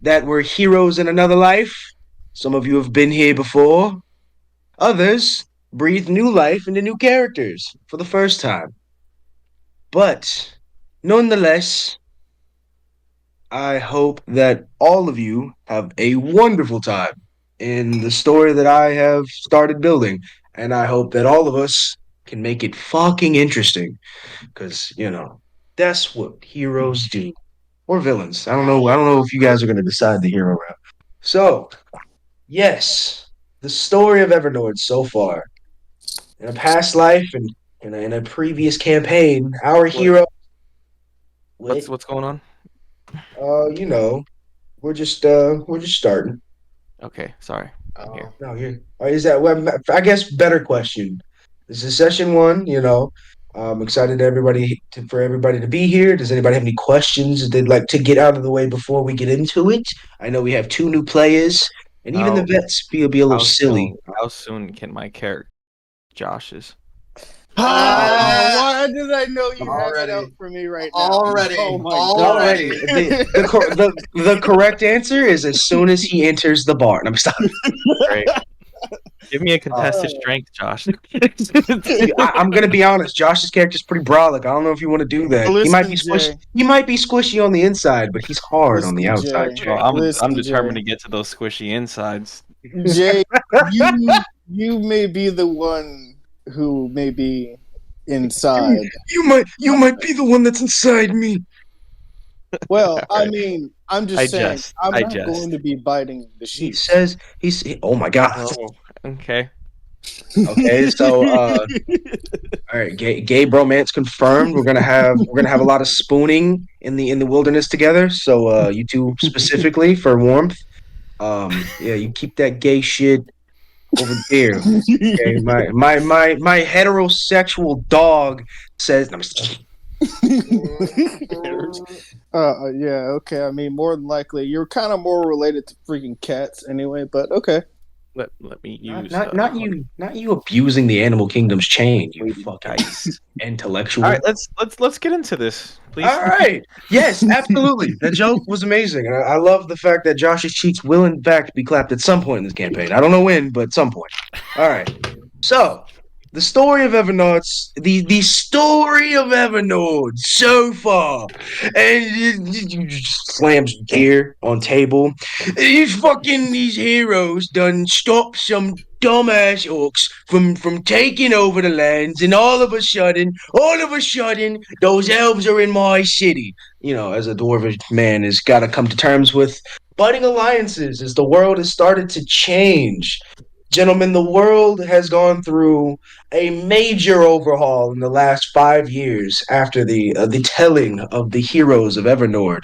that were heroes in another life. Some of you have been here before. Others breathed new life into new characters for the first time. But nonetheless, I hope that all of you have a wonderful time in the story that I have started building. And I hope that all of us can make it fucking interesting. Because, that's what heroes do. Or villains. I don't know. I don't know if you guys are going to decide the hero route. So, yes, the story of Evernorth so far. In a past life and in a previous campaign, our What hero. what's Wait, what's going on? you know, we're just starting. Okay, sorry. I'm here. No, here. Is that well, I guess better question. This is session one, I'm excited for everybody to be here. Does anybody have any questions they'd like to get out of the way before we get into it? I know we have two new players, and even the How vets be a little how silly. soon how soon can my character Josh's? Oh, Ah, why did I know you had that out already, for me right now? Oh already, my god. Already, already. the correct answer is as soon as he enters the barn. I'm stopping. Great. Give me a Uh, contested strength, Josh. I'm gonna be honest. Josh's character's pretty brolic. I don't know if you want to do that. He might be Listen, squishy. Jay. He might be squishy on the inside, but he's hard on the Listen, outside, Jay. Well, Jay. I'm Listen, determined Jay. to get to those squishy insides. Jay, you may be the one who may be inside. You might be the one that's inside me. Well, I Alright. mean, I'm I just saying, jest. I'm I not going jest. to be biting the He sheets. says oh my god. Oh, okay. Okay, so all right, gay bromance confirmed. We're gonna have a lot of spooning in the wilderness together. So you two specifically for warmth. Yeah, you keep that gay shit over there. Okay, my heterosexual dog says. No, I'm just Yeah, okay. I mean, more than likely, you're kind of more related to freaking cats anyway, but okay. Let me not use not not you not you abusing the animal kingdom's chain. You weighted fucking dice. All right, intellectual. let's get into this, please. All right. Yes, absolutely. That joke was amazing. And I love the fact that Josh's cheeks will, in fact, be clapped at some point in this campaign. I don't know when, but at some point. All right. So, the story of Evernorth, the story of Evernorth so far. And you just slams gear on table. These heroes done stop some dumbass orcs from taking over the lands, and all of a sudden, those elves are in my city. As a dwarvish man has got to come to terms with budding alliances as the world has started to change. Gentlemen, the world has gone through a major overhaul in the last 5 years after the telling of the heroes of Evernorth.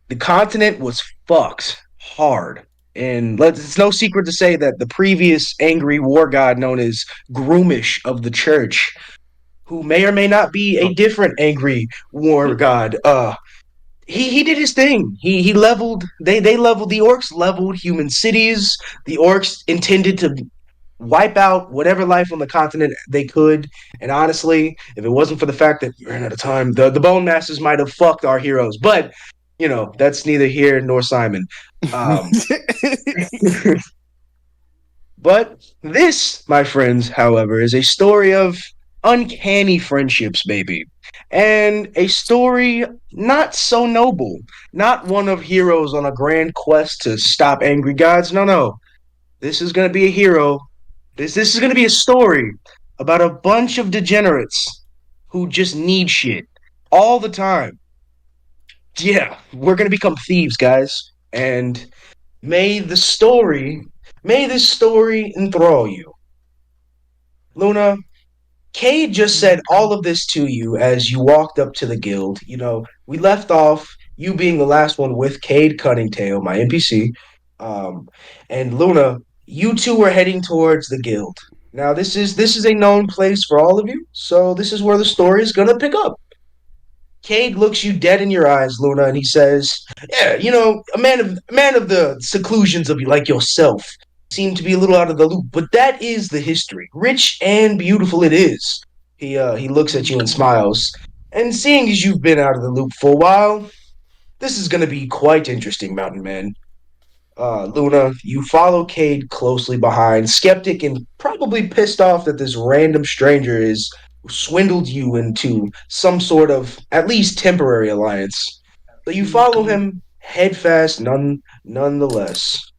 The continent was fucked hard. And it's no secret to say that the previous angry war god known as Groomish of the Church, who may or may not be a different angry war god, he did his thing. He leveled they leveled the orcs leveled human cities. The orcs intended to wipe out whatever life on the continent they could. And honestly, if it wasn't for the fact that we ran out of time, the Bone Masters might have fucked our heroes. But that's neither here nor Simon. Um, but this, my friends, however, is a story of uncanny friendships, baby. And a story not so noble, not one of heroes on a grand quest to stop angry gods. No, no. This is going to be a hero. This is going to be a story about a bunch of degenerates who just need shit all the time. Yeah, we're going to become thieves, guys. And may the story, may this story enthrall you. Luna, Kade just said all of this to you as you walked up to the guild. We left off you being the last one with Kade Kunningtale, my NPC. Um, and Luna, you two were heading towards the guild. Now this is a known place for all of you, so this is where the story is gonna pick up. Cade looks you dead in your eyes, Luna, and he says, "Yeah, a man of the seclusions of you like yourself seem to be a little out of the loop, but that is the history. Rich and beautiful it is." He looks at you and smiles. And seeing as you've been out of the loop for a while, this is going to be quite interesting, Mountain Man. Luna, you follow Cade closely behind, skeptic and probably pissed off that this random stranger is swindled you into some sort of at least temporary alliance. But you follow him headfast nonetheless.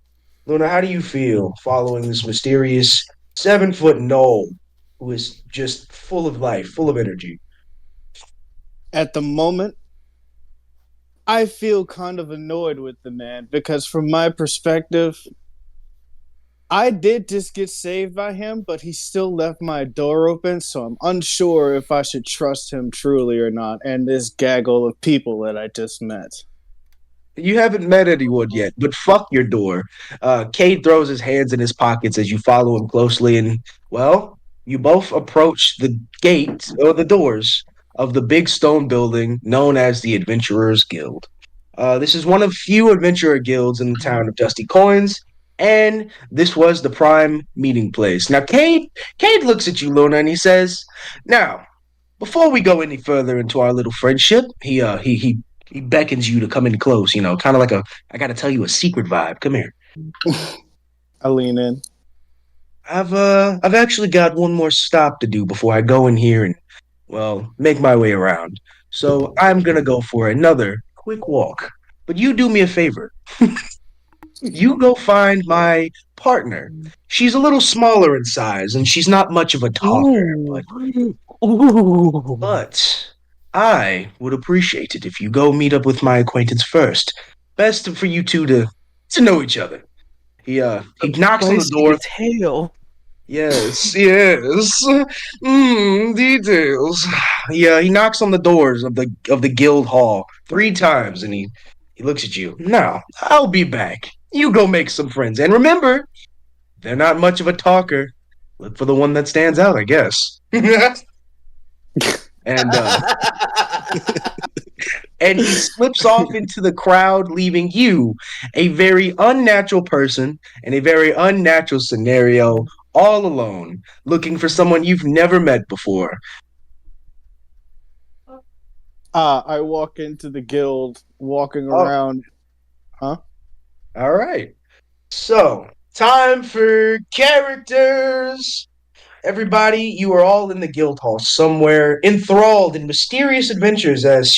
Luna, how do you feel following this mysterious 7 foot knoll who is just full of life, full of energy? At the moment, I feel kind of annoyed with the man because, from my perspective, I did just get saved by him, but he still left my door open, so I'm unsure if I should trust him truly or not, and this gaggle of people that I just met. You haven't met anyone yet, but fuck your door. Cade throws his hands in his pockets as you follow him closely, and, well, you both approach the gate or the doors of the big stone building known as the Adventurers Guild. This is one of few adventurer guilds in the town of Dusty Coins, and this was the prime meeting place. Now, Cade looks at you, Luna, and he says, "Now, before we go any further into our little friendship, he beckons you to come in close, kind of like I gotta tell you a secret vibe. Come here. I lean in. I've actually got one more stop to do before I go in here and, well, make my way around. So I'm gonna go for another quick walk. But you do me a favor. You go find my partner. She's a little smaller in size and she's not much of a talker, but I would appreciate it if you go meet up with my acquaintance first. Best for you two to know each other. He knocks on the door. Tail. Yes, yes. Details. Yeah, he knocks on the doors of the guild hall 3 times, and he looks at you. Now, I'll be back. You go make some friends, and remember, they're not much of a talker. Look for the one that stands out, I guess. and and he slips off into the crowd, leaving you, a very unnatural person in a very unnatural scenario, all alone, looking for someone you've never met before. I walk into the guild, walking Oh, around. Huh? all right. So, time for characters. Everybody, you are all in the guild hall somewhere, enthralled in mysterious adventures as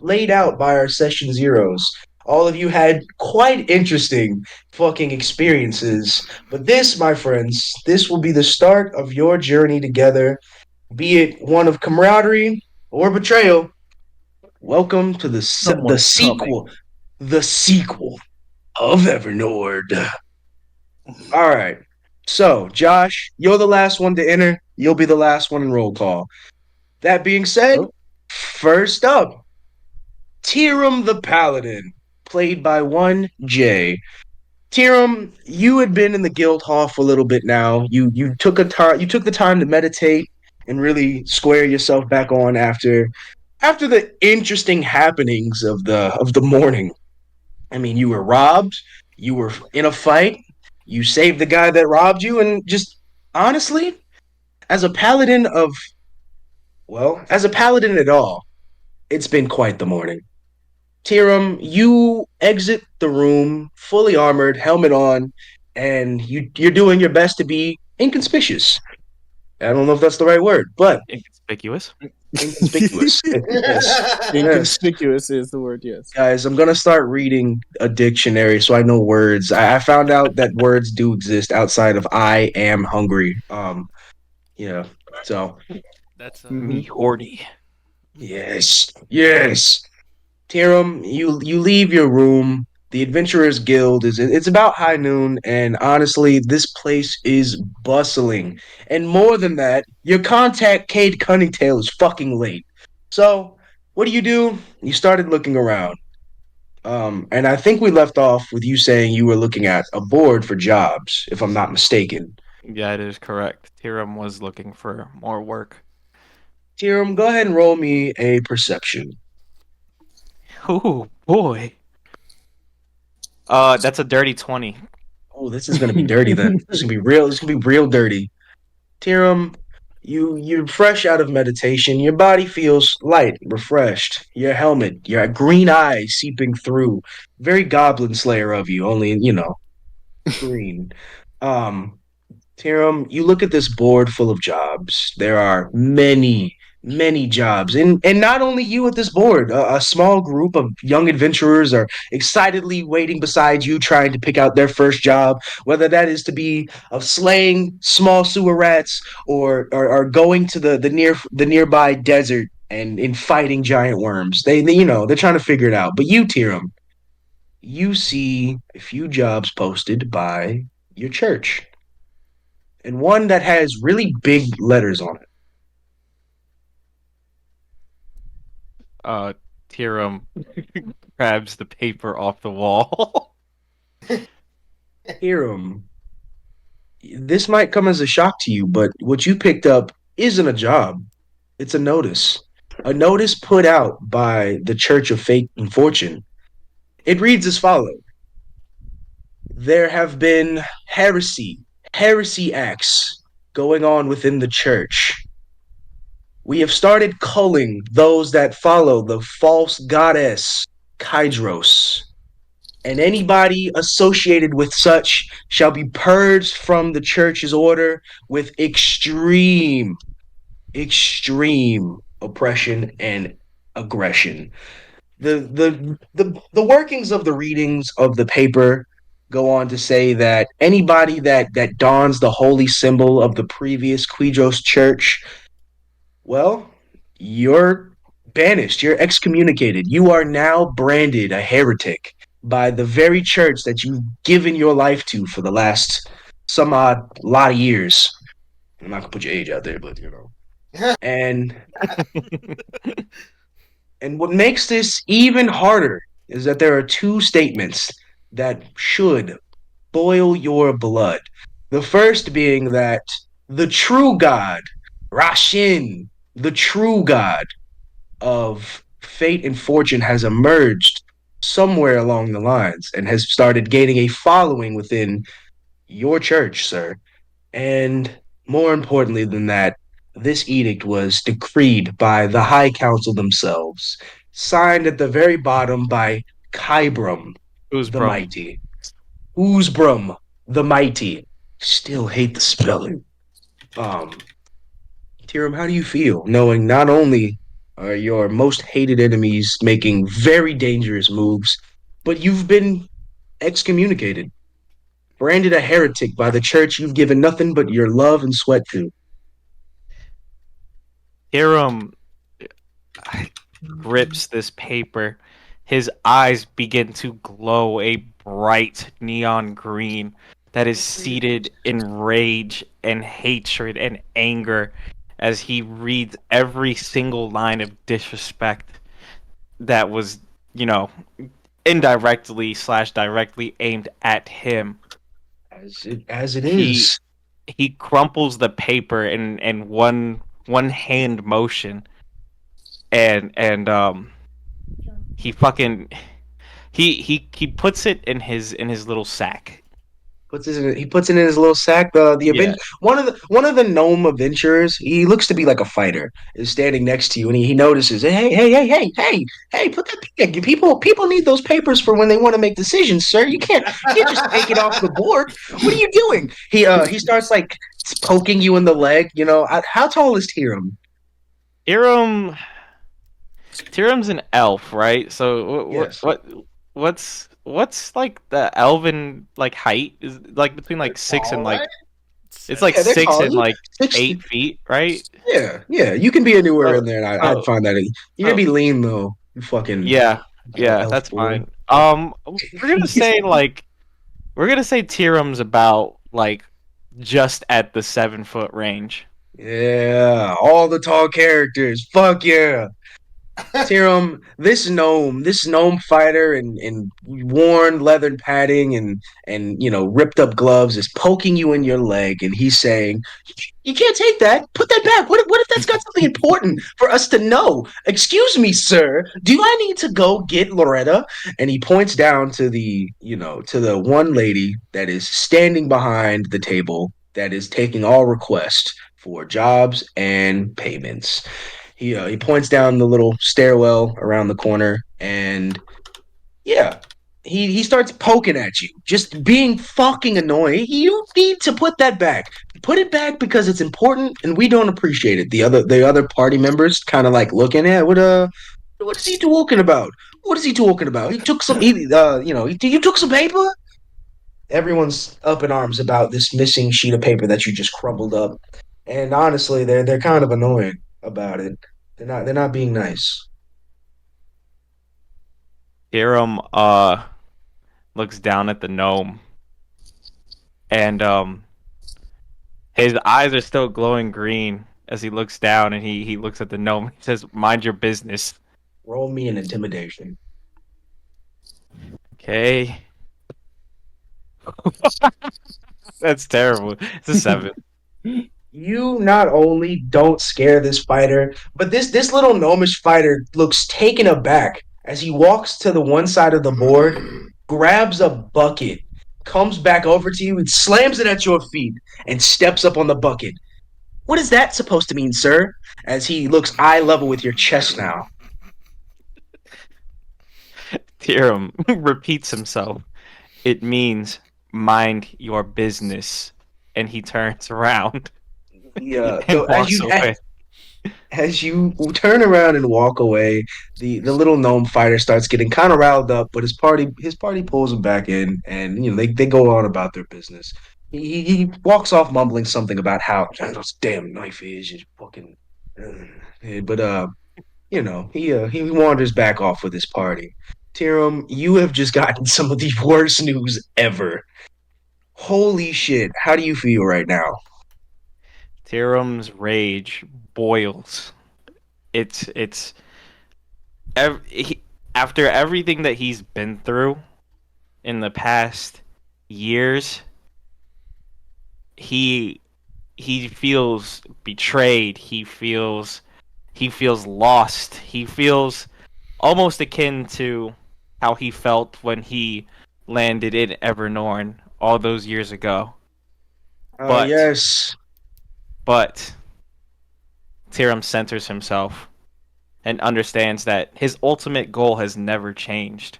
laid out by our session zeros. All of you had quite interesting fucking experiences, but this, my friends, this will be the start of your journey together, be it one of camaraderie or betrayal. Welcome to the sequel, the sequel of Evernord. All right. So, Josh, you're the last one to enter. You'll be the last one in roll call. That being said, Oh. first up, Tyrum the Paladin, played by 1J. Tyrum, you had been in the guild hall for a little bit now. You took the time to meditate and really square yourself back on after the interesting happenings of the morning. I mean, you were robbed, you were in a fight, you saved the guy that robbed you, and just honestly, as a paladin of, well, as a paladin at all, it's been quite the morning. Tyrum, you exit the room fully armored, helmet on, and you're doing your best to be inconspicuous. I don't know if that's the right word, but Inconspicuous. inconspicuous. Yes. Inconspicuous is the word, yes. Guys, I'm gonna start reading a dictionary so I know words. I found out that words do exist outside of "I am hungry." Yeah. So That's Mhm. me horny. yes, yes. Tyrum, you leave your room. The Adventurers Guild it's about high noon, and honestly, this place is bustling. And more than that, your contact Kade Kunningtale is fucking late. So what do? You started looking around. And I think we left off with you saying you were looking at a board for jobs, if I'm not mistaken. Yeah, it is correct. Tyrum was looking for more work. Tyrum, go ahead and roll me a perception. Oh boy. That's a dirty 20. Oh, this is gonna be dirty then. This is gonna be real. This is gonna be real dirty. Tyrum, You're fresh out of meditation. Your body feels light, refreshed. Your helmet, your green eyes seeping through. Very Goblin Slayer of you, only green. Um, Tiram, you look at this board full of jobs. There are many, many jobs, and not only you at this board. A small group of young adventurers are excitedly waiting beside you, trying to pick out their first job. Whether that is to be of slaying small sewer rats, or going to the nearby desert and in fighting giant worms. They're trying to figure it out. But you, Tiram, you see a few jobs posted by your church and one that has really big letters on it. Uh, Tirum grabs the paper off the wall. Hiram, this might come as a shock to you, but what you picked up isn't a job. It's a notice. A notice put out by the Church of Fate and Fortune. It reads as follows. There have been heresy acts going on within the church. We have started culling those that follow the false goddess Kydros, and anybody associated with such shall be purged from the church's order with extreme oppression and aggression. The workings of the readings of the paper go on to say that anybody that dons the holy symbol of the previous Quidros church, well, you're banished, you're excommunicated. You are now branded a heretic by the very church that you've given your life to for the last some odd lot of years. I'm not gonna put your age out there, but And and what makes this even harder is that there are two statements that should boil your blood. The first being that the true God, Rashin, the true God of fate and fortune, has emerged somewhere along the lines and has started gaining a following within your church, sir. And more importantly than that, this edict was decreed by the High Council themselves, signed at the very bottom by Kybrum Who's the Brum? Mighty. Oozbrum the Mighty. Still hate the spelling. Um, Tiram, how do you feel knowing not only are your most hated enemies making very dangerous moves, but you've been excommunicated, branded a heretic by the church you've given nothing but your love and sweat to? Tirum grips this paper. His eyes begin to glow a bright neon green that is seated in rage and hatred and anger as he reads every single line of disrespect that was, you know, indirectly slash directly aimed at him. As it He is. he crumples the paper in one hand motion, and he fucking he puts it in his little sack. He puts it in his little sack. Yeah. One of the gnome adventurers. He looks to be like a fighter. Is standing next to you, and he notices. Hey! Put that back. People need those papers for when they want to make decisions, sir. You can't just take it off the board. What are you doing? He starts like poking you in the leg. How tall is Tiram? Tirum Tirum's an elf, right? So Yes. what's like the elven like height is like between like six and All like right. it's like Yeah, they're 6 tall. and like 60. 8 feet, right? Yeah. You can be anywhere in So there, and I'd so find that. You're gonna so be lean though. You fucking yeah, yeah, elf that's boy. fine. We're gonna say Tirum's about like just at the 7 foot range. Yeah, all the tall characters. Fuck yeah. Tiram, this gnome fighter in worn leather padding and ripped up gloves is poking you in your leg, and he's saying, "You can't take that. Put that back. What if that's got something important for us to know? Excuse me, sir. Do I need to go get Loretta?" And he points down to the one lady that is standing behind the table that is taking all requests. for jobs and payments. He points down the little stairwell around the corner, and yeah, he starts poking at you, just being fucking annoying. You need to put that back. Put it back because it's important, and we don't appreciate it. The other party members kind of like looking at what is he talking about? What is he talking about? He took some, you took some paper. Everyone's up in arms about this missing sheet of paper that you just crumbled up, and honestly, they're kind of annoying about it. They're not being nice. Hiram looks down at the gnome, and his eyes are still glowing green as he looks down, and he looks at the gnome. He says, "Mind your business." Roll me an intimidation. Okay. That's terrible. It's a 7. You not only don't scare this fighter, but this little gnomish fighter looks taken aback as he walks to the one side of the board, grabs a bucket, comes back over to you and slams it at your feet and steps up on the bucket. What is that supposed to mean, sir? As he looks eye level with your chest now. Hiram repeats himself. It means mind your business. And he turns around Yeah. and So as walks you away. as you turn around and walk away, the little gnome fighter starts getting kind of riled up, but his party pulls him back in, and they go on about their business. He walks off mumbling something about how those damn knife is fucking. But he wanders back off with his party. Tirum, you have just gotten some of the worst news ever. Holy shit! How do you feel right now? Hiram's rage boils. It's after everything that he's been through in the past years, he he feels betrayed. He feels lost. He feels almost akin to how he felt when he landed in Evernorn all those years ago. But Yes. but Tiram centers himself and understands that his ultimate goal has never changed,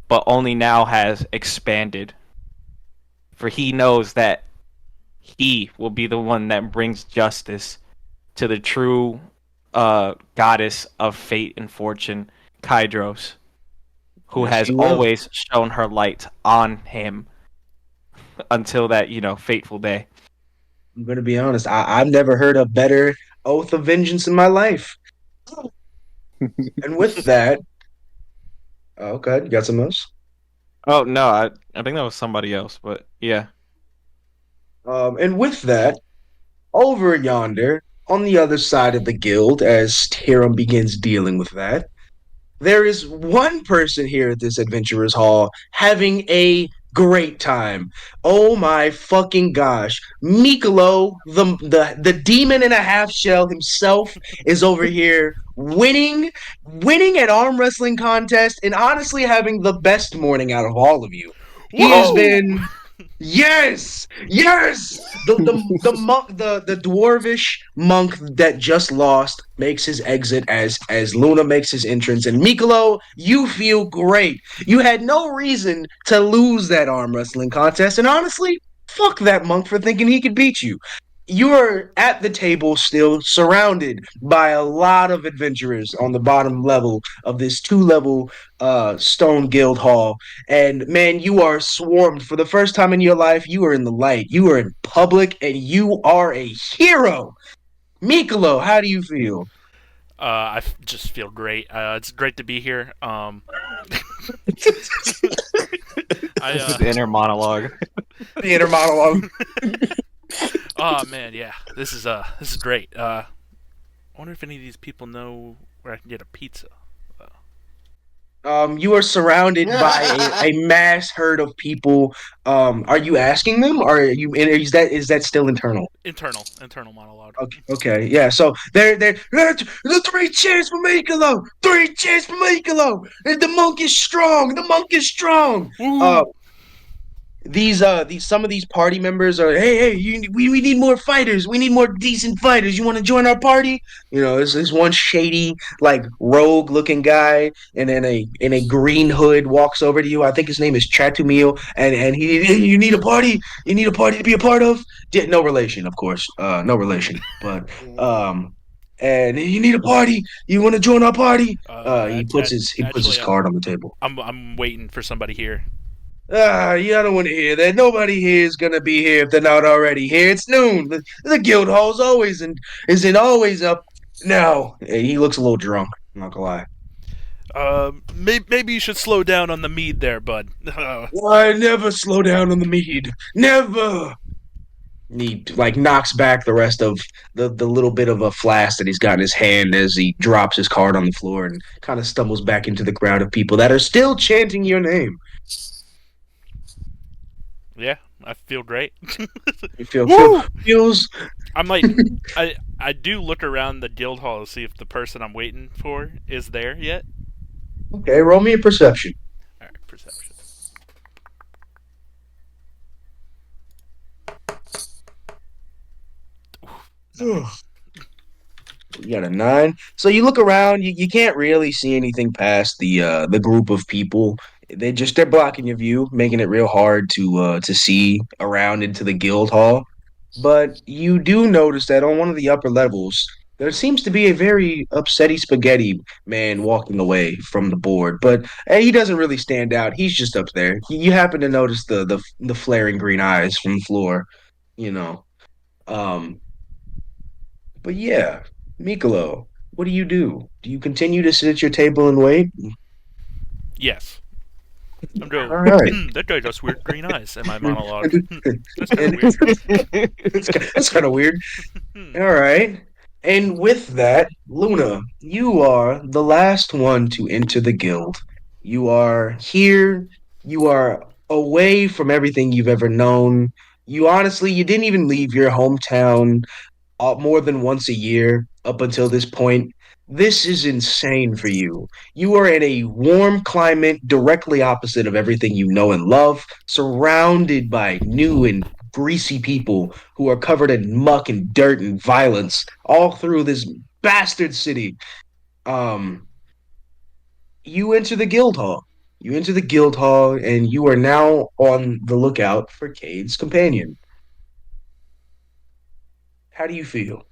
but only now has expanded. For he knows that he will be the one that brings justice to the true goddess of fate and fortune, Kydros, who Yes, has you will. always shown her light on him until that, fateful day. I'm gonna be honest. I've never heard a better oath of vengeance in my life. And with that, okay, you got some else. Oh no, I think that was somebody else, but yeah. And with that, over yonder, on the other side of the guild, as Tarum begins dealing with that, there is one person here at this adventurers hall having a great time. Oh my fucking gosh. Mikolo, the demon in a half shell himself, is over here winning an arm wrestling contest and honestly having the best morning out of all of you. He has Whoa! been Yes, yes. The monk, the dwarvish monk that just lost makes his exit as Luna makes his entrance, and Mikolo, you feel great. You had no reason to lose that arm wrestling contest, and honestly, fuck that monk for thinking he could beat you. You're at the table still, surrounded by a lot of adventurers on the bottom level of this two-level stone guild hall, and man, you are swarmed for the first time in your life. You are in the light. You are in public, and you are a hero. Mikolo, how do you feel? Just feel great. It's great to be here. I This is the inner monologue. The inner monologue. oh man, yeah, this is great. I wonder if any of these people know where I can get a pizza. You are surrounded by a mass herd of people. Are you asking them, or are you? Is that still internal? Internal monologue. Okay, yeah. So the three cheers for Mikolo. Three cheers for Mikolo. The monk is strong. The monk is strong. Uh, Woo! these some of these party members are, hey, we need more fighters, we need more decent fighters, you want to join our party? There's this one shady, like, rogue looking guy, and then a green hood walks over to you. I think his name is Chatumil, and he you need a party, to be a part of. No relation, of course, no relation, but and you need a party, you want to join our party? He puts his Actually, card on the table. I'm waiting for somebody here. Yeah, I don't want to hear that. Nobody here is gonna be here if they're not already here. It's noon. The guild hall's always and isn't always up now. Hey, he looks a little drunk. I'm not gonna lie. Maybe you should slow down on the mead there, bud. I never slow down on the mead. Never. He like knocks back the rest of the little bit of a flask that he's got in his hand as he drops his card on the floor and kind of stumbles back into the crowd of people that are still chanting your name. Yeah, I feel great. You feel Woo! feels I'm like, I do look around the guild hall to see if the person I'm waiting for is there yet. okay. Roll me a perception. All right, perception. You got a 9. So you look around, you can't really see anything past the group of people. They're blocking your view, making it real hard to see around into the guild hall. But you do notice that on one of the upper levels, there seems to be a very upsetty spaghetti man walking away from the board. But he doesn't really stand out. He's just up there. You happen to notice the flaring green eyes from the floor, you know. Um, but yeah, Michealo, what do you do? Do you continue to sit at your table and wait? Yes. I'm going. All right. That guy got weird green eyes. In my monologue. and, That's kind of weird. that's kind of weird. Hmm. All right. And with that, Luna, you are the last one to enter the guild. You are here. You are away from everything you've ever known. You didn't even leave your hometown more than once a year up until this point. This is insane for you. You are in a warm climate directly opposite of everything you know and love, surrounded by new and greasy people who are covered in muck and dirt and violence all through this bastard city. Um, you enter the guild hall. You enter the guild hall, and you are now on the lookout for Cade's companion. How do you feel?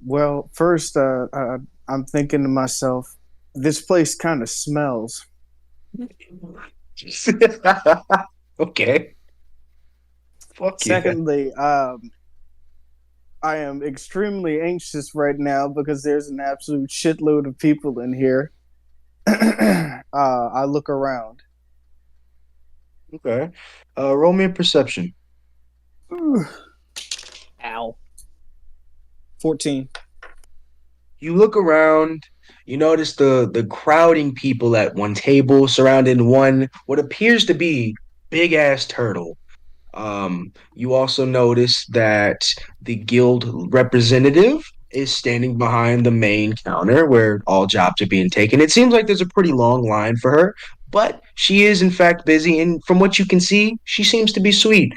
Well, first, I'm thinking to myself, this place kind of smells. Okay. Fuck yeah. Secondly, I am extremely anxious right now because there's an absolute shitload of people in here. I look around. Okay. Roll me a perception. Ow. 14. You look around, you notice the crowding people at one table surrounding one what appears to be big ass turtle. You also notice that the guild representative is standing behind the main counter where all jobs are being taken. It seems like there's a pretty long line for her, but she is in fact busy, and from what you can see, she seems to be sweet.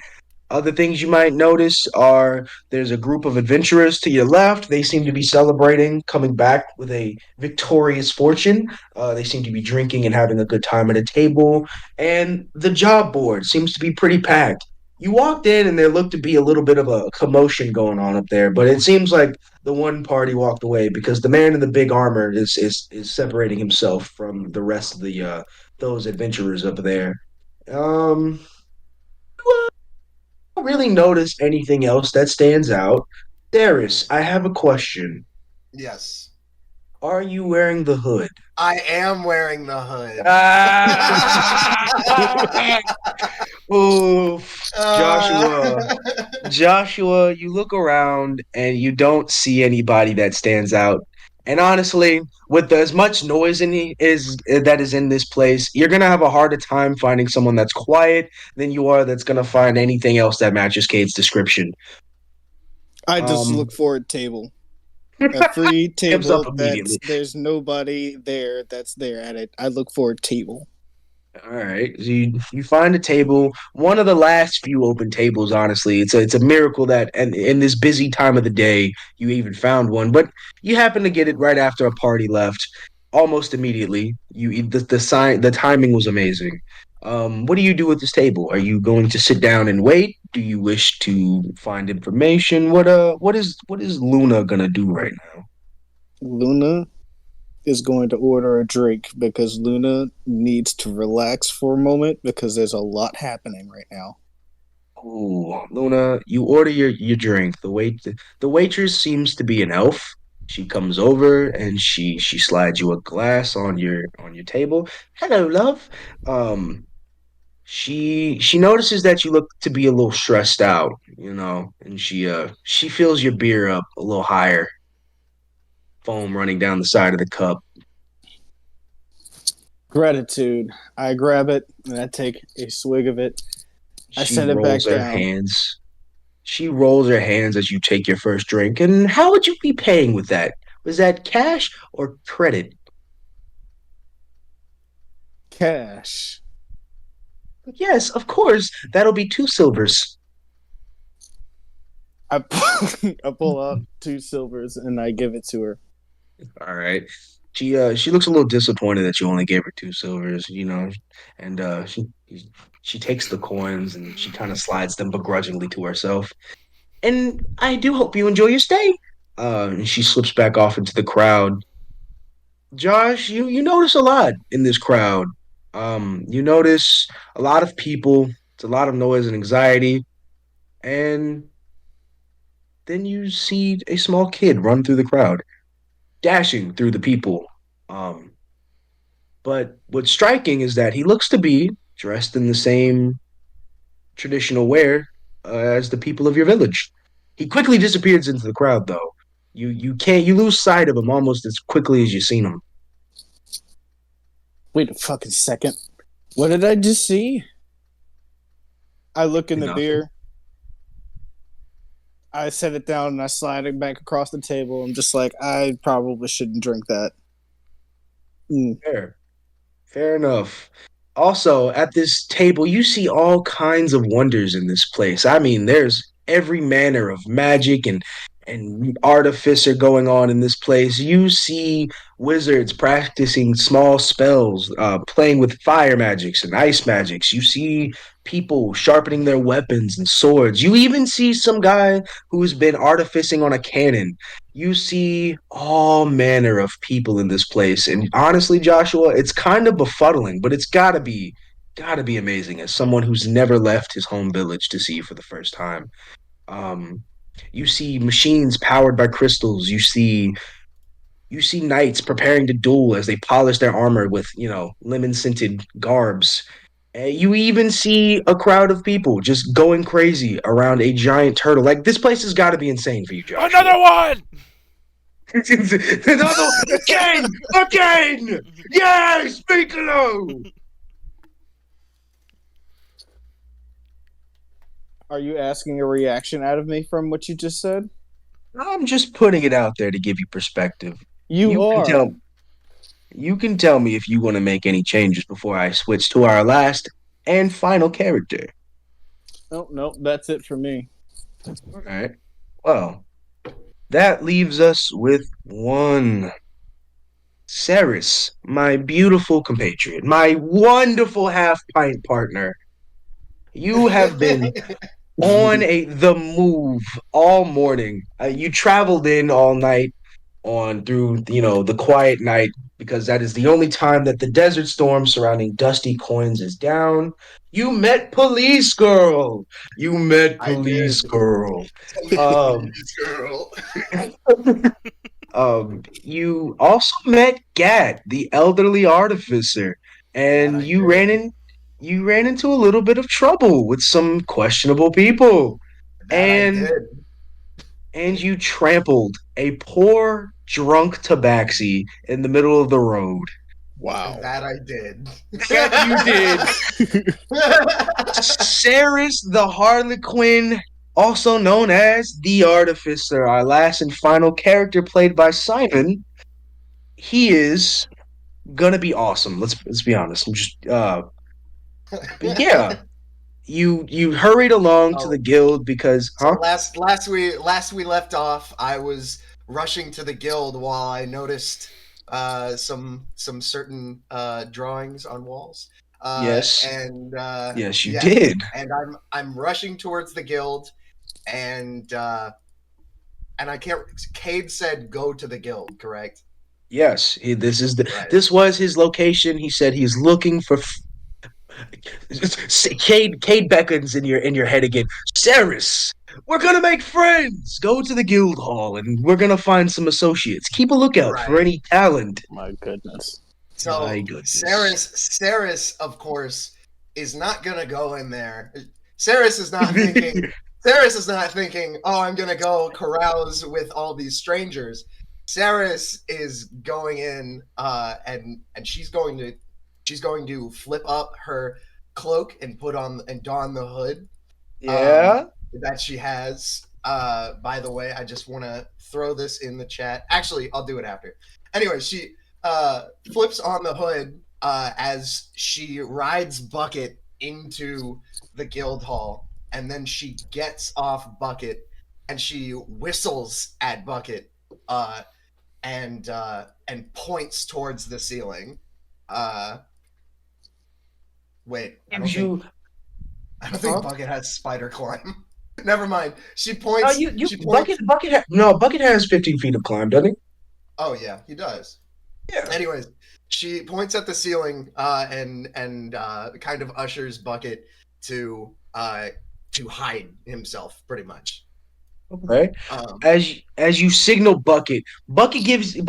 Other things you might notice are there's a group of adventurers to your left. They seem to be celebrating, coming back with a victorious fortune. They seem to be drinking and having a good time at a table. And the job board seems to be pretty packed. You walked in and there looked to be a little bit of a commotion going on up there, but it seems like the one party walked away because the man in the big armor is separating himself from the rest of the those adventurers up there. Um, really notice anything else that stands out. Darius, I have a question. Yes. Are you wearing the hood? I am wearing the hood. Oof. Joshua, you look around and you don't see anybody that stands out. And honestly, with as much noise that is in this place, you're gonna have a harder time finding someone that's quiet than you are that's gonna find anything else that matches Cade's description. I just Um, look for a table. A free Gives up table immediately. there's nobody there that's there at it. I look for a table. All right. So you find a table, one of the last few open tables, honestly. It's a miracle that and in this busy time of the day you even found one, but you happen to get it right after a party left, almost immediately. The timing was amazing. What do you do with this table? Are you going to sit down and wait? Do you wish to find information? What is Luna gonna do right now? Luna is going to order a drink because Luna needs to relax for a moment because there's a lot happening right now. Ooh, Luna, you order your drink. The waitress seems to be an elf. She comes over and she slides you a glass on your table. Hello, love. Um, she notices that you look to be a little stressed out, and she fills your beer up a little higher, foam running down the side of the cup. Gratitude. I grab it and I take a swig of it. I She set it rolls back her down. hands. She rolls her hands as you take your first drink. And how would you be paying with that? Was that cash or credit? Cash. Yes, of course. That'll be 2 silvers. I I pull out 2 silvers and I give it to her. All right. She looks a little disappointed that you only gave her 2 silvers, and she takes the coins and she kind of slides them begrudgingly to herself. And I do hope you enjoy your stay. And she slips back off into the crowd. Josh, you notice a lot in this crowd. You notice a lot of people. It's a lot of noise and anxiety, and then you see a small kid run through the crowd, dashing through the people. Um, but what's striking is that he looks to be dressed in the same traditional wear as the people of your village. He quickly disappears into the crowd, though. You lose sight of him almost as quickly as you seen him. Wait a fucking second. What did I just see? I look in the Nothing. beer. I set it down and I slide it back across the table. I'm just like, I probably shouldn't drink that. Mm. Fair. Fair enough. Also, at this table, you see all kinds of wonders in this place. I mean, there's every manner of magic and artificer going on in this place. You see wizards practicing small spells, playing with fire magics and ice magics. You see people sharpening their weapons and swords. You even see some guy who's been artificing on a cannon. You see all manner of people in this place, and honestly, Joshua, it's kind of befuddling, but it's gotta be amazing as someone who's never left his home village to see for the first time. um you see machines powered by crystals. You see knights preparing to duel as they polish their armor with lemon scented garbs. You even see a crowd of people just going crazy around a giant turtle. Like, this place has got to be insane for you, Joshua. Another one. Another again. Yes, Michaelo. Are you asking a reaction out of me from what you just said? I'm just putting it out there to give you perspective. You You can are. tell you can tell me if you want to make any changes before I switch to our last and final character. Nope, nope, that's it for me. All right. Well, that leaves us with one. Ceras, my beautiful compatriot, my wonderful half pint partner. You have been on the move all morning. You traveled in all night on through the quiet night because that is the only time that the desert storm surrounding Dusty Coins is down. You met Police Girl. You met I did. Police Girl. Um, Police girl. you also met Gat, the elderly artificer, That and I you did. ran into a little bit of trouble with some questionable people, That I and did. you trampled a poor drunk tabaxi in the middle of the road. Wow. That I did. That you did. Ceres the Harlequin, also known as the Artificer, our last and final character played by Simon. He is gonna be awesome. Let's be honest. I'm just But yeah, you hurried along to the Oh, guild because, so huh? last we left off, I was rushing to the guild while I noticed some certain drawings on walls. Yes, And yes, you yes, did. and I'm rushing towards the guild, and I can't. Cade said go to the guild, correct? Yes, Right. this was his location. He said he's looking for Cade beckons in your head again. Ceres, we're gonna make friends. Go to the guild hall, and we're gonna find some associates. Keep a lookout for Right. any talent. My goodness. My So goodness. Ceres, of course, is not gonna go in there. Ceres is not thinking. Ceres is not thinking. Oh, I'm gonna go carouse with all these strangers. Ceres is going in, and she's going to flip up her cloak and put on and don the hood um, Yeah. that she has. By the way, I just want to throw this in the chat. Actually, I'll do it after. Anyway, she flips on the hood as she rides Bucket into the guild hall, and then she gets off Bucket and she whistles at Bucket uh, and points towards the ceiling. Uh, wait, Gives you, I don't think huh? Bucket has spider climb. Never mind. She No, points. you She points. Bucket has 15 feet of climb, doesn't he? Oh yeah, he does. Yeah. Anyways, she points at the ceiling and kind of ushers Bucket to hide himself, pretty much. Okay. Um, As you signal Bucket, Bucket gives you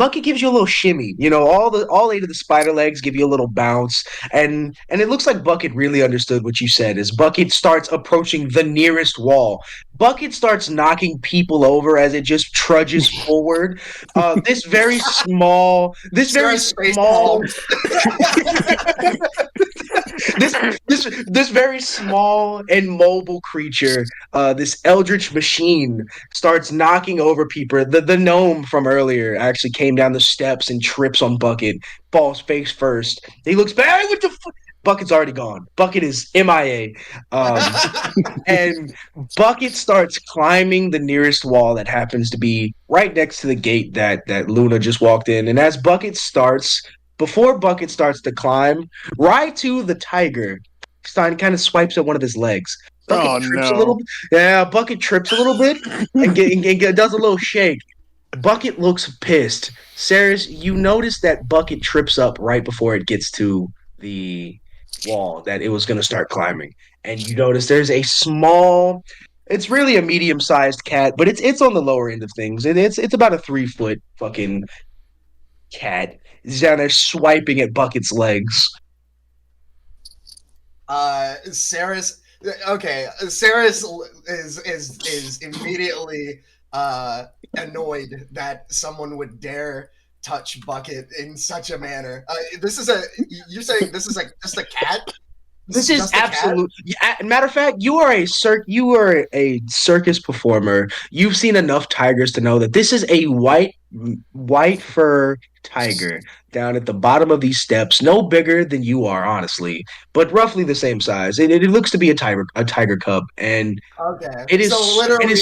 a little shimmy. You know, all eight of the spider legs give you a little bounce, and it looks like Bucket really understood what you said. As Bucket starts approaching the nearest wall, Bucket starts knocking people over as it just trudges forward. This very Sarah's face small palms. this this very small and mobile creature, this eldritch machine, starts knocking over people. The gnome from earlier actually came down the steps and trips on Bucket, falls face first. He looks back. Hey, what the Bucket's already gone. Bucket is MIA. Um, and Bucket starts climbing the nearest wall that happens to be right next to the gate that Luna just walked in. And as before Bucket starts to climb, Raitu the tiger kind of swipes at one of his legs. Bucket Oh trips a little no. bit. Yeah, Bucket trips a little bit and does a little shake. Bucket looks pissed. Ceres, you notice that Bucket trips up right before it gets to the wall that it was going to start climbing. And you notice there's a small, it's really a medium-sized cat, but it's on the lower end of things. It's about a 3 foot fucking cat. He's down there swiping at Bucket's legs. Ceres. Okay, Ceres is immediately annoyed that someone would dare touch Bucket in such a manner. This is a. You're saying this is like just a cat? This is Just a cat? absolute. Matter of fact, you are a circus performer. You've seen enough tigers to know that this is a white fur tiger down at the bottom of these steps, no bigger than you are, honestly, but roughly the same size. It looks to be a tiger cub, and Okay. it So it is literally,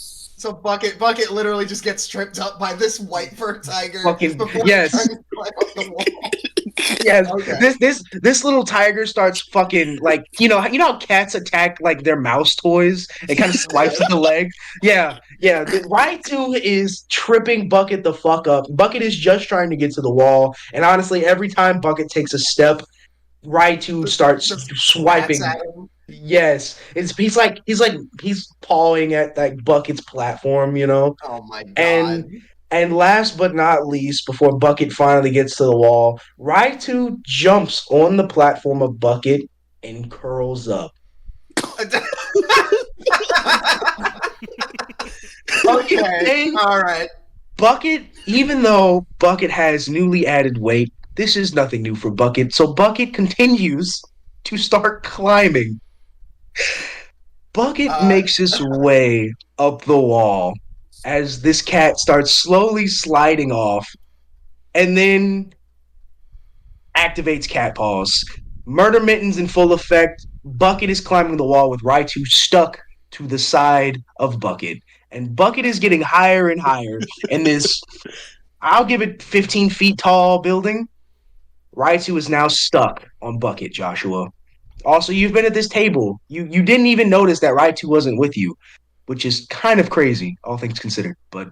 so Bucket literally just gets tripped up by this white fur tiger fucking before yes. trying to climb up the wall. Yes, Okay. this little tiger starts fucking like you know how cats attack like their mouse toys and kind of swipes at the leg. Yeah. Raitu is tripping Bucket the fuck up. Bucket is just trying to get to the wall, and honestly, every time Bucket takes a step, Raitu starts Just swats swiping. at him. Yes, he's pawing at like Bucket's platform, Oh my and god. and last but not least, before Bucket finally gets to the wall, Raitu jumps on the platform of Bucket and curls up. Okay. And All right. Bucket, even though Bucket has newly added weight, this is nothing new for Bucket. So Bucket continues to start climbing. Bucket Uh, makes his way up the wall as this cat starts slowly sliding off and then activates cat paws. Murder mittens in full effect. Bucket is climbing the wall with Raichu stuck to the side of Bucket. And Bucket is getting higher and higher in this, I'll give it 15 feet tall building. Raichu is now stuck on Bucket, Joshua. Also, you've been at this table. You didn't even notice that Raichu wasn't with you, which is kind of crazy, all things considered. But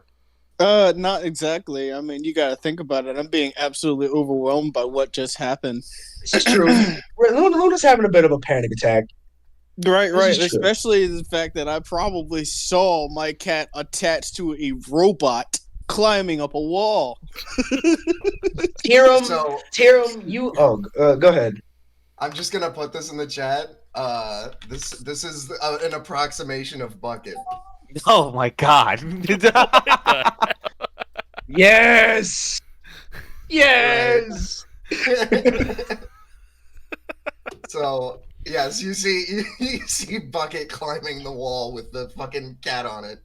Not exactly. I mean, you got to think about it. I'm being absolutely overwhelmed by what just happened. this is true. Luna's having a bit of a panic attack. Right, This right. is true. Especially the fact that I probably saw my cat attached to a robot climbing up a wall. So Tyrum, you. Oh, go ahead. I'm just gonna put this in the chat. This is an approximation of Bucket. Oh my god. Yes. Yes. So yes, you see Bucket climbing the wall with the fucking cat on it.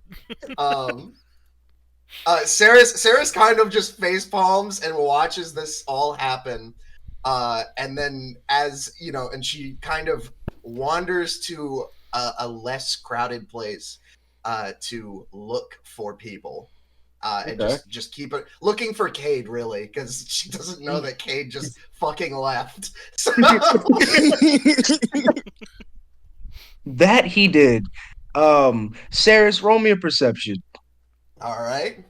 Ceres kind of just face palms and watches this all happen. And then as you know, and she kind of wanders to a less crowded place to look for people. And Okay. just keep it looking for Kade, really, because she doesn't know that Kade just fucking left. So, That he did. Ceres, roll me a perception. all right.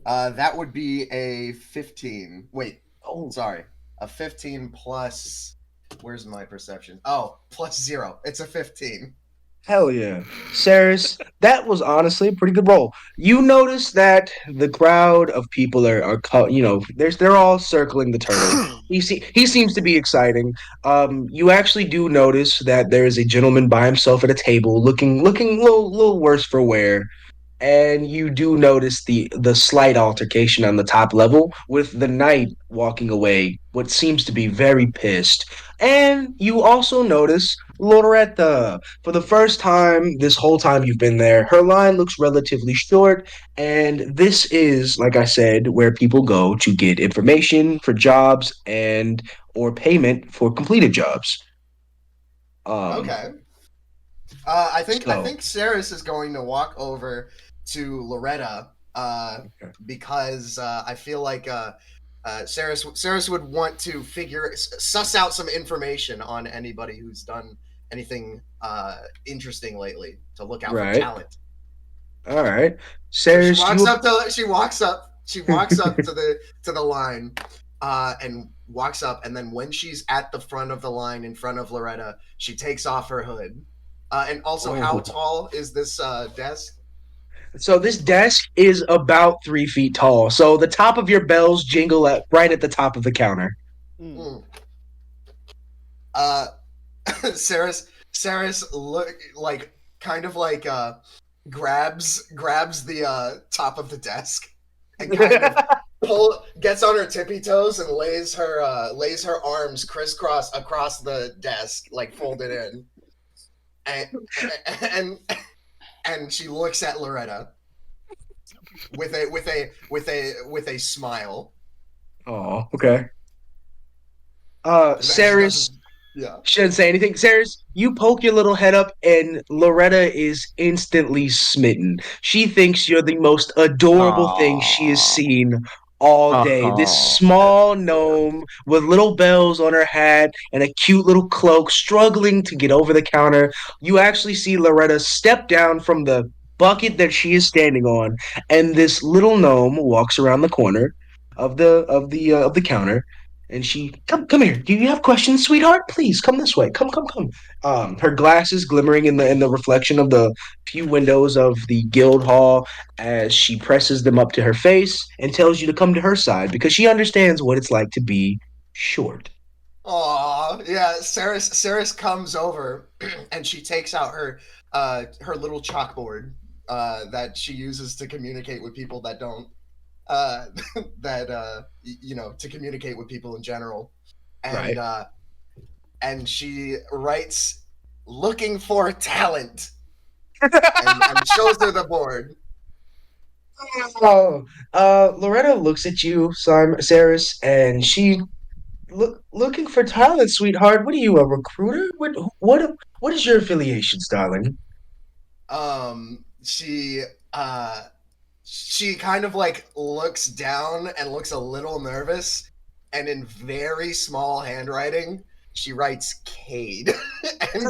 That would be a 15. Wait, Oh, sorry. A 15 plus. Where's my perception? Oh, plus 0. It's a 15. hell yeah. Ceres, that was honestly a pretty good roll. You notice that the crowd of people they're all circling the turtle. He seems to be exciting. You actually do notice that there is a gentleman by himself at a table, looking a little worse for wear, and you do notice the slight altercation on the top level with the knight walking away, what seems to be very pissed. And you also notice Loretta. For the first time this whole time you've been there, her line looks relatively short, and this is, like I said, where people go to get information for jobs and or payment for completed jobs. Um, Okay. I so think Ceres is going to walk over to Loretta because I feel like Ceres would want to suss out some information on anybody who's done anything interesting lately to look out for right, talent. all right, So Ceres, she walks up to the line and walks up, and then when she's at the front of the line in front of Loretta, she takes off her hood. And also, how Oh. tall is this desk? So this desk is about 3 feet tall. So the top of your bells jingle right at the top of the counter. Mm. Uh, Ceres look like kind of like grabs the top of the desk and kind of gets on her tippy toes and lays her arms crisscross across the desk, like folded in, and and and she looks at Loretta with a smile. Oh, okay. And she Ceres doesn't. Yeah. shouldn't say anything. Ceres, you poke your little head up, and Loretta is instantly smitten. She thinks you're the most adorable thing she has Aww. seen all day. This Oh. small gnome with little bells on her hat and a cute little cloak, struggling to get over the counter. You actually see Loretta step down from the bucket that she is standing on, and this little gnome walks around the corner of the counter, and she come here. Do you have questions, sweetheart? Please come this way. Come. Her glasses glimmering in the reflection of the few windows of the guild hall as she presses them up to her face and tells you to come to her side because she understands what it's like to be short. Aw, yeah. Ceres comes over and she takes out her little chalkboard that she uses to communicate with people that don't uh, to communicate with people in general, and Right. and she writes looking for talent and shows her the board. Oh, Loretta looks at you, Simon, Saris, and she Looking for talent, sweetheart. What are you, a recruiter? What is your affiliations, darling? She she kind of like looks down and looks a little nervous, and in very small handwriting, she writes Cade. And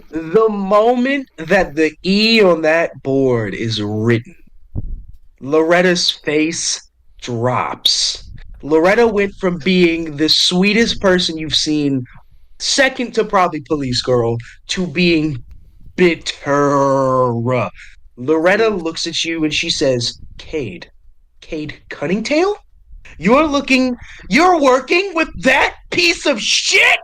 The moment that the E on that board is written, Loretta's face drops. Loretta went from being the sweetest person you've seen, second to probably Police Girl, to being bitter. Loretta looks at you and she says, Kade Kunningtale? You're working with that piece of shit?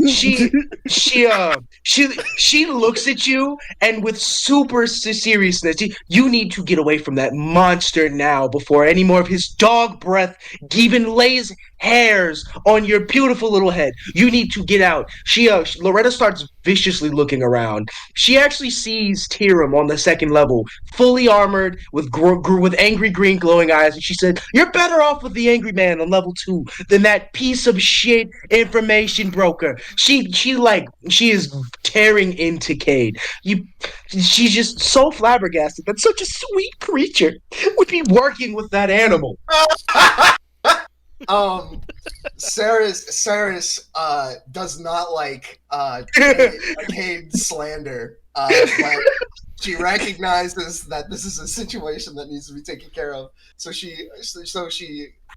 she she looks at you and with super seriousness, you need to get away from that monster now before any more of his dog breath even lays hairs on your beautiful little head. You need to get out. Loretta starts viciously looking around. She actually sees Tyrum on the second level, fully armored with angry green glowing eyes, and she said, "You're better off with the angry man on level 2 than that piece of shit information broker." She is tearing into Cade. She's just so flabbergasted that such a sweet creature would be working with that animal. um Ceres does not like Cade slander, but she recognizes that this is a situation that needs to be taken care of. So she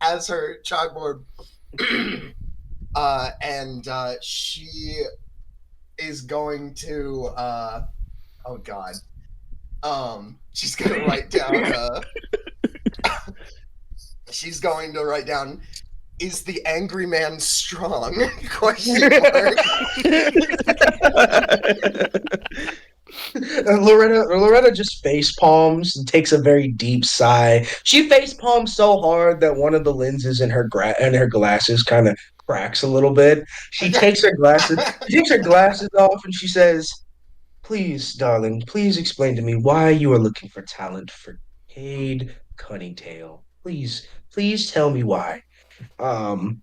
has her chalkboard, and she is going to oh god, she's gonna write down. She's going to write down, "Is the angry man strong?" Question mark. Loretta just face palms and takes a very deep sigh. She face palms so hard that one of the lenses in her glasses kind of cracks a little bit. She takes her glasses off and she says, "Please, darling, please explain to me why you are looking for talent for Kade Kunningtale. Please tell me why." Um,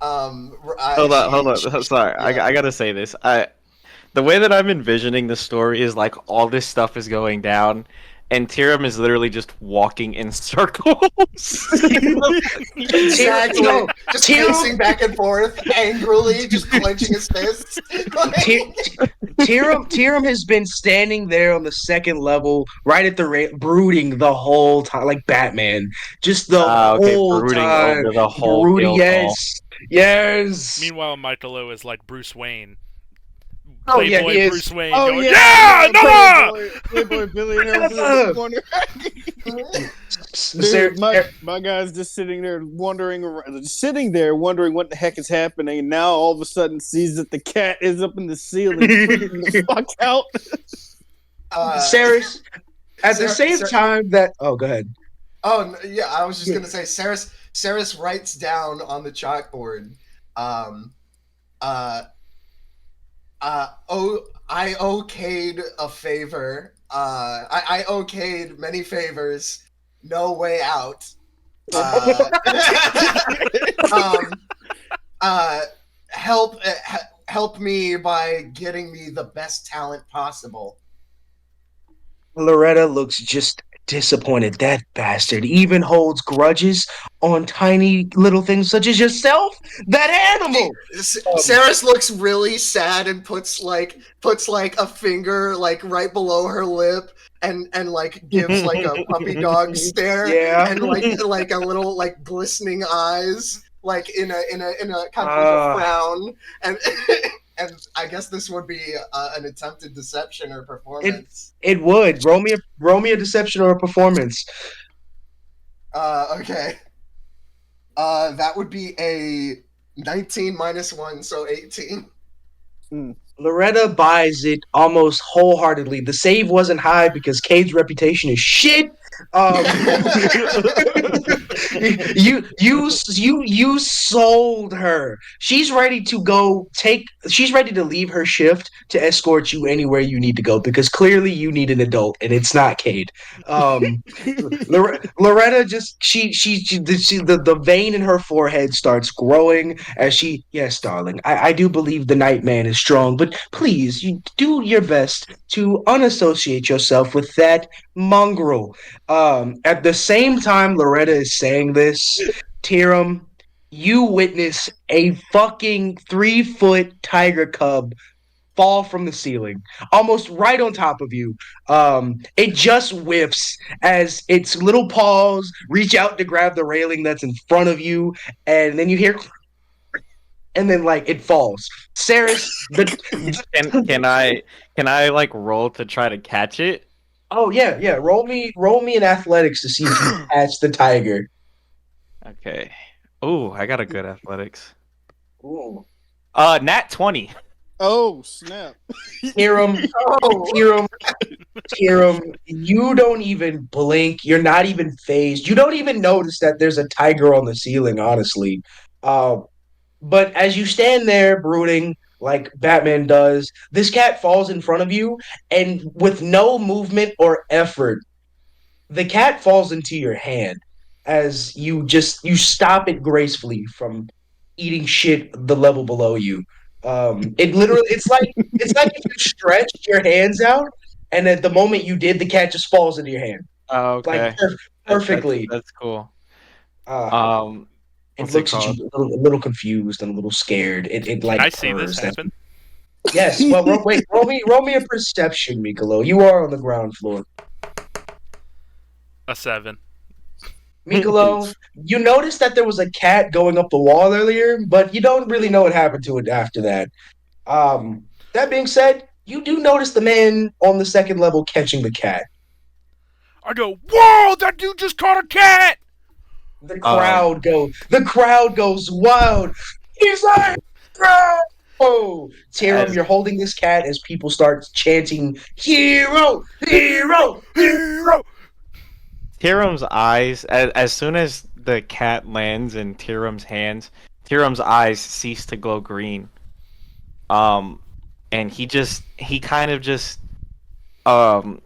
Hold on, hold on. Sorry, yeah. I gotta say this. The way that I'm envisioning the story is like all this stuff is going down, and Tyrum is literally just walking in circles. Exactly. No, Just Tyrum- pacing back and forth, angrily, just clenching his fists. Tyrum has been standing there on the second level, right at the brooding the whole time, like Batman, just the Okay, whole brooding time. over the whole Brooding, guildhall. yes. Meanwhile, Michaelo is like Bruce Wayne. Oh yeah, Playboy he is. Bruce Wayne Oh going, yeah, Noah! Playboy billionaire in the corner. Dude, my guy's just sitting there wondering what the heck is happening. And now all of a sudden sees that the cat is up in the ceiling, freaking the fuck out. Ceres, at the same time that go ahead. Oh yeah, I was just gonna say, Ceres writes down on the chalkboard, I owe Cade a favor. I owe Cade many favors. No way out. Help me by getting me the best talent possible. Loretta looks just disappointed. That bastard even holds grudges on tiny little things such as yourself. That animal. Ceres looks really sad and puts like a finger like right below her lip and like gives like a puppy dog stare, Yeah. and like a little like glistening eyes, like in a kind of like a frown, and and I guess this would be an attempted deception or performance. It would. Roll me a deception or a performance. Okay. That would be a 19 minus 1, so 18. Loretta buys it almost wholeheartedly. The save wasn't high because Cade's reputation is shit. You sold her. She's ready to go take. She's ready to leave her shift to escort you anywhere you need to go because clearly you need an adult and it's not Cade. Um, Loretta just the vein in her forehead starts growing as she, yes, darling, I do believe the night man is strong, but please, you do your best to unassociate yourself with that mongrel. At the same time Loretta is saying this, Tyrum, you witness a fucking 3 foot tiger cub fall from the ceiling, almost right on top of you. It just whiffs as its little paws reach out to grab the railing that's in front of you, and then you hear, and then like it falls. Ceras, the Can I like roll to try to catch it? oh yeah. Roll me in athletics to see if you catch the tiger. Okay. Oh, I got a good athletics. Ooh. Nat 20. Oh snap! Hiram, Oh, Hiram, Hiram, you don't even blink. You're not even phased. You don't even notice that there's a tiger on the ceiling, honestly. Uh, but as you stand there brooding, like Batman does, this cat falls in front of you, and with no movement or effort, the cat falls into your hand as you stop it gracefully from eating shit the level below you. It literally it's like if you stretched your hands out, and at the moment you did, the cat just falls into your hand Oh, like okay. That's perfectly. that's cool. Uh, Um, it what's it looks at you called? a little confused and a little scared. It Can like I see this purrs. That's happen? yes. Well, wait. Roll me a perception, Mikolo. You are on the ground floor. A 7. Mikolo, you noticed that there was a cat going up the wall earlier, but you don't really know what happened to it after that. That being said, you do notice the man on the second level catching the cat. I go, whoa! That dude just caught a cat. The crowd goes wild. He's like, "Hero!" Tarum, As you're holding this cat as people start chanting, "Hero! Hero! Hero! Hero! Tirum's eyes, as soon as the cat lands in Tirum's hands, Tirum's eyes cease to glow green. Um, and he kind of just um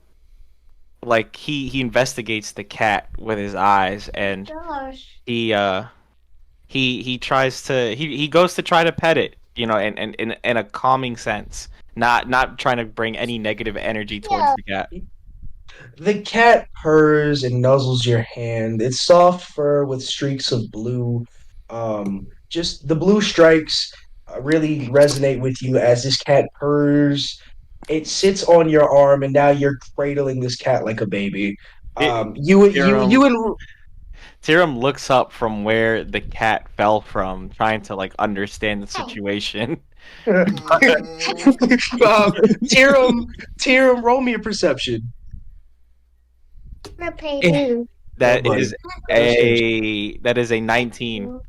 like he investigates the cat with his eyes, and he he tries to he goes to try to pet it, and in a calming sense, not trying to bring any negative energy towards the cat. The cat purrs and nuzzles your hand. It's soft fur with streaks of blue. Just the blue stripes really resonate with you as this cat purrs. It sits on your arm, and now you're cradling this cat like a baby. It, You Tirum and Tirum looks up from where the cat fell from, trying to like understand the situation. Mm, Tirum, Tirum, roll me a perception. Oh, That buddy. is a 19.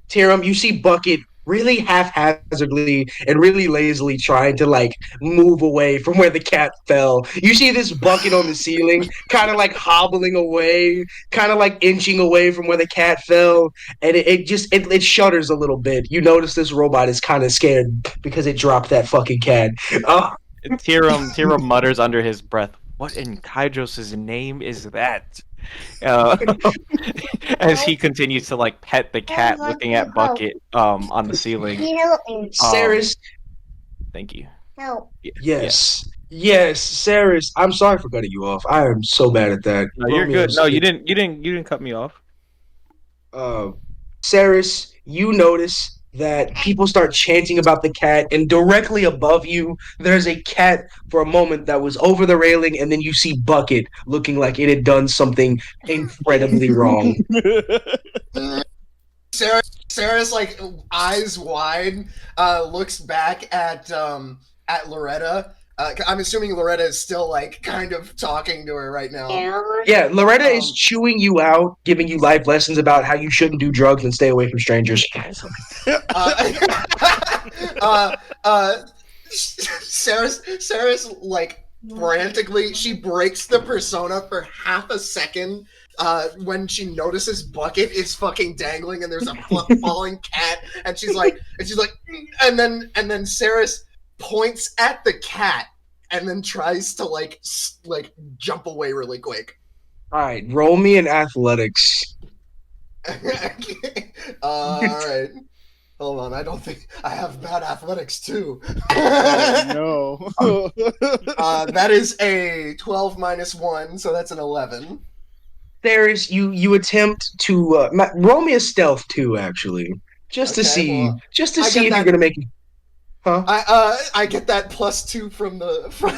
Tirum, you see Bucket really haphazardly and really lazily trying to like move away from where the cat fell. You see this bucket on the ceiling, kind of like hobbling away, kind of like inching away from where the cat fell, and it shudders a little bit. You notice this robot is kind of scared because it dropped that fucking cat. Oh, Tirum mutters under his breath, "What in Kydros' name is that?" Uh, as he continues to like pet the cat, looking at Bucket on the ceiling. Ceres, Thank you. Yeah, yeah. yes, Ceres. I'm sorry for cutting you off. I am so bad at that. No, you're Romeo, good. No, you didn't cut me off. uh, Ceres, you notice that people start chanting about the cat, and directly above you, there's a cat for a moment that was over the railing, and then you see Bucket looking like it had done something incredibly wrong. Sarah's like eyes wide, looks back at Loretta. I'm assuming Loretta is still like kind of talking to her right now. Yeah, Loretta is Um, chewing you out, giving you life lessons about how you shouldn't do drugs and stay away from strangers. uh, uh, uh, Sarah's like frantically, she breaks the persona for half a second, when she notices Bucket is fucking dangling and there's a falling cat, and she's like, and then Ceres points at the cat and then tries to like jump away really quick. All right, roll me in athletics. All right. Hold on, I don't think I have bad athletics too. Oh, no. That is a 12 minus 1, so that's an 11. There's you attempt to roll me a stealth too, actually, just to Okay, see, well, just to I see get if you're that- gonna make it. Huh? I get that +2 from the From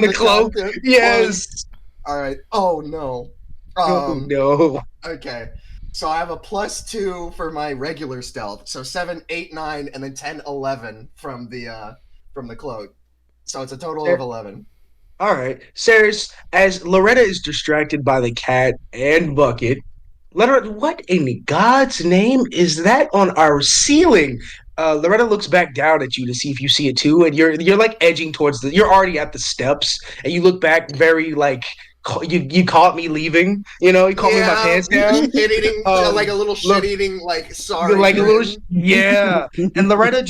the cloak. content. Yes. All right. Oh no. Oh no. Okay. So I have a +2 for my regular stealth. So 7, 8, 9, and then 10, 11 from the cloak. So it's a total of 11. All right, Ceres, as Loretta is distracted by the cat and Bucket, Loretta, what in God's name is that on our ceiling? Loretta looks back down at you to see if you see it too, and you're like edging towards you're already at the steps, and you look back very like you caught me leaving, you know, you caught me with my pants down. Shit eating, like a little shit look, eating, like sorry. like a grin. little yeah, and Loretta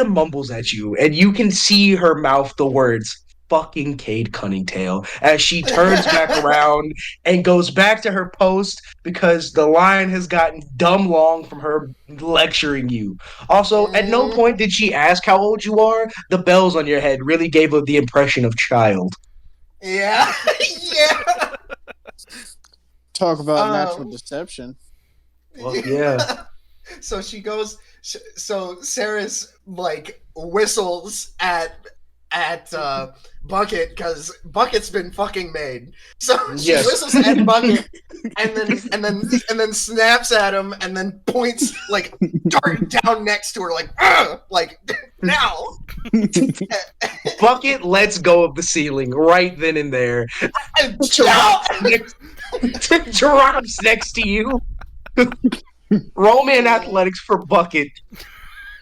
mumbles at you, and you can see her mouth the words "fucking Kade Kunningtale" as she turns back around and goes back to her post because the line has gotten dumb long from her lecturing you. Also, at no point did she ask how old you are. The bells on your head really gave her the impression of child. Yeah, yeah. Talk about natural deception. Well, yeah. So she goes. So Ceres like whistles at Bucket because Bucket's been fucking made. So she Yes. whistles at Bucket and then snaps at him and then points like dart down next to her like now. Bucket lets go of the ceiling right then and there. Drops next to you. Roll me in athletics for Bucket.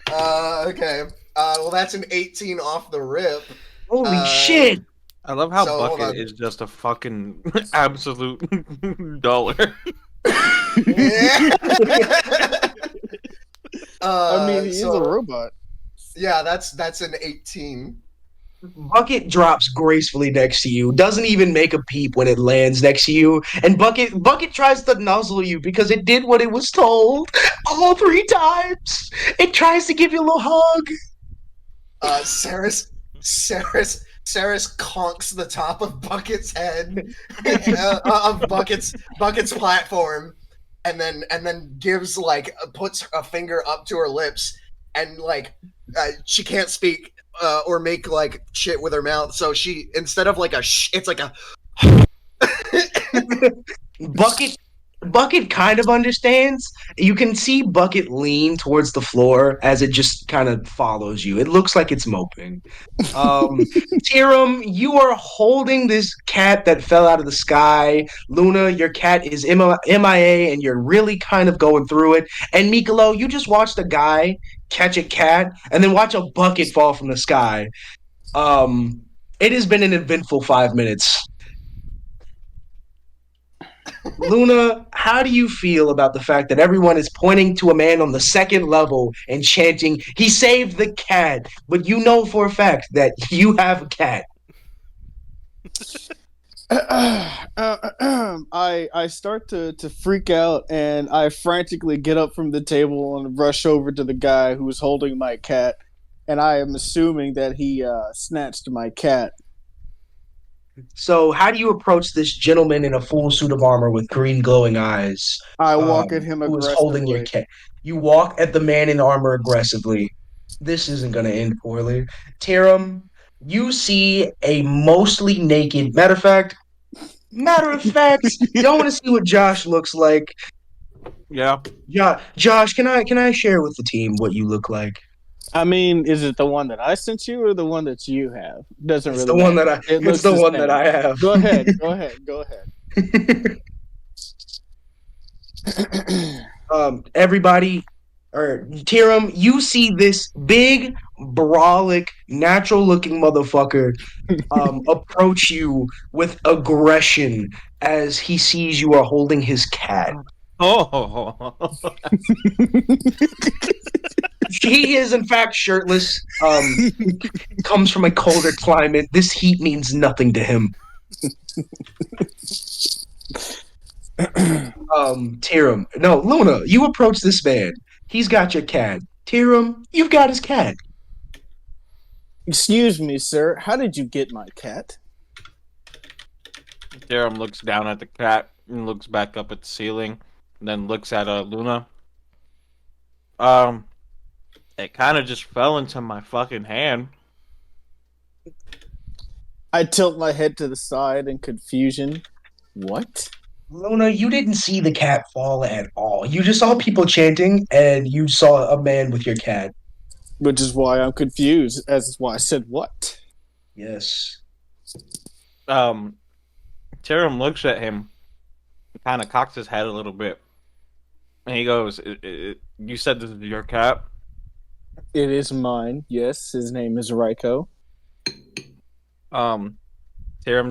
Okay. Well, that's an 18 off the rip. Holy shit! I love how So, hold Bucket on. is just a fucking absolute dollar. Yeah. I mean, he's so- a robot. Yeah, that's an 18. Bucket drops gracefully next to you, doesn't even make a peep when it lands next to you, and Bucket tries to nuzzle you because it did what it was told all 3 times. It tries to give you a little hug. Ceres conks the top of Bucket's head of Bucket's platform, and then gives like puts a finger up to her lips, and like she can't speak or make like shit with her mouth, so she instead of like it's like a Bucket kind of understands. You can see Bucket lean towards the floor as it just kind of follows you. It looks like it's moping. Tyrum, you are holding this cat that fell out of the sky. Luna, your cat is MIA and you're really kind of going through it. And Michaelo, you just watched a guy catch a cat and then watch a bucket fall from the sky. It has been an eventful 5 minutes. Luna, how do you feel about the fact that everyone is pointing to a man on the 2nd level and chanting, "He saved the cat," but you know for a fact that you have a cat? I start to freak out, and I frantically get up from the table and rush over to the guy who's holding my cat, and I am assuming that he snatched my cat. So, how do you approach this gentleman in a full suit of armor with green glowing eyes? I walk at him who is aggressively. holding your cat? You walk at the man in armor aggressively. This isn't going to end poorly. Tyrum, you see a mostly naked. Matter of fact, y'all want to see what Josh looks like? Yeah. Josh, can I share with the team what you look like? I mean, is it the one that I sent you or the one that you have? Doesn't It's really the one matter. that it's the one that I have. Go ahead. Everybody, or Tyrum, you see this big, brolic, natural-looking motherfucker approach you with aggression. as he sees you are holding his cat. Oh, He is in fact shirtless. Comes from a colder climate. This heat means nothing to him. Tyrum. No, Luna, you approach this man. He's got your cat. Tyrum, you've got his cat. Excuse me, sir. How did you get my cat? Jerem looks down at the cat and looks back up at the ceiling, and then looks at Luna. It kind of just fell into my fucking hand. I tilt my head to the side in confusion. What? Luna, you didn't see the cat fall at all. You just saw people chanting, and you saw a man with your cat. Which is why I'm confused. As why I said what? Yes. Jerem looks at him, kind of cocks his head a little bit, and he goes, "You said this is your cat?" It is mine. Yes, his name is Raiko. Jerem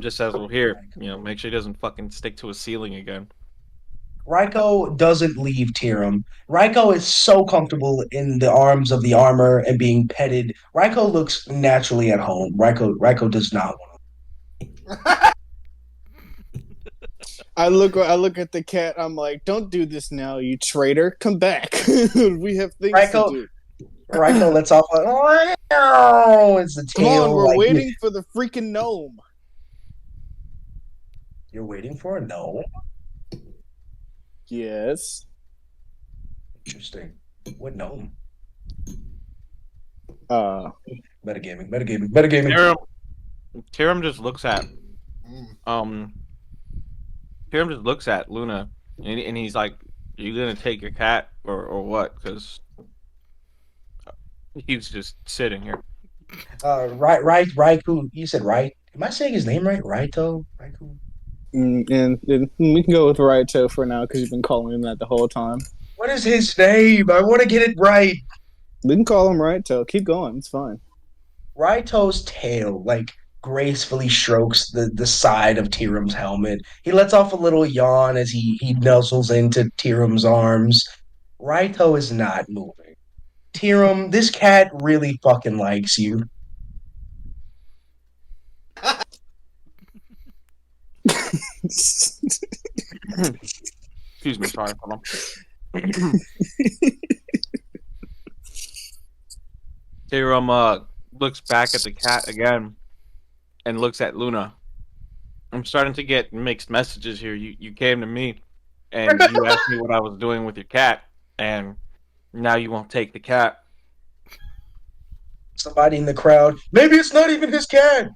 just says, "Well, here, make sure he doesn't fucking stick to a ceiling again." Raiko doesn't leave Tyrum. Raiko is so comfortable in the arms of the armor and being petted. Raiko looks naturally at home. Raiko does not want I look at the cat. I'm like, don't do this now, you traitor. Come back. We have things to do. Raiko lets off like, oh, it's the Come tail. on, we're like, waiting for the freaking gnome. You're waiting for a no? Yes. Interesting. What gnome? Metagaming. Tyrum just looks at Luna, and he's like, "Are you gonna take your cat or what?" Because he's just sitting here. Raikou. You said right. Am I saying his name right? Raikou. And we can go with Raito for now because you've been calling him that the whole time. What is his name? I want to get it right. We can call him Raito. Keep going. It's fine. Raito's tail, gracefully strokes the side of Tyrum's helmet. He lets off a little yawn as he nuzzles into Tyrum's arms. Raito is not moving. Tyrum, this cat really fucking likes you. Excuse me, sorry, hold on. Tyrum looks back at the cat again and looks at Luna. I'm starting to get mixed messages here. You came to me and you asked me what I was doing with your cat, and now you won't take the cat. Somebody in the crowd. Maybe it's not even his cat.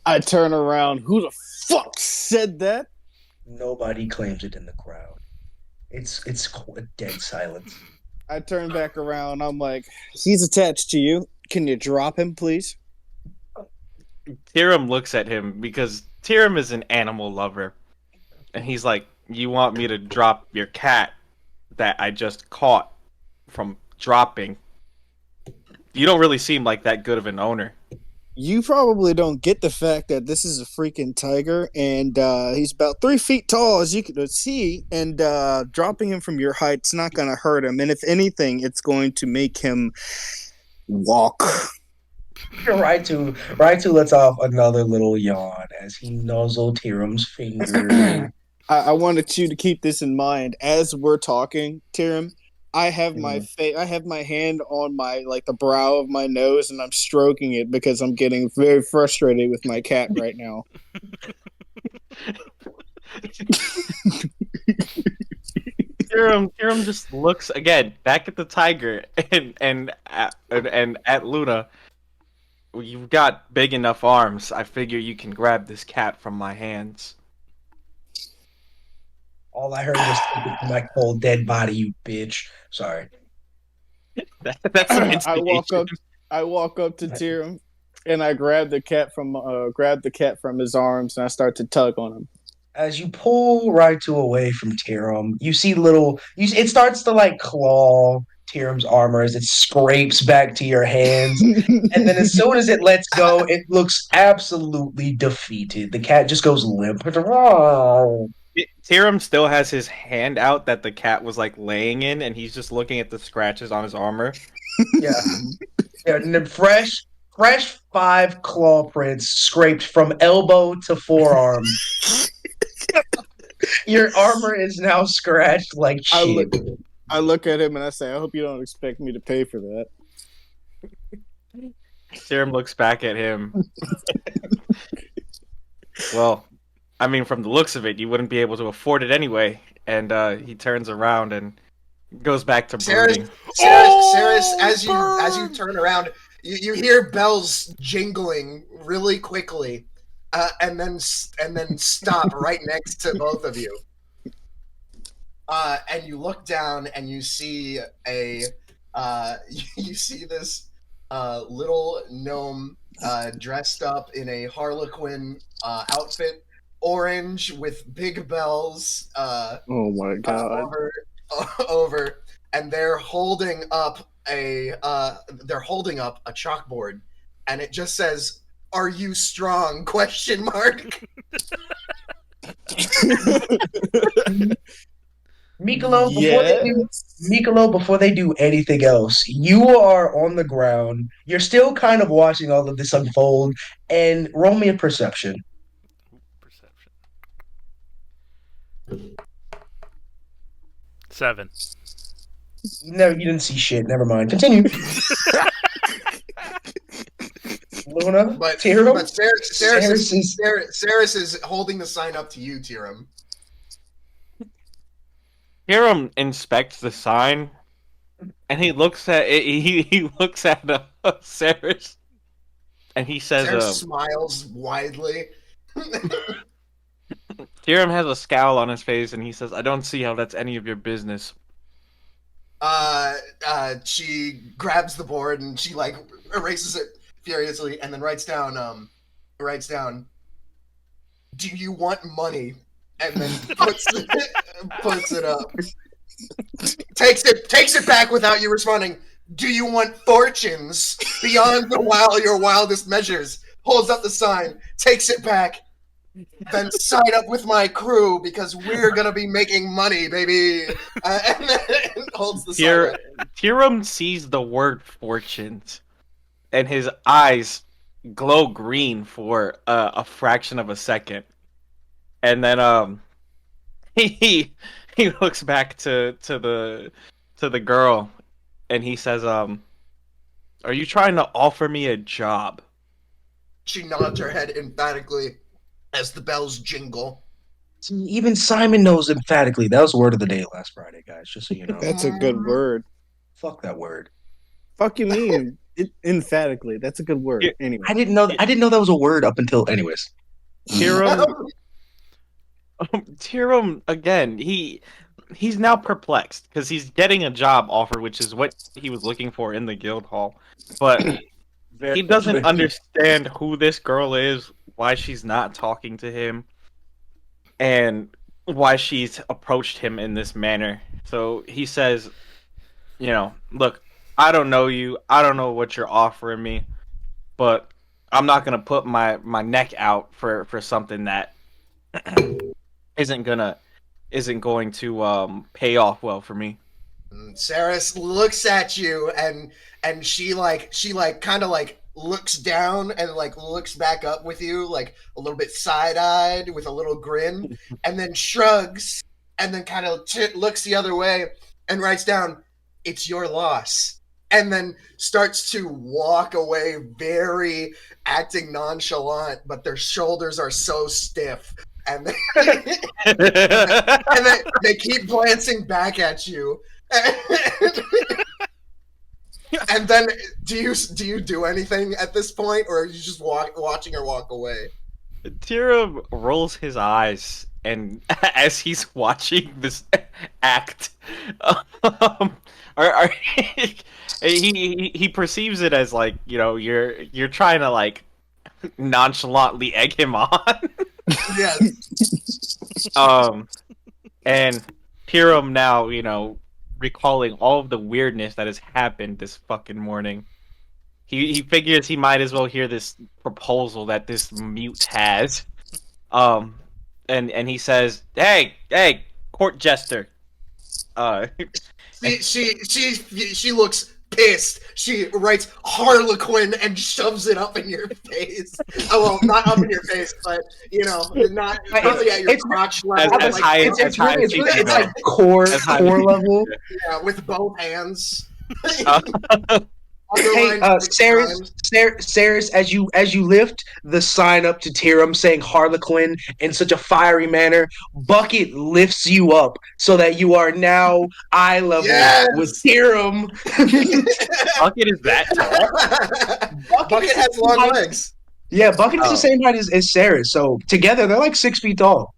I turn around. Who the fuck said that? Nobody claims it in the crowd. It's a dead silence. I turn back around. I'm like, he's attached to you. Can you drop him, please? Tyrum looks at him because Tyrum is an animal lover. And he's like, "You want me to drop your cat that I just caught from dropping? You don't really seem like that good of an owner." You probably don't get the fact that this is a freaking tiger, and he's about 3 feet tall, as you can see, and dropping him from your height's not going to hurt him. And if anything, it's going to make him walk. Raitou lets off another little yawn as he nuzzles Tyrum's finger. I wanted you to keep this in mind as we're talking, Tyrum. I have my I have my hand on the brow of my nose, and I'm stroking it because I'm getting very frustrated with my cat right now. Tyrum just looks again back at the tiger and at Luna. "You've got big enough arms. I figure you can grab this cat from my hands." All I heard was "Take it from my cold dead body, you bitch." Sorry. That's some instigation. I walk up to Tyrum, and I grab the cat from his arms, and I start to tug on him. As you pull Raitou away from Tyrum, you see it starts to claw Tyrum's armor as it scrapes back to your hands. And then as soon as it lets go, it looks absolutely defeated. The cat just goes limp. Tyrum still has his hand out that the cat was like laying in, and he's just looking at the scratches on his armor. Yeah. Yeah, and then fresh 5 claw prints scraped from elbow to forearm. Your armor is now scratched like shit. I look at him and I say, I hope you don't expect me to pay for that. Tyrum looks back at him. Well, I mean, from the looks of it, you wouldn't be able to afford it anyway. And he turns around and goes back to brooding. Ceras, as you turn around, you hear bells jingling really quickly, and then stop right next to both of you. And you look down and you see this little gnome dressed up in a Harlequin outfit, orange with big bells. Oh my god! Over, and they're holding up a chalkboard, and it just says, "Are you strong?" Question mark. Michaelo, Yes. before they do anything else, you are on the ground. You're still kind of watching all of this unfold, and roll me a perception. Perception. 7. No, you didn't see shit. Never mind. Continue. Luna, But Tyrum, Ceras is holding the sign up to you, Tyrum. Tyrum inspects the sign, and he looks at it. He looks at Ceres, and he says, Ceras smiles widely. Tyrum has a scowl on his face, and he says, "I don't see how that's any of your business." She grabs the board and she like erases it furiously, and then writes down, "Do you want money?" And then puts it up. Takes it back without you responding. "Do you want fortunes beyond your wildest measures?" Holds up the sign, takes it back. "Then sign up with my crew because we're gonna be making money, baby." And then holds the sign up. Tyrum sees the word fortunes, and his eyes glow green for a fraction of a second, and then he looks back to the girl, and he says, "Are you trying to offer me a job?" She nods her head emphatically as the bells jingle. See, even Simon knows emphatically. That was the word of the day last Friday, guys. Just so you know. That's a good word. Fuck that word. Fuck you mean? Emphatically. That's a good word. Yeah. Anyway. I didn't know that was a word up until. Anyways. Tyrum again. He's now perplexed because he's getting a job offer, which is what he was looking for in the guild hall, but he doesn't understand who this girl is, why she's not talking to him, and why she's approached him in this manner. So he says, "Look, I don't know you. I don't know what you're offering me, but I'm not gonna put my neck out for something that isn't going to pay off well for me." Ceras looks at you and she kind of like looks down and like looks back up with you like a little bit side-eyed with a little grin, and then shrugs and then kind of looks the other way and writes down, "It's your loss," and then starts to walk away, very acting nonchalant, but their shoulders are so stiff, and they keep glancing back at you. And then do you do anything at this point, or are you just watching her walk away? Tyrum rolls his eyes, and as he's watching this act, he perceives it as like, you're trying to like nonchalantly egg him on. Yes. And Tyrum now, recalling all of the weirdness that has happened this fucking morning. He figures he might as well hear this proposal that this mute has. Um, and he says, "Hey, court jester." Uh, She looks pissed. She writes Harlequin and shoves it up in your face. Oh well, not up in your face, but not probably at your crotch level. as high as It's you can it's go. like core As high as you can level. Yeah, with both hands. Uh, Hey, Underlined 6 times. Ceres, as you lift the sign up to Tyrum saying Harlequin in such a fiery manner, Bucket lifts you up so that you are now eye level Yes! with Tyrum. Bucket is that tall? Bucket has long legs. Yeah, Bucket is Oh. the same height as Ceres, so together they're like 6 feet tall.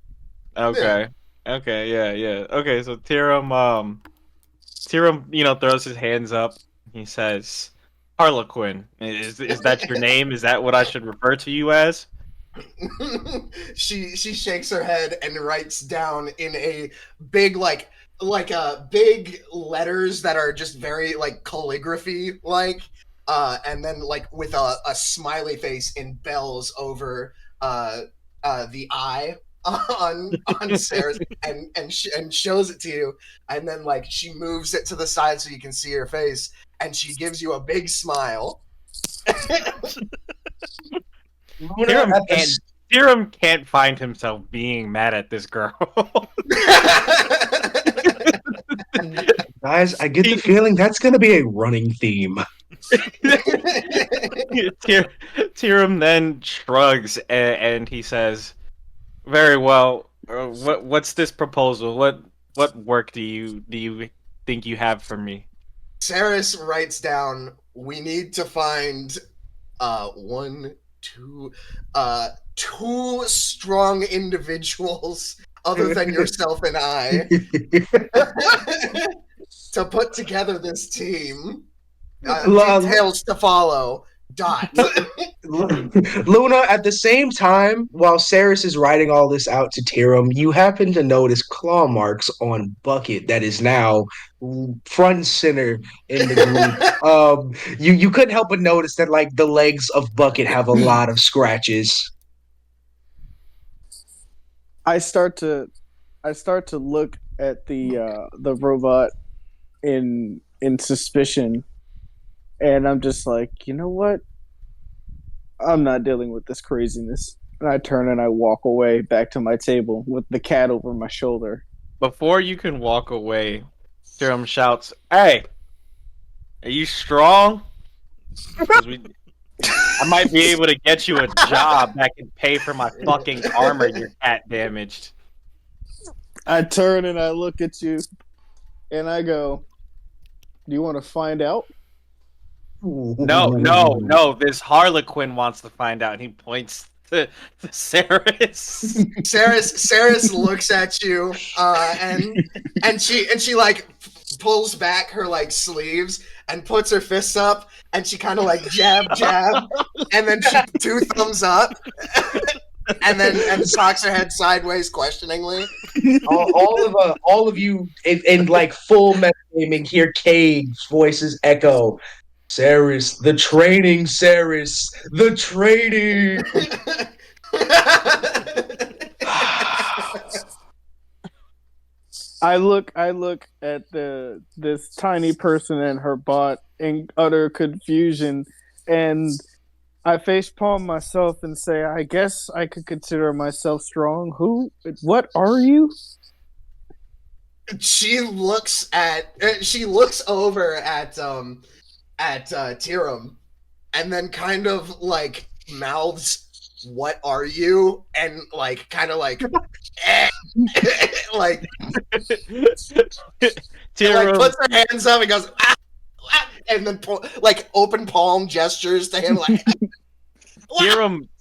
Okay. Okay. Yeah. Okay. So Tyrum, throws his hands up. He says, "Harlequin, is that your name? Is that what I should refer to you as?" She shakes her head and writes down in a big big letters that are just very like calligraphy and then like with a smiley face in bells over the eye on Sarah's and shows it to you, and then like she moves it to the side so you can see her face, and she gives you a big smile. Tyrum can't find himself being mad at this girl. Guys, I get the feeling that's going to be a running theme. Tyrum then shrugs and he says, "Very well. What's this proposal? What work do you think you have for me?" Ceres writes down, "We need to find two strong individuals other than yourself and I to put together this team. Details to follow. Dot." Luna, at the same time, while Ceres is writing all this out to Tyrum, you happen to notice claw marks on Bucket that is now front and center in the group. You couldn't help but notice that like the legs of Bucket have a lot of scratches. I start to look at the robot in suspicion, and I'm just like, you know what? I'm not dealing with this craziness. And I turn and I walk away back to my table with the cat over my shoulder. Before you can walk away, Tyrum shouts, "Hey, are you strong? 'Cause I might be able to get you a job that can pay for my fucking armor your cat damaged." I turn and I look at you, and I go, "Do you want to find out?" No. This Harlequin wants to find out. And he points to Ceres. Ceres looks at you, and she like pulls back her like sleeves and puts her fists up, and she kind of like jab, and then she 2 thumbs up, and cocks her head sideways questioningly. all of you in like full metagaming hear Cade's voices echo. Ceres, the training, Ceres, the training. I look at this tiny person and her bot in utter confusion, and I facepalm myself and say, "I guess I could consider myself strong. What are you?" She looks over at Tyrum, and then kind of like mouths, "What are you?" and like kind of like like Tyrum, puts her hands up and goes, "Ah, ah," and then like open palm gestures to him like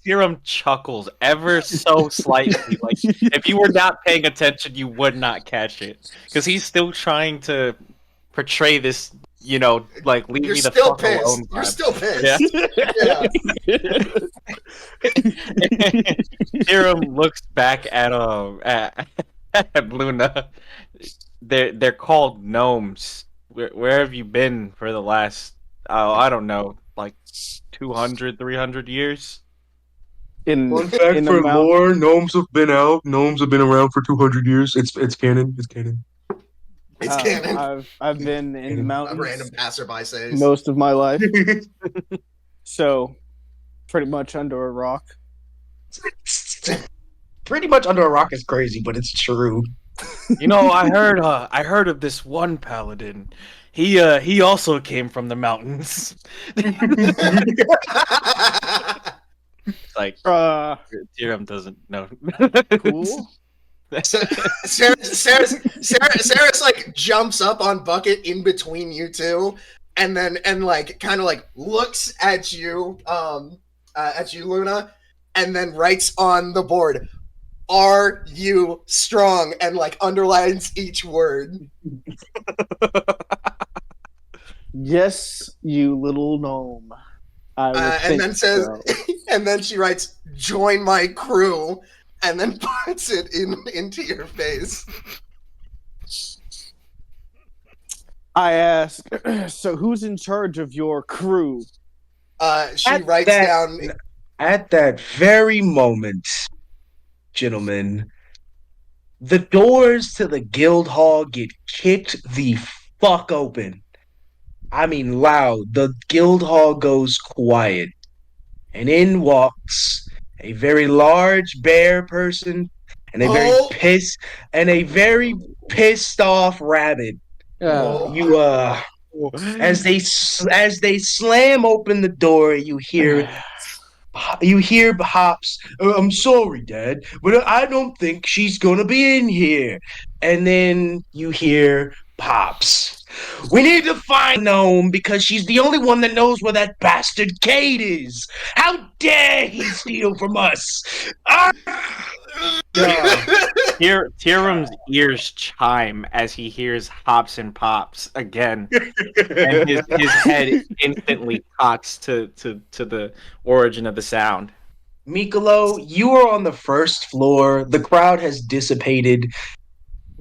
Tyrum chuckles ever so slightly. Like if you were not paying attention, you would not catch it because he's still trying to portray this. Like leave You're me the still fuck pissed. alone. You're Vibe. still pissed. Yeah. Tyrum looks back at Luna. they're called gnomes. Where have you been for the last I don't know, like 200, 300 years? Fun fact In the for mountain. lore: gnomes have been out. Gnomes have been around for 200 years. It's canon. It's canon. It's canon. I've been in the Canon. A random mountains passerby says. most of my life, so pretty much under a rock. Pretty much under a rock is crazy, but it's true. You know, I heard of this one paladin. He also came from the mountains. It's like Tyrum doesn't know. Cool. So, Ceres like jumps up on Bucket in between you two, and then like kind of like looks at you, Luna, and then writes on the board, "Are you strong?" and like underlines each word. Yes, you little gnome. I would And think then says, so. and then she writes, "Join my crew," and then puts it into your face. I ask, so who's in charge of your crew? She At writes that- down. At that very moment, gentlemen, the doors to the guild hall get kicked the fuck open. I mean, loud. The guild hall goes quiet, and in walks a very large bear person and Oh! a very pissed off rabbit. Oh. You as they slam open the door, you hear Hops. I'm sorry, Dad, but I don't think she's gonna be in here. And then you hear Pops. We need to find Gnome because she's the only one that knows where that bastard Kade is. How dare he steal from us? Ah! Tyrum's ears chime as he hears Hops and Pops again, and his head instantly cocks to the origin of the sound. Michaelo, you are on the first floor. The crowd has dissipated.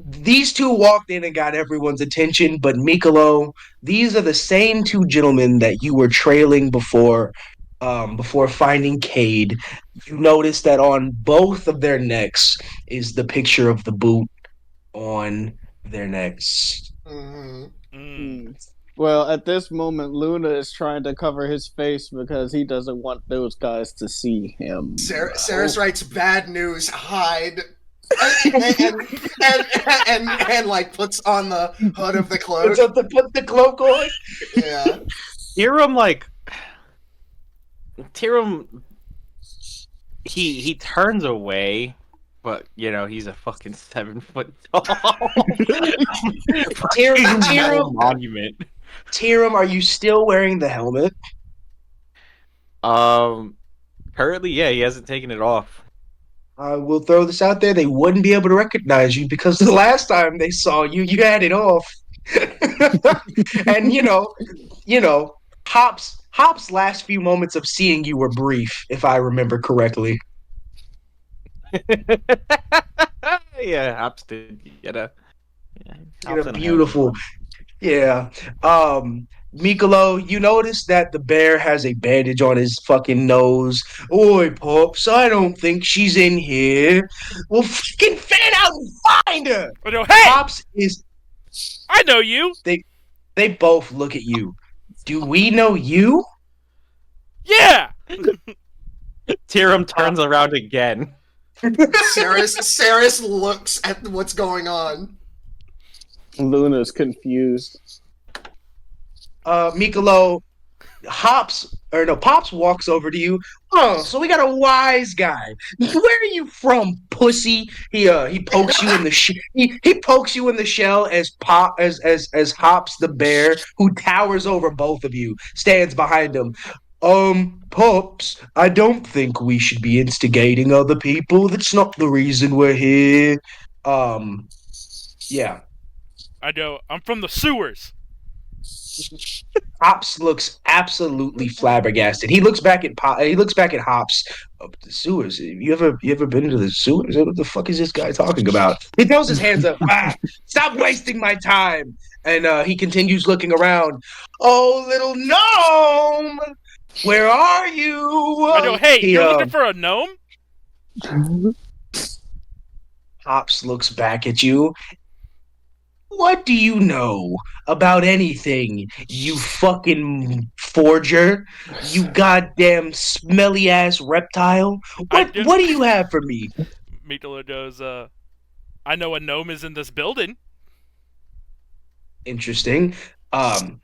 These two walked in and got everyone's attention, but Michaelo, these are the same two gentlemen that you were trailing before finding Kade. You notice that on both of their necks is the picture of the boot on their necks. Mhm. Well, at this moment, Luna is trying to cover his face because he doesn't want those guys to see him. Ceres writes, "Bad news, hide." and like puts on the hood of the cloak. Put the cloak on. Yeah. Tyrum, he turns away, but you know he's a fucking 7 foot tall. Tyrum, monument. Tyrum, are you still wearing the helmet? Currently, yeah, he hasn't taken it off. I will throw this out there. They wouldn't be able to recognize you because the last time they saw you, you had it off. And Hop's last few moments of seeing you were brief, if I remember correctly. Yeah, Hops did get a Beautiful. Yeah. Michaelo, you notice that the bear has a bandage on his fucking nose. Oi, Pops, I don't think she's in here. Well, fucking fan out and find her! Oh, no, hey! Pops is... I know you! They both look at you. Do we know you? Yeah! Tyrum turns around again. Ceres looks at what's going on. Luna's confused. Michaelo, Pops walks over to you. Oh, so we got a wise guy. Where are you from, pussy? He pokes you in the he pokes you in the shell as Hops the bear, who towers over both of you, stands behind him. Pops, I don't think we should be instigating other people. That's not the reason we're here. Yeah. I know. I'm from the sewers. Hops looks absolutely flabbergasted. He looks back at He looks back at Hops. Oh, the sewers. You ever been to the sewers? What the fuck is this guy talking about? He throws his hands up. Stop wasting my time. And he continues looking around. Oh, little gnome, where are I know. you? Hey, He you're looking for a gnome? Hops looks back at you. What do you know about anything, you fucking forger? You goddamn smelly ass reptile. I What do. what do you have for me? Michaelo goes, I know a gnome is in this building. Interesting. Um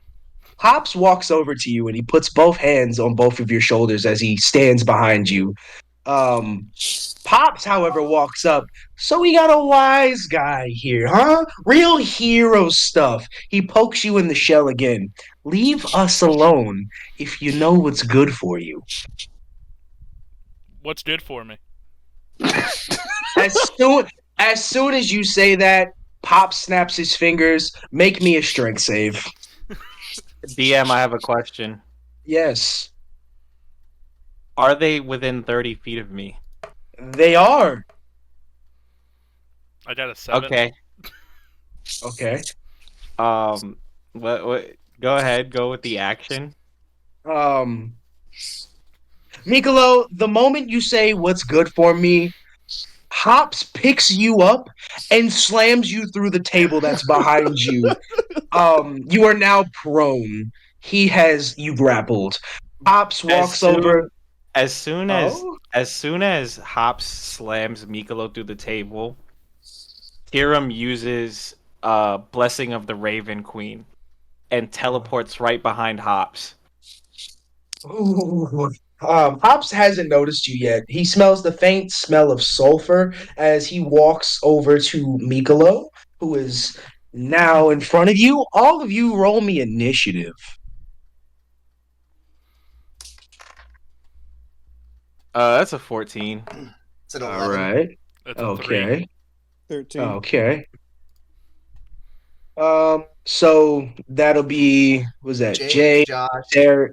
Hops walks over to you and he puts both hands on both of your shoulders as he stands behind you. Um Pops, however, walks up. So we got a wise guy here, huh? Real hero stuff. He pokes you in the shell again. Leave us alone if you know what's good for you. What's good for me? As soon as soon as you say that, Pop snaps his fingers. Make me a strength save. DM, I have a question. Yes, Are they within 30 feet of me? they are. I got a 7. Okay. Okay. What? Go ahead. Go with the action. Um, Mikolo, the moment you say what's good for me, Hops picks you up and slams you through the table that's behind you. You are now prone. He has you grappled. Hops As walks over. soon, as soon as, Oh, as soon as Hops slams Michaelo through the table, Tyrum uses Blessing of the Raven Queen and teleports right behind Hops. ooh. Hops hasn't noticed you yet. He smells the faint smell of sulfur as he walks over to Mikolo, who is now in front of you. All of you roll me initiative. That's a 14. It's an All 11. right. That's a 3. Okay. 13. Okay. So that'll be was that Jake, Jay, Josh. Sarah,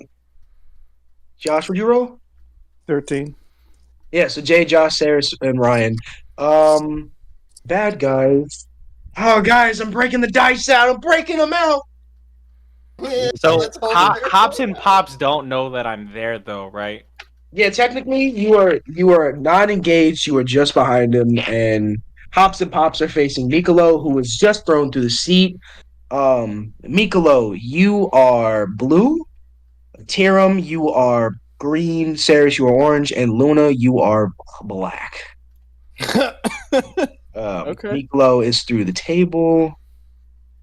Josh? Would you roll? 13. Yeah. So Jay, Josh, Sarah, and Ryan. Bad guys. Oh, guys, I'm breaking the dice out. I'm breaking them out. Yeah, So let's hold it. Hops and Pops don't know that I'm there, though, right? Yeah, technically, you are not engaged. You are just behind him, and Hops and Pops are facing Mikolo, who was just thrown through the seat. Mikolo, you are blue. Tyrum, you are green. Ceres, you are orange, and Luna, you are black. Okay. Mikolo is through the table,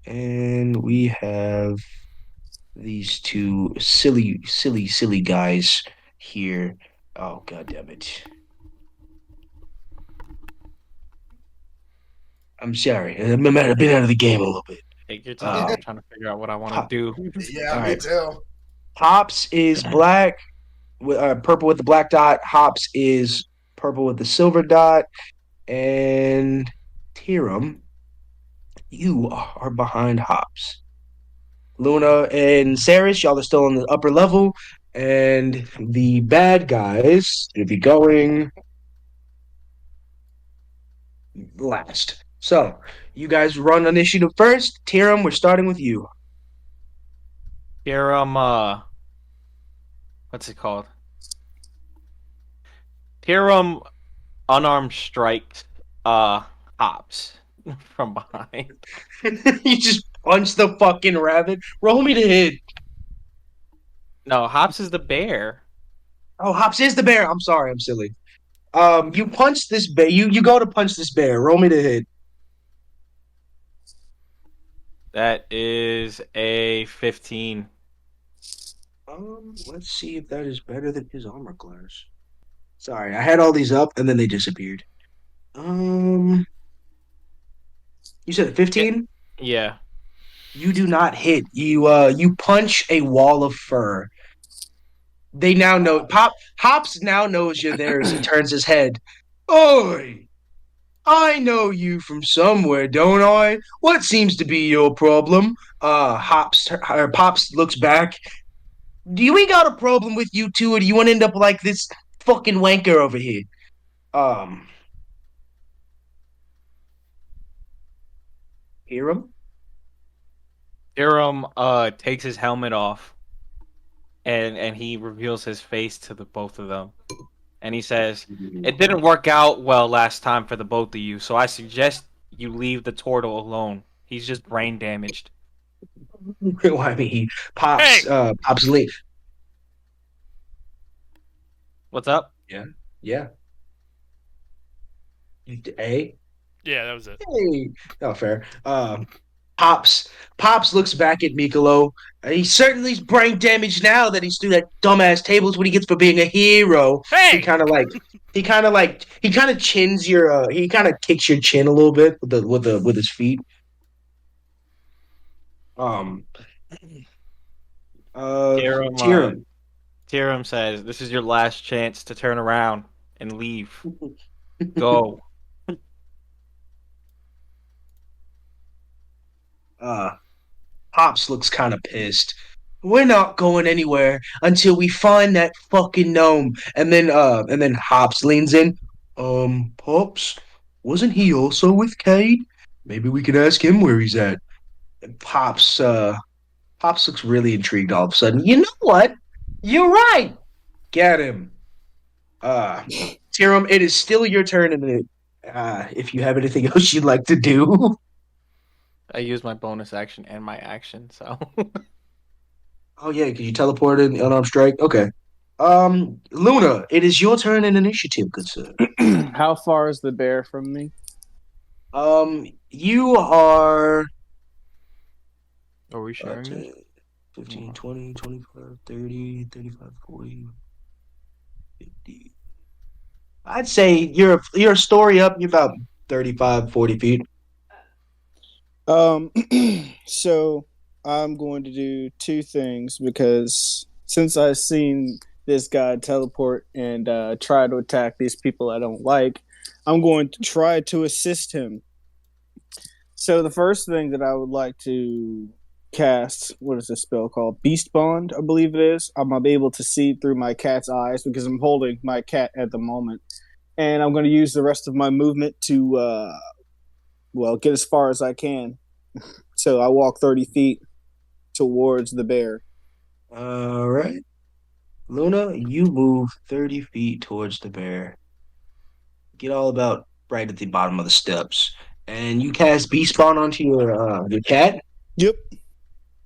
and we have these two silly guys here. Oh, god damn it. I'm sorry. I've been out of the game a little bit. Take your time. Um, I'm trying to figure out what I want to Pop, do. Yeah, all me right. too. Pops is black, with purple with the black dot. Hops is purple with the silver dot. And Tyrum, you are behind Hops. Luna and Ceres, y'all are still on the upper level. And the bad guys will be going last. So, you guys run initiative first. Tyrum, we're starting with you. Tyrum, what's it called? Tyrum unarmed strikes, Hops from behind. You just punch the fucking rabbit. Roll me to hit. No, Hops is the bear. Oh, Hops is the bear. I'm sorry, I'm silly. You punch this bear. You go to punch this bear. Roll me to hit. That is a 15. Let's see if that is better than his armor class. Sorry, I had all these up and then they disappeared. You said 15? Yeah. You do not hit. You punch a wall of fur. They now know Hops now knows you're there as he turns his head. Oi! I know you from somewhere, don't I? What seems to be your problem? Pops looks back. Do you ain't got a problem with you two, or do you want to end up like this fucking wanker over here? Um, hear him? Tyrum takes his helmet off and he reveals his face to the both of them. And he says, "It didn't work out well last time for the both of you, so I suggest you leave the turtle alone. He's just brain damaged." Well, I mean, he Hey! pops leave. What's up? Yeah, yeah. A. Yeah, that was it. Hey, not fair. Pops, Pops looks back at Michaelo. He's certainly brain damaged now that he's through that dumbass tables what he gets for being a hero. He Hey! kind of like, he kind of chins your, he kind of kicks your chin a little bit with his feet. Um, Tyrum, Tyrum. Tyrum says, "This is your last chance to turn around and leave. Go." Uh, Pops looks kind of pissed. We're not going anywhere until we find that fucking gnome. And then Hops leans in. Pops, wasn't he also with Kade? Maybe we could ask him where he's at. And Pops looks really intrigued all of a sudden. You know what? You're right. Get him. Uh, Tiram, it is still your turn, and if you have anything else you'd like to do. I use my bonus action and my action, so Oh yeah, could you teleport in unarmed strike? Okay. Luna, it is your turn in initiative, good sir. How far is the bear from me? You are are we sharing 10, it? 15, 20, 25, 30, 35, 40, 50. I'd say you're a story up, you're about 35, 40 feet. Um, so I'm going to do two things because since I've seen this guy teleport and try to attack these people I don't like, I'm going to try to assist him. So the first thing that I would like to cast, what is this spell called? Beast Bond, I believe it is. I'm able to see through my cat's eyes because I'm holding my cat at the moment. And I'm going to use the rest of my movement to, get as far as I can. So I walk 30 feet towards the bear. All right. Luna, you move 30 feet towards the bear. Get all about right at the bottom of the steps. And you cast Beast Spawn onto your cat. Yep.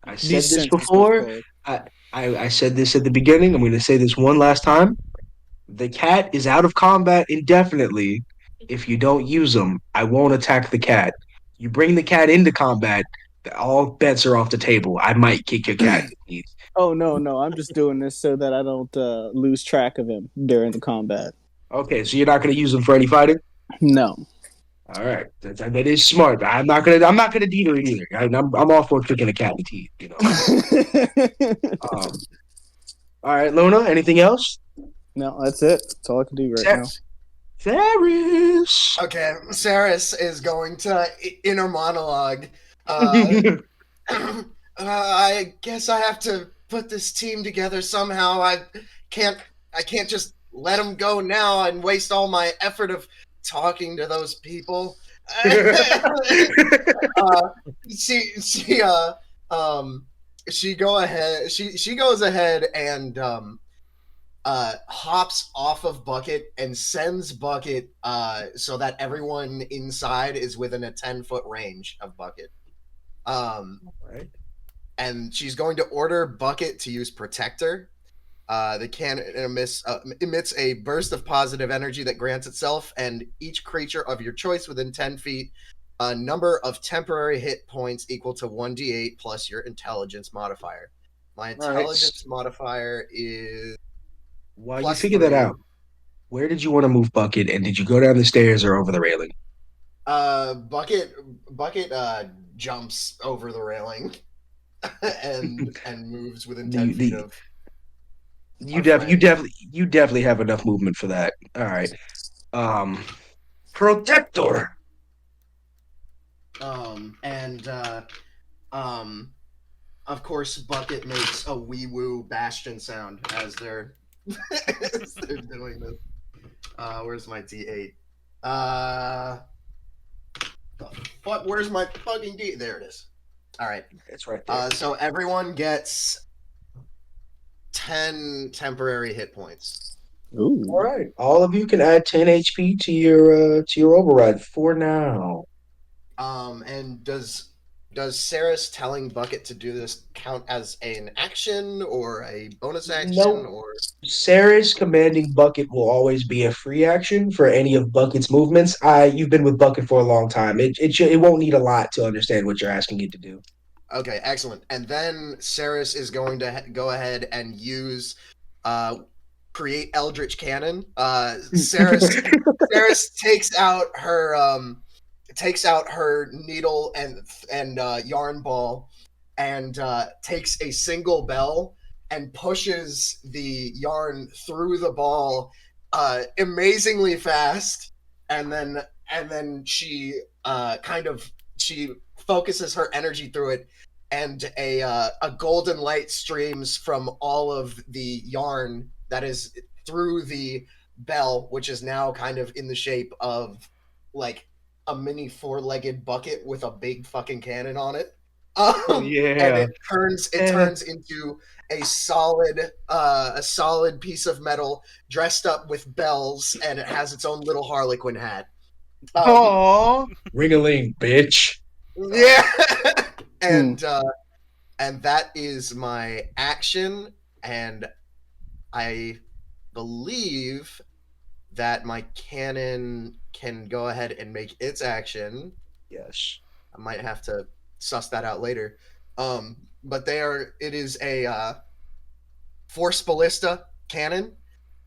I said Beast this Sense is what it's before. called. I said this at the beginning. I'm going to say this one last time. The cat is out of combat indefinitely. If you don't use them, I won't attack the cat. You bring the cat into combat, all bets are off the table. I might kick your cat. Oh, no. I'm just doing this so that I don't lose track of him during the combat. Okay, so you're not going to use them for any fighting? No. All right, that is smart. I'm not gonna deal it either. I'm all for kicking a cat in the teeth. You know. All right, Luna. Anything else? No, that's it. That's all I can do right now. Ceras. Okay, Ceres is going to inner monologue. I guess I have to put this team together somehow. Can't I can't just let them go now and waste all my effort of talking to those people. She she go ahead she goes ahead and hops off of Bucket and sends Bucket so that everyone inside is within a 10-foot range of Bucket. Right. And she's going to order Bucket to use Protector. The cannon emits a burst of positive energy that grants itself and each creature of your choice within 10 feet a number of temporary hit points equal to 1d8 plus your intelligence modifier. My intelligence modifier is While you figure that out, where did you want to move Bucket, and did you go down the stairs or over the railing? Bucket jumps over the railing and moves within 10 feet of you definitely have enough movement for that. All right. Um Protector. And um, of course, Bucket makes a wee woo bastion sound as they're as they're doing this. Where's my D8? The fuck? Where's my fucking D? There it is. All right. It's right there. So everyone gets 10 temporary hit points. Ooh. All right. All of you can add 10 HP to your override for now. And does Ceres telling Bucket to do this count as an action or a bonus action Nope. or? Ceres commanding Bucket will always be a free action for any of Bucket's movements. You've been with Bucket for a long time. It won't need a lot to understand what you're asking it to do. Okay, excellent. And then Ceres is going to go ahead and use create Eldritch Cannon. Ceres takes out her needle and yarn ball and takes a single bell and pushes the yarn through the ball amazingly fast, and then she she focuses her energy through it, and a golden light streams from all of the yarn that is through the bell, which is now kind of in the shape of like a mini four-legged bucket with a big fucking cannon on it. And Yeah. it turns into a solid piece of metal dressed up with bells, and it has its own little Harlequin hat. Aww. Ring-a-ling, bitch. Yeah. And that is my action, and I believe that my cannon can go ahead and make its action. Yes. I might have to suss that out later. But it is a Force Ballista cannon.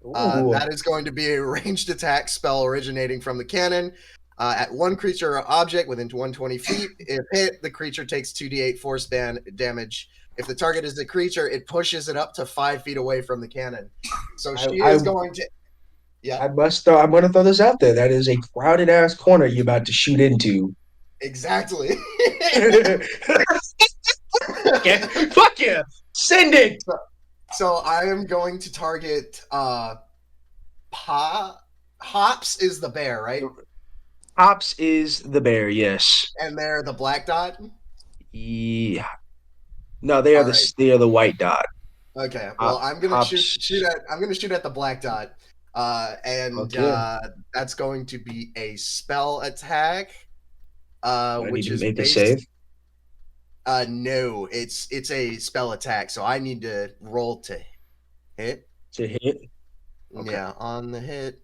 That is going to be a ranged attack spell originating from the cannon. At one creature or object within 120 feet, if hit, the creature takes 2d8 force damage. If the target is the creature, it pushes it up to 5 feet away from the cannon. So she is going to. Yeah. I'm going to throw this out there. That is a crowded ass corner you're about to shoot into. Exactly. Yeah. Fuck yeah. Send it. So I am going to target Hops is the bear, right? Hops is the bear, yes. And they're the black dot? Yeah. No, they are the white dot. Okay. Well, I'm gonna shoot at the black dot. That's going to be a spell attack. Which is make based, a save. No, it's a spell attack, so I need to roll to hit. To hit? Okay. Yeah, on the hit.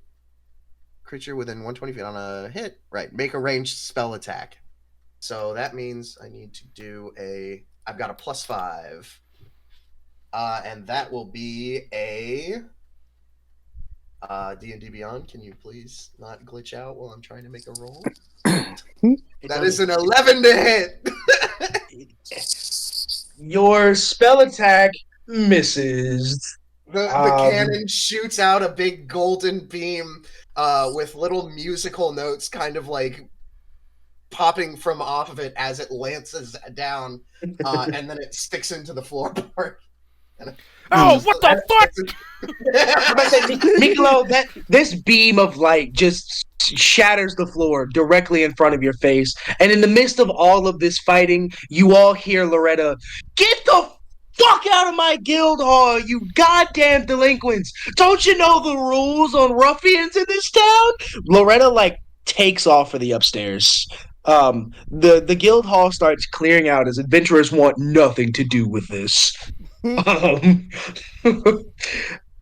Creature within 120 feet on a hit. Right, make a ranged spell attack. So that means I need to do I've got a +5. And that will be a D&D Beyond. Can you please not glitch out while I'm trying to make a roll? That is an 11 to hit. Your spell attack misses. The cannon shoots out a big golden beam with little musical notes kind of like popping from off of it as it lances down, and then it sticks into the floorboard. Oh, what the fuck? Michaelo, this beam of light just shatters the floor directly in front of your face, and in the midst of all of this fighting, you all hear Loretta, "Get the fuck out of my guild hall, you goddamn delinquents! Don't you know the rules on ruffians in this town?" Loretta takes off for the upstairs. The guild hall starts clearing out as adventurers want nothing to do with this.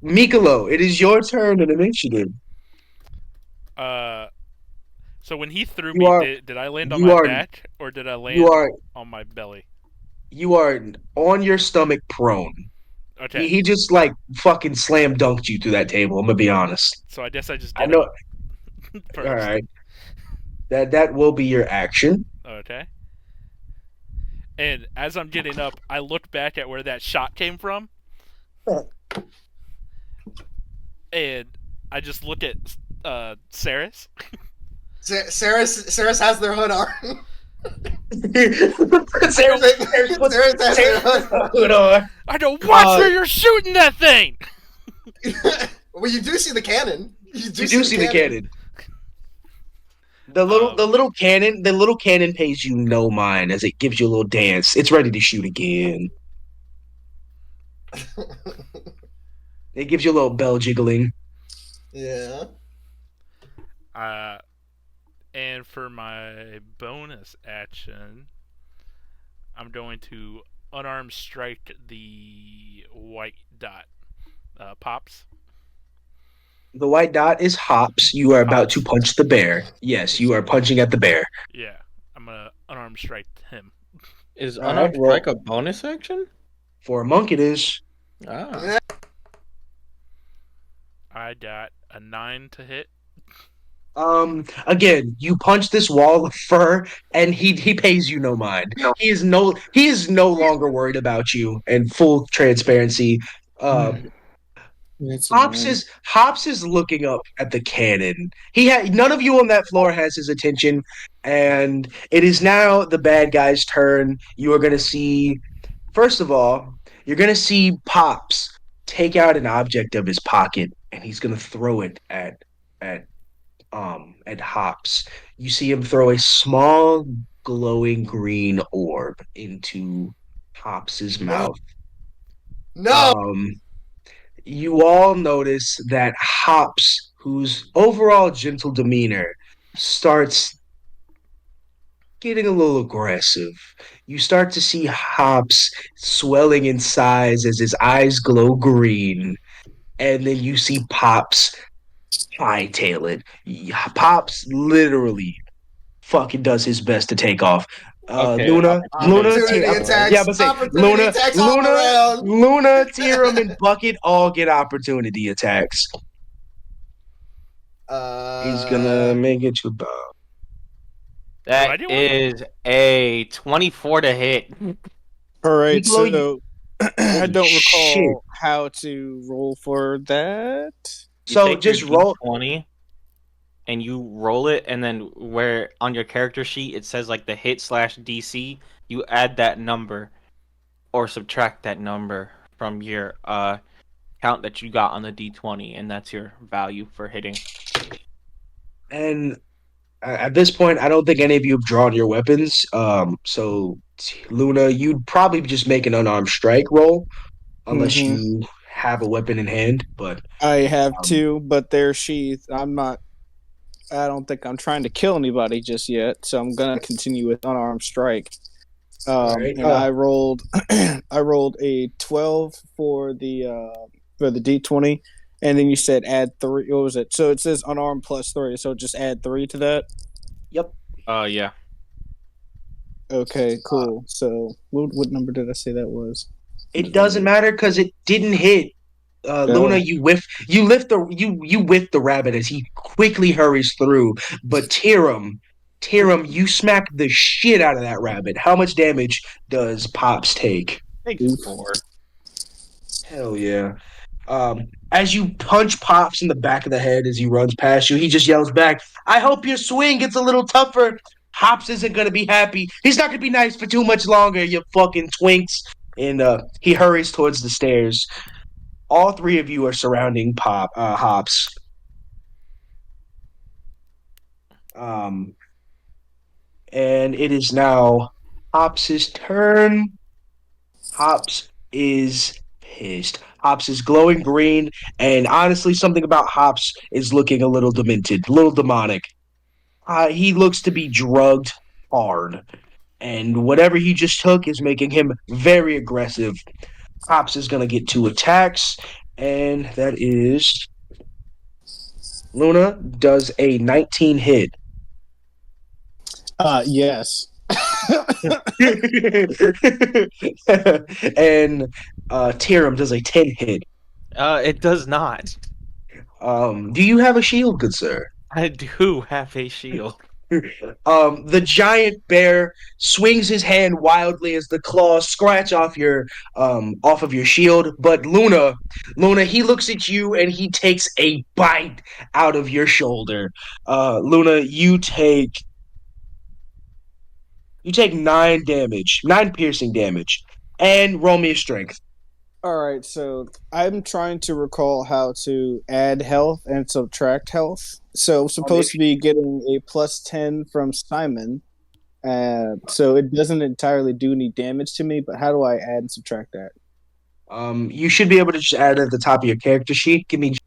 Michaelo, it is your turn in initiative. So when he threw me, did I land on my back or did I land on my belly? You are on your stomach, prone. Okay. He just fucking slam dunked you through that table. I'm gonna be honest. So I guess I just get up first. All right. That will be your action. Okay. And as I'm getting up, I look back at where that shot came from. And I just look at Ceres. Ceres has their hood on. Sarah's puts Ceres has their Sarah's hood hood on. I don't watch where you're shooting that thing. on. Well, you do see the cannon. You do see the cannon. The Um, little cannon pays you no mind as it gives you a little dance. It's ready to shoot again. It gives you a little bell jiggling. Yeah. And for my bonus action, I'm going to unarmed strike the white dot. Pops. The white dot is Hops. You are about to Hops. punch the bear. Yes, you are punching at the bear. Yeah, I'm gonna unarmed strike him. Is All unarmed right, roll. strike a bonus action? For a monk, it is. Ah. I got a 9 to hit. Again, you punch this wall of fur, and he pays you no mind. He is no longer worried about you. And full transparency, That's annoying. Hops is looking up at the cannon. None of you on that floor has his attention, and it is now the bad guy's turn. You are gonna see, first of all, you're gonna see Pops take out an object of his pocket, and he's gonna throw it at at Hops. You see him throw a small glowing green orb into Hops's mouth. No. You all notice that Hops, whose overall gentle demeanor, starts getting a little aggressive. You start to see Hops swelling in size as his eyes glow green, and then you see Pops hightail it. Pops literally fucking does his best to take off. Okay. Luna, Opportunity attacks. yeah, but say Opportunity attacks all around. Luna, Tyrum, and Bucket all get opportunity attacks. He's gonna make it to about. That is a 24 to hit. All right, Michaelo, so I don't recall shit. how to roll for that. You So take your just roll. D20 and you roll it, and then where on your character sheet it says like the hit/DC, you add that number or subtract that number from your count that you got on the D20, and that's your value for hitting. And at this point, I don't think any of you have drawn your weapons. So Luna, you'd probably just make an unarmed strike roll unless Mhm. you have a weapon in hand. But I have Um, two, but they're sheathed. I don't think I'm trying to kill anybody just yet, so I'm gonna continue with unarmed strike. Alright, And I rolled, I rolled a 12 for the D20, and then you said add 3. What was it? So it says unarmed plus 3, so just add 3 to that. yep. Yeah. Okay, cool. So what number did I say that was? It doesn't matter because it didn't hit. Luna, you whiff the rabbit as he quickly hurries through. But Tyrum, you smack the shit out of that rabbit. How much damage does Pops take? Take 4. Hell yeah. As you punch Pops in the back of the head as he runs past you, he just yells back, "I hope your swing gets a little tougher." Hops isn't gonna be happy. He's not gonna be nice for too much longer, you fucking twinks. And he hurries towards the stairs. All three of you are surrounding Hops. And it is now Hops' turn. Hops is pissed. Hops is glowing green, and honestly, something about Hops is looking a little demented, a little demonic. He looks to be drugged hard, and whatever he just took is making him very aggressive. Hops is going to get 2 attacks, and that is Luna does a 19 hit. Yes. And Tyrum does a 10 hit. It does not. Do you have a shield, good sir? I do have a shield. The giant bear swings his hand wildly as the claws scratch off of your shield. But Luna, he looks at you and he takes a bite out of your shoulder. Luna, you take 9 damage, 9 piercing damage, and roll me a strength. All right, so I'm trying to recall how to add health and subtract health. So I'm supposed to be getting a +10 from Simon. So it doesn't entirely do any damage to me, but how do I add and subtract that? You should be able to just add it at the top of your character sheet. Give me.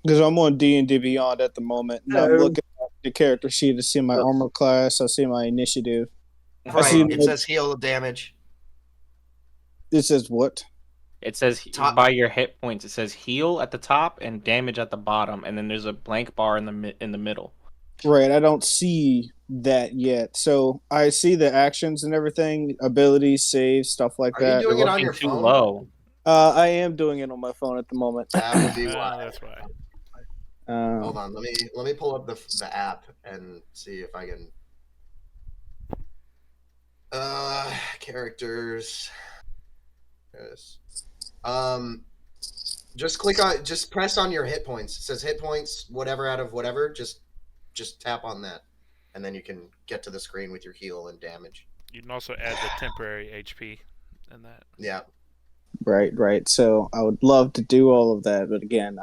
Because I'm on D&D Beyond at the moment, and I'm looking at the character sheet to see my armor class. I see my initiative. Right. It says heal damage. It says what? It says by your hit points. It says heal at the top and damage at the bottom, and then there's a blank bar in the middle. Right. I don't see that yet. So I see the actions and everything, abilities, saves, stuff like Are that. you doing it on your Too phone? low. I am doing it on my phone at the moment. That would be why. That's why. Hold on. Let me pull up the app and see if I can. Characters. Yes. Just press on your hit points. It says hit points, whatever out of whatever. Just tap on that, and then you can get to the screen with your heal and damage. You can also add the temporary HP in that. Yeah. Right. So I would love to do all of that, but again,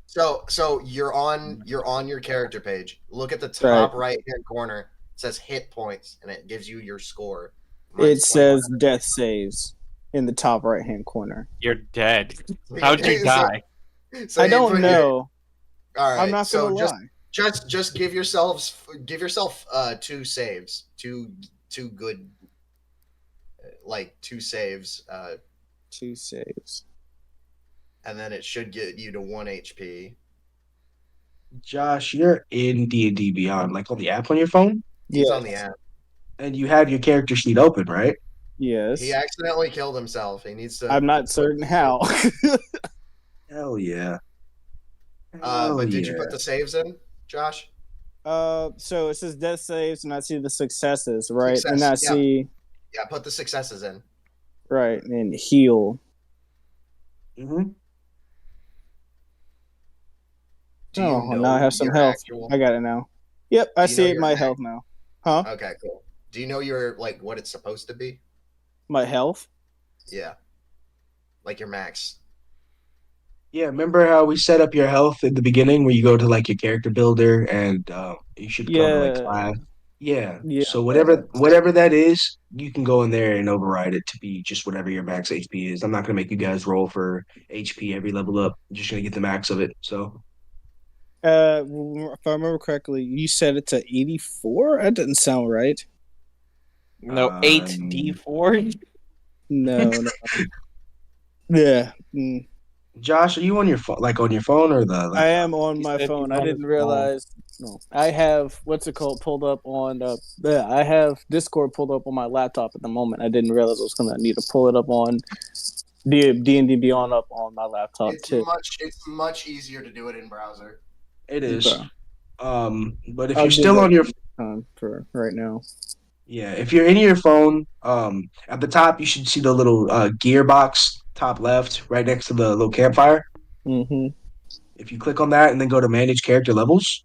So you're on your character page. Look at the top right hand corner. It says hit points, and it gives you your score. It says death saves in the top right hand corner. You're dead. How'd you die? So I don't know. All right. I'm not gonna lie. Just give yourself 2 saves, two good, like 2 saves. 2 saves. And then it should get you to 1 HP. Josh, you're in D&D Beyond, like on the app on your phone, He's on the app. and you have your character sheet open, right? Yes. He accidentally killed himself. He needs to. I'm not certain how. Hell yeah. But did you put the saves in, Josh? So it says death saves, and I see the successes, right? Success, and I yeah. see Yeah, put the successes in. right and heal. Mm-hmm. Now I have some health. I got it now. Yep, I see my health now. Huh? Okay, cool. Do you know your what it's supposed to be? My health? Yeah. Like your max. Yeah, remember how we set up your health at the beginning where you go to like your character builder and you should go to like class? Yeah. So whatever that is, you can go in there and override it to be just whatever your max HP is. I'm not gonna make you guys roll for HP every level up. I'm just gonna get the max of it. So if I remember correctly, you set it to 84? That didn't sound right. No, 8d4. No. Yeah. Josh, are you on your phone, on your phone or the laptop? I am on my phone. I didn't realize. No, I have what's it called pulled up on. I have Discord pulled up on my laptop at the moment. I didn't realize I was gonna need to pull it up on D&D Beyond up on my laptop too. It's much easier to do it in browser. It is. Okay. But if you're still on your for right now. Yeah, if you're in your phone, at the top you should see the little gear box top left, right next to the little campfire. Mm-hmm. If you click on that and then go to manage character levels,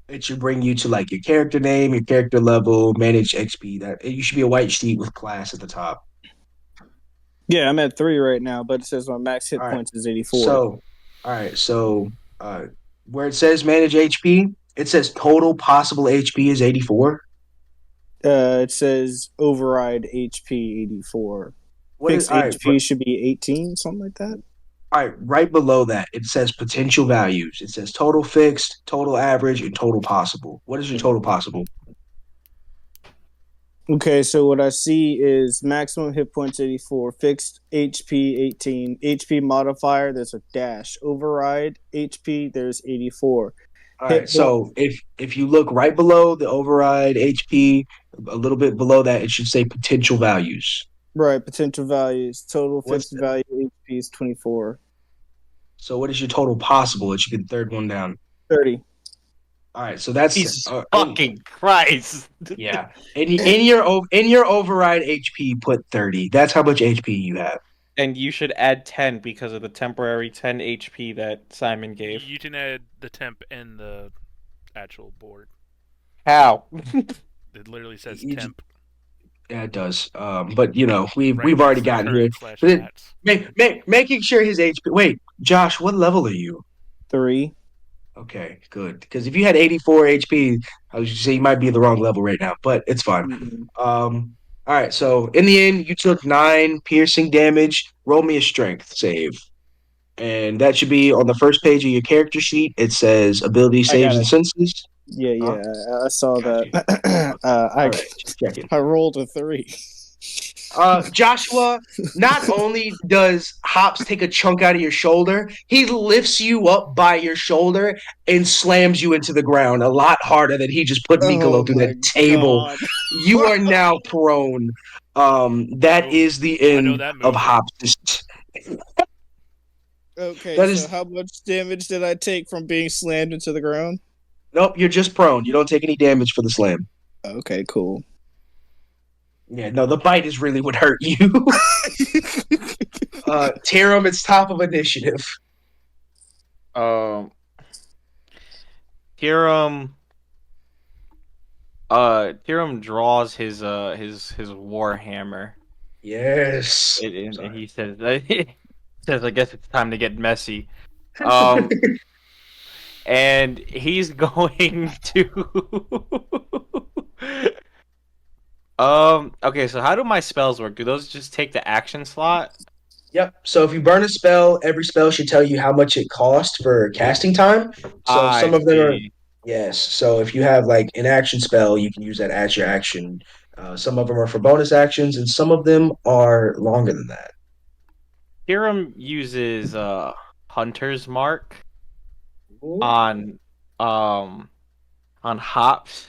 it should bring you to like your character name, your character level, manage XP. That you should be a white sheet with class at the top. Yeah, I'm at 3 right now, but it says my max hit points is 84. So where it says manage HP, it says total possible HP is 84. It says override HP 84. Fixed HP should be 18, something like that. All right, right below that, it says potential values. It says total fixed, total average, and total possible. What is your total possible? Okay, so what I see is maximum hit points 84, fixed HP 18, HP modifier, there's a dash, override HP, there's 84. All right, so if you look right below the override HP, a little bit below that, it should say potential values. Right, potential values. Total fixed value HP is 24. So what is your total possible? It should be the third one down. 30. All right, so that's Jesus fucking Christ. yeah. In your override HP, put 30. That's how much HP you have. And you should add 10 because of the temporary 10 HP that Simon gave. You can add the temp and the actual board. How? It literally says You temp. Yeah, it does. But you know, Right we've next already to gotten here. current slash But stats. making sure his HP. Wait, Josh, what level are you? 3. Okay, good. Because if you had 84 HP, I was just say you might be the wrong level right now, but it's fine. Mm-mm. All right. So in the end, you took 9 piercing damage. Roll me a strength save, and that should be on the first page of your character sheet. It says ability I got saves and it. senses. Yeah, Huh? yeah, I saw Got that. you. Okay. All right. Just checking. I rolled a 3. Joshua, not only does Hops take a chunk out of your shoulder, he lifts you up by your shoulder and slams you into the ground a lot harder than he just put Oh Michaelo through my that table. god. You are now prone. That is the I know end that of move. Hops. Okay, That so is how much damage did I take from being slammed into the ground? nope. You're just prone. You don't take any damage for the slam. Okay, cool. Yeah, no, the bite is really what hurt you. Tyrum, it's top of initiative. Um, Hiram draws his war hammer, Yes. and he says, "I guess it's time to get messy." Um, and he's going to. Okay, so how do my spells work? Do those just take the action slot? Yep. So if you burn a spell, every spell should tell you how much it costs for casting time. So I some of them are see. yes. So if you have like an action spell, you can use that as your action. Some of them are for bonus actions, and some of them are longer than that. Hiram uses Hunter's Mark Ooh. on um on Hops.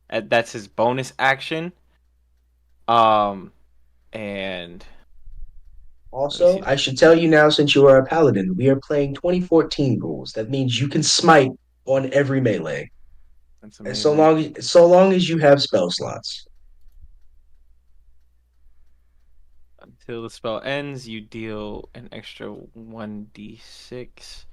That's his bonus action. Um, and let me Also, see. I should tell you now, since you are a paladin, we are playing 2014 rules. That means you can smite on every melee, That's and amazing. so long as you have spell slots. Until the spell ends, you deal an extra 1d6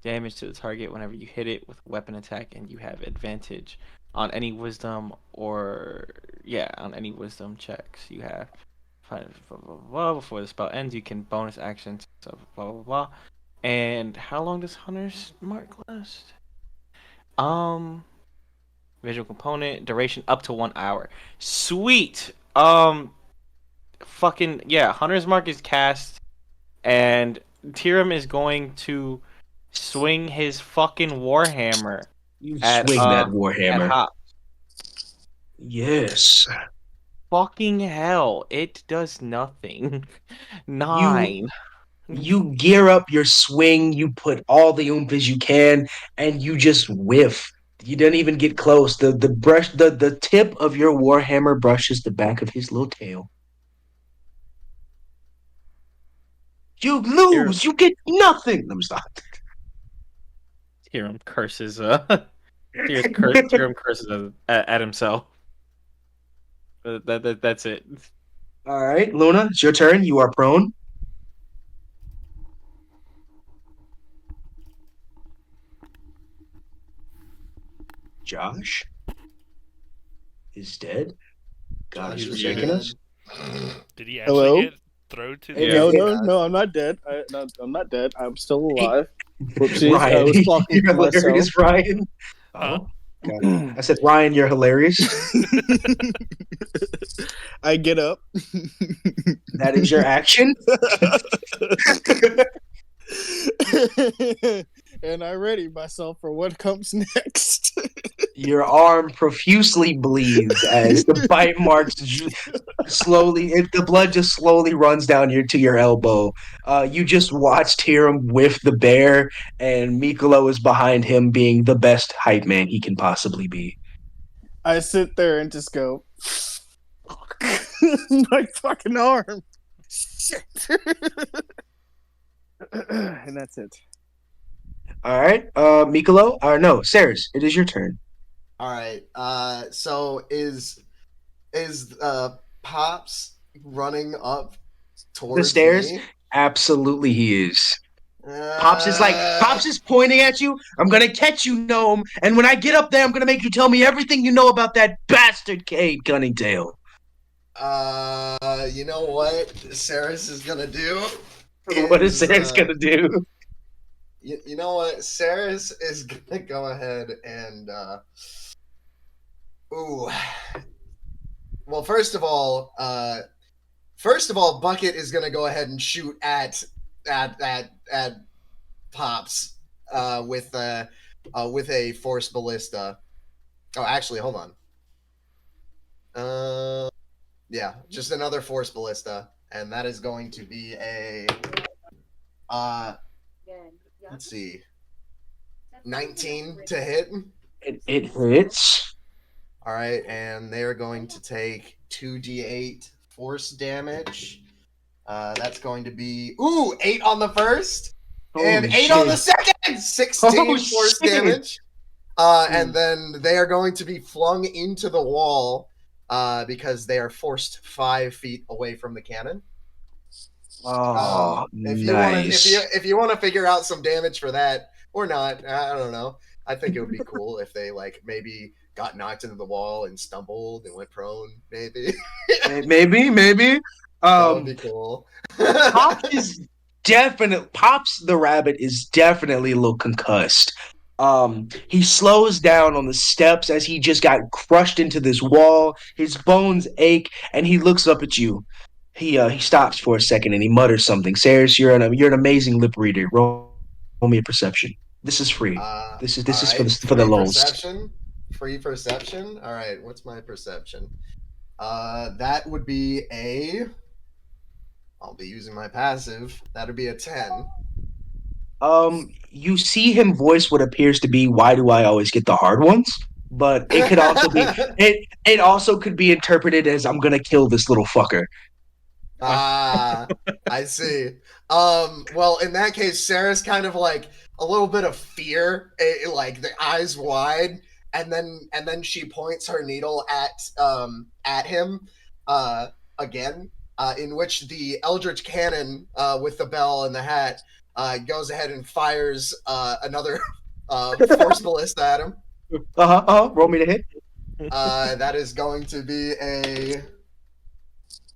damage to the target whenever you hit it with a weapon attack, and you have advantage on any wisdom on any wisdom checks you have. Blah, blah, blah. Before the spell ends, you can bonus action, so blah blah blah. And how long does Hunter's Mark last? Um, Visual component duration up to 1 hour. Sweet. Fucking yeah. Hunter's Mark is cast, and Tyrum is going to swing his fucking warhammer You at swing that at warhammer. Hop. Yes. Fucking hell! It does nothing. You 9. you gear up your swing, you put all the oomph as you can, and you just whiff. You don't even get close. The tip of your warhammer brushes the back of his little tail. You Tyr- lose. You get nothing. Let me stop. Tyrum curses. Tyrum curses at himself. That's it. All right, Luna, it's your turn. You are prone. Josh is dead. God Josh has He's is forsaken muted. us. dead. Did he actually Hello? get thrown to the Hey, Yeah. No, yeah. no, I'm not dead. I'm not dead. I'm still Hey, alive. Whoopsies. I Ryan, was talking you're to myself. hilarious, Ryan. Huh? Oh, God. I said, Ryan, you're hilarious. I get up. That is your action. And I ready myself for what comes next. Your arm profusely bleeds as the bite marks slowly. The blood just slowly runs down to your elbow. You just watched Hiram whiff the bear, and Mikolo is behind him, being the best hype man he can possibly be. I sit there and just go, my fucking arm. Shit. And that's it. All right, Michaelo, or no, Ceres, it is your turn. All right. So is Pops running up The towards stairs, me? absolutely, he is. Uh, Pops is pointing at you. I'm gonna catch you, gnome, and when I get up there, I'm gonna make you tell me everything you know about that bastard Kade Kunningtale. you know what Ceres is gonna do What is is Ceres gonna do? you know what Ceres is gonna go ahead and ooh. Well, first of all, Bucket is gonna go ahead and shoot at Pops with a force ballista. Oh, actually, hold on. Yeah, just another force ballista, and that is going to be a uh, let's see, 19 to hit. It hits. All right, and they are going to take 2d8 force damage. That's going to be 8 on the first and Holy 8 on the shit! second. 16 Oh force shit! damage. And then they are going to be flung into the wall because they are forced 5 feet away from the cannon. Oh, If you want to, nice. if you want to figure out some damage for that or not, I don't know. I think it would be cool if they like maybe got knocked into the wall and stumbled and went prone. Maybe Maybe. that would be Um, cool. Pops the rabbit is definitely a little concussed. He slows down on the steps as he just got crushed into this wall. His bones ache, and he looks up at you. He stops for a second and he mutters something. Ceres, you're an amazing lip reader. Roll me a perception. This is free. This All is right, for the free lulz. perception. Free perception. All right, what's my perception? That would be a. I'll be using my passive. That would be a 10. You see him voice what appears to be "Why do I always get the hard ones?" But it could also be it also could be interpreted as "I'm gonna kill this little fucker." Ah, I see. Well, in that case, Sarah's kind of like a little bit of fear, like the eyes wide, and then she points her needle at him, again, in which the Eldritch Cannon, with the bell and the hat, goes ahead and fires another force ballista at him. Roll me to hit. That is going to be a.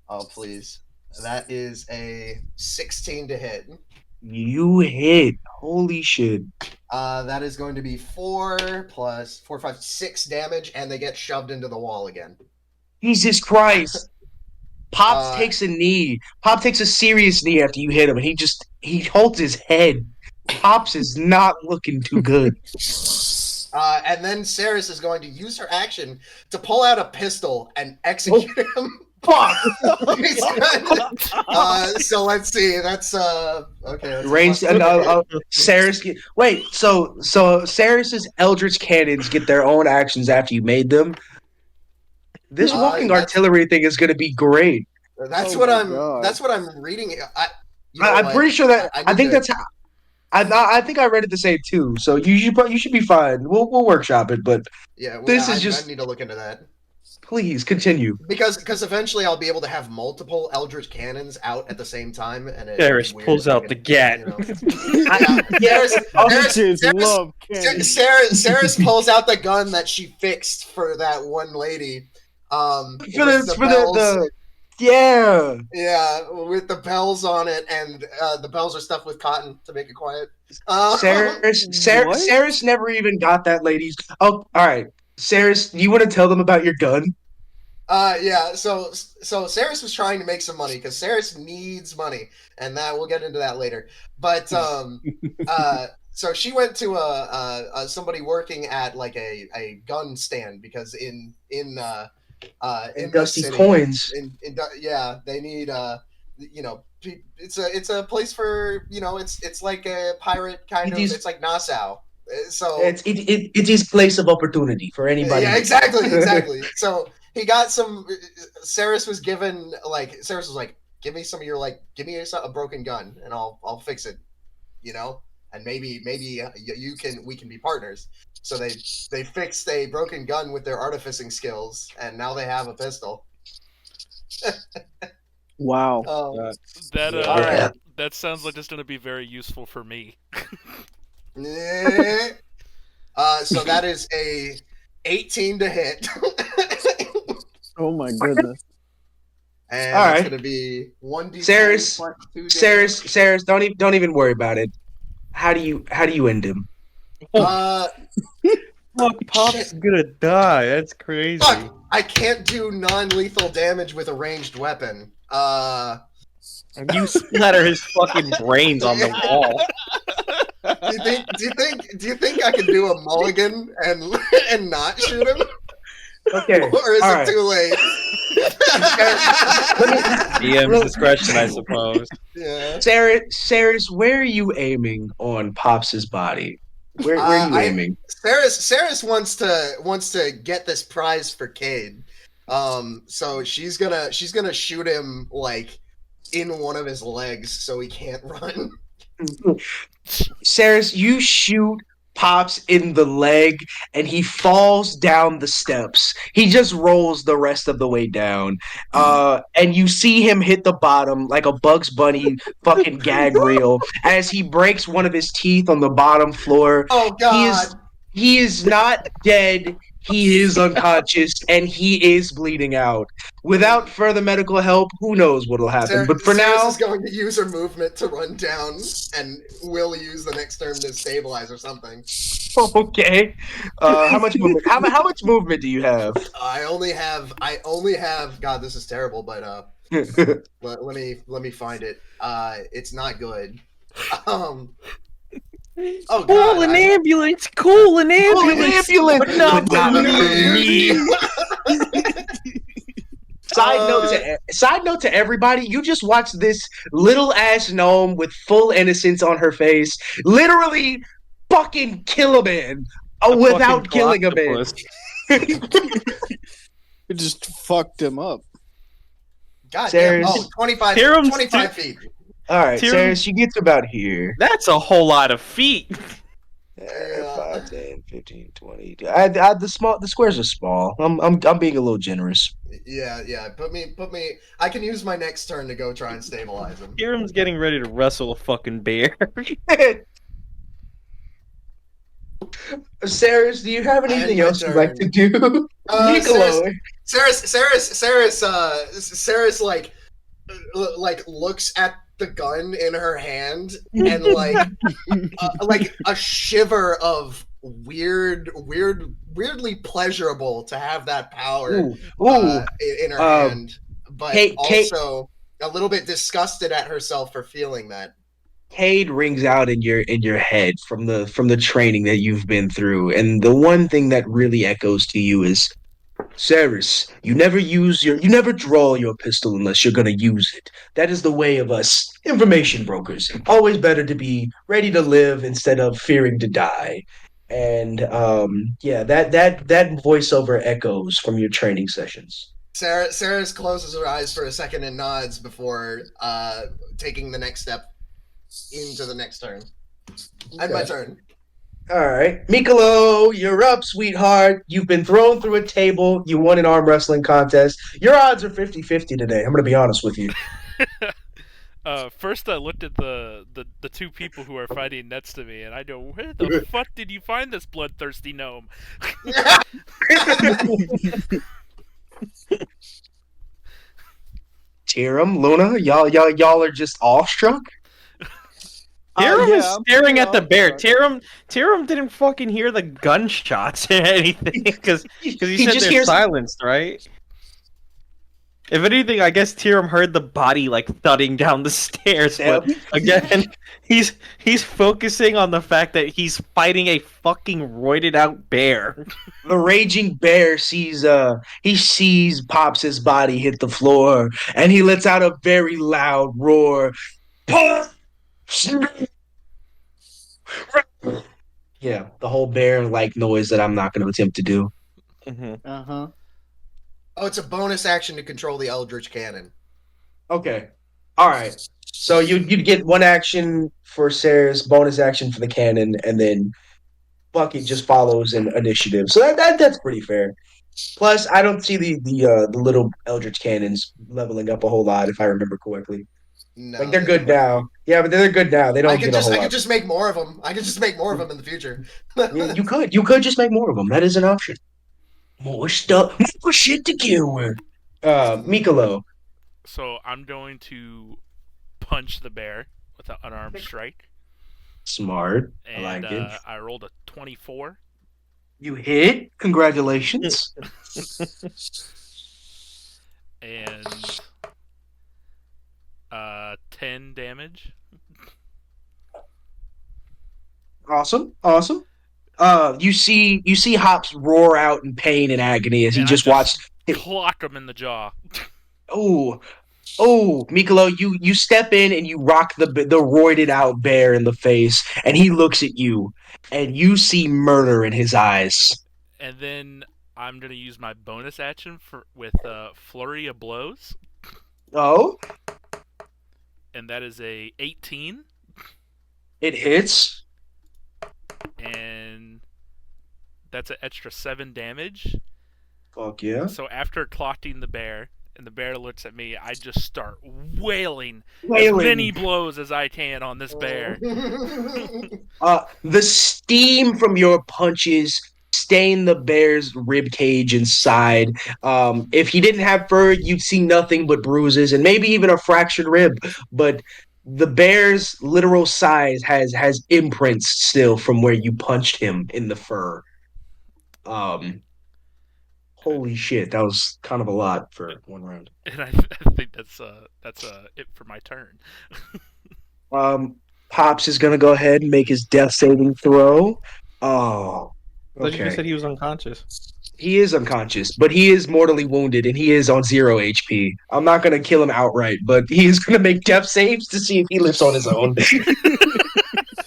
Oh, please. That is a 16 to hit. You hit. Holy shit. That is going to be 4 plus 4, 5, 6 damage, and they get shoved into the wall again. Jesus Christ. Pops Uh, takes a knee. Pop takes a serious knee after you hit him, and he holds his head. Pops is not looking too good. and then Ceres is going to use her action to pull out a pistol and execute him. Fuck. So let's see. That's okay. That's Range. Ceres. Wait. So Ceres's Eldritch cannons get their own actions after you made them. This walking artillery thing is going to be great. That's Oh what my I'm. God. That's what I'm reading. I'm pretty sure that I think that's how. I think I read it the same too. So you should be fine. We'll workshop it, but Yeah, this is I just. need to look into that. Please continue. Because eventually I'll be able to have multiple Eldritch cannons out at the same time, and Ceres pulls out the gat. You know. Kids love candy. Ceres pulls out the gun that she fixed for that one lady. Yeah. Yeah, with the bells on it, and the bells are stuffed with cotton to make it quiet. Ceres never even got that lady's. Oh, all right. Ceres, do you want to tell them about your gun? Yeah. So Ceres was trying to make some money because Ceres needs money, and that we'll get into that later. But so she went to somebody working at like a gun stand because in Dusty city, coins. Yeah, they need it's a place for it's like a pirate kind of, it's like Nassau. So it is place of opportunity for anybody. Yeah, exactly. So he got some. Ceres was like, give me some of your give me a broken gun and I'll fix it. You know. and maybe we can be partners. So they fixed a broken gun with their artificing skills, and now they have a pistol. Wow. That All right. that sounds like it's gonna be very useful for me. So that is a 18 to hit. Oh my goodness. And All that's right. gonna be 1d10 Ceres, plus 2 Ceres, don't even worry about it. How do you end him? damage. Fuck, Pop's gonna die. That's crazy. Fuck! I can't do non-lethal damage with a ranged weapon. You splatter his fucking brains on the wall. Do you think I can do a mulligan and not shoot him? Okay. Or is all it too late? DM's discretion, I suppose. Yeah. Ceres, where are you aiming on Pops's body? Where are you aiming? Ceres wants to get this prize for Kade. So she's gonna shoot him like in one of his legs so he can't run. Ceres, you shoot Pops in the leg and he falls down the steps. He just rolls the rest of the way down. And you see him hit the bottom like a Bugs Bunny fucking gag reel as he breaks one of his teeth on the bottom floor. Oh God. He is not dead. He is unconscious and he is bleeding out. Without further medical help, who knows what'll happen. But for Ceres now, is going to use her movement to run down, and will use the next turn to stabilize or something. okay. How much movement? How much movement do you have? I only have. God, this is terrible. But let me find it. It's not good. Oh God! Call an ambulance! Call an ambulance! But not for for me. me. Side note to everybody, you just watched this little ass gnome with full innocence on her face literally fucking kill a man without killing a man. It just fucked him up. God damn! Ceres. Oh, 25, Tyrum's 25 feet. All right, Tyrum- Ceres, she gets about here. That's a whole lot of feet. 5, 10, 15, 20. The squares are small. I'm being a little generous. Yeah. Put me. I can use my next turn to go try and stabilize him. Tyrum's getting ready to wrestle a fucking bear. Ceres, do you have anything my else you'd like to do? Michaelo. Ceres like looks at the gun in her hand and like a shiver of weirdly pleasurable to have that power in her hand, but also a little bit disgusted at herself for feeling that. Kade rings out in your head from the training that you've been through, and the one thing that really echoes to you is, Ceres, you never draw your pistol unless you're gonna use it. That is the way of us information brokers. Always better to be ready to live instead of fearing to die. And that voiceover echoes from your training sessions. Ceres closes her eyes for a second and nods before taking the next step into the next turn. And my turn. All right. Michaelo, you're up, sweetheart. You've been thrown through a table. You won an arm wrestling contest. Your odds are 50-50 today. I'm going to be honest with you. First I looked at the two people who are fighting next to me, and I go, where the fuck did you find this bloodthirsty gnome? Tyrum, Luna, y'all are just awestruck? Tyrum is I'm staring pretty at the bear. awestruck. Tyrum didn't fucking hear the gunshots or anything because he said just they're hears- silenced, right? If anything, I guess Tyrum heard the body like thudding down the stairs. But again, he's focusing on the fact that he's fighting a fucking roided out bear. The raging bear sees Pops' body hit the floor, and he lets out a very loud roar. Yeah, the whole bear-like noise that I'm not going to attempt to do. Uh-huh. Oh, it's a bonus action to control the Eldritch Cannon. Okay. All right. So you'd get one action for Ceres, bonus action for the cannon, and then Bucket just follows in initiative. So that's pretty fair. Plus, I don't see the little Eldritch cannons leveling up a whole lot, if I remember correctly. Like No, they're they good don't. now. Yeah, but they're good now. They don't get a whole I could lot. just make more of them. I could just make more of them in the future. Yeah, you could just make more of them. That is an option. More stuff, more shit to kill with. Mikolo, So I'm going to punch the bear with an unarmed strike, smart. I and like it. I rolled a 24, You hit. Congratulations. and 10 damage. Awesome, awesome. You see Hops roar out in pain and agony as he And I just just watched. clock him in the jaw. Oh, oh, Mikolo, you step in and you rock the roided out bear in the face, and he looks at you, and you see murder in his eyes. And then I'm going to use my bonus action with Flurry of Blows, Oh, and that is a 18, it hits. and that's an extra 7 damage. Fuck yeah. So after clocking the bear, and the bear looks at me, I just start wailing as Wailing. many blows as I can on this bear. The steam from your punches stain the bear's rib cage and side. If he didn't have fur, you'd see nothing but bruises and maybe even a fractured rib. But the bear's literal size has imprints still from where you punched him in the fur. Holy shit, that was kind of a lot for one round. And I think that's it for my turn. Um, Pops is gonna go ahead and make his death saving throw. Oh, I thought you just okay. said he was unconscious. He is unconscious, but he is mortally wounded and he is on 0 HP. I'm not gonna kill him outright, but he is gonna make death saves to see if he lives on his own.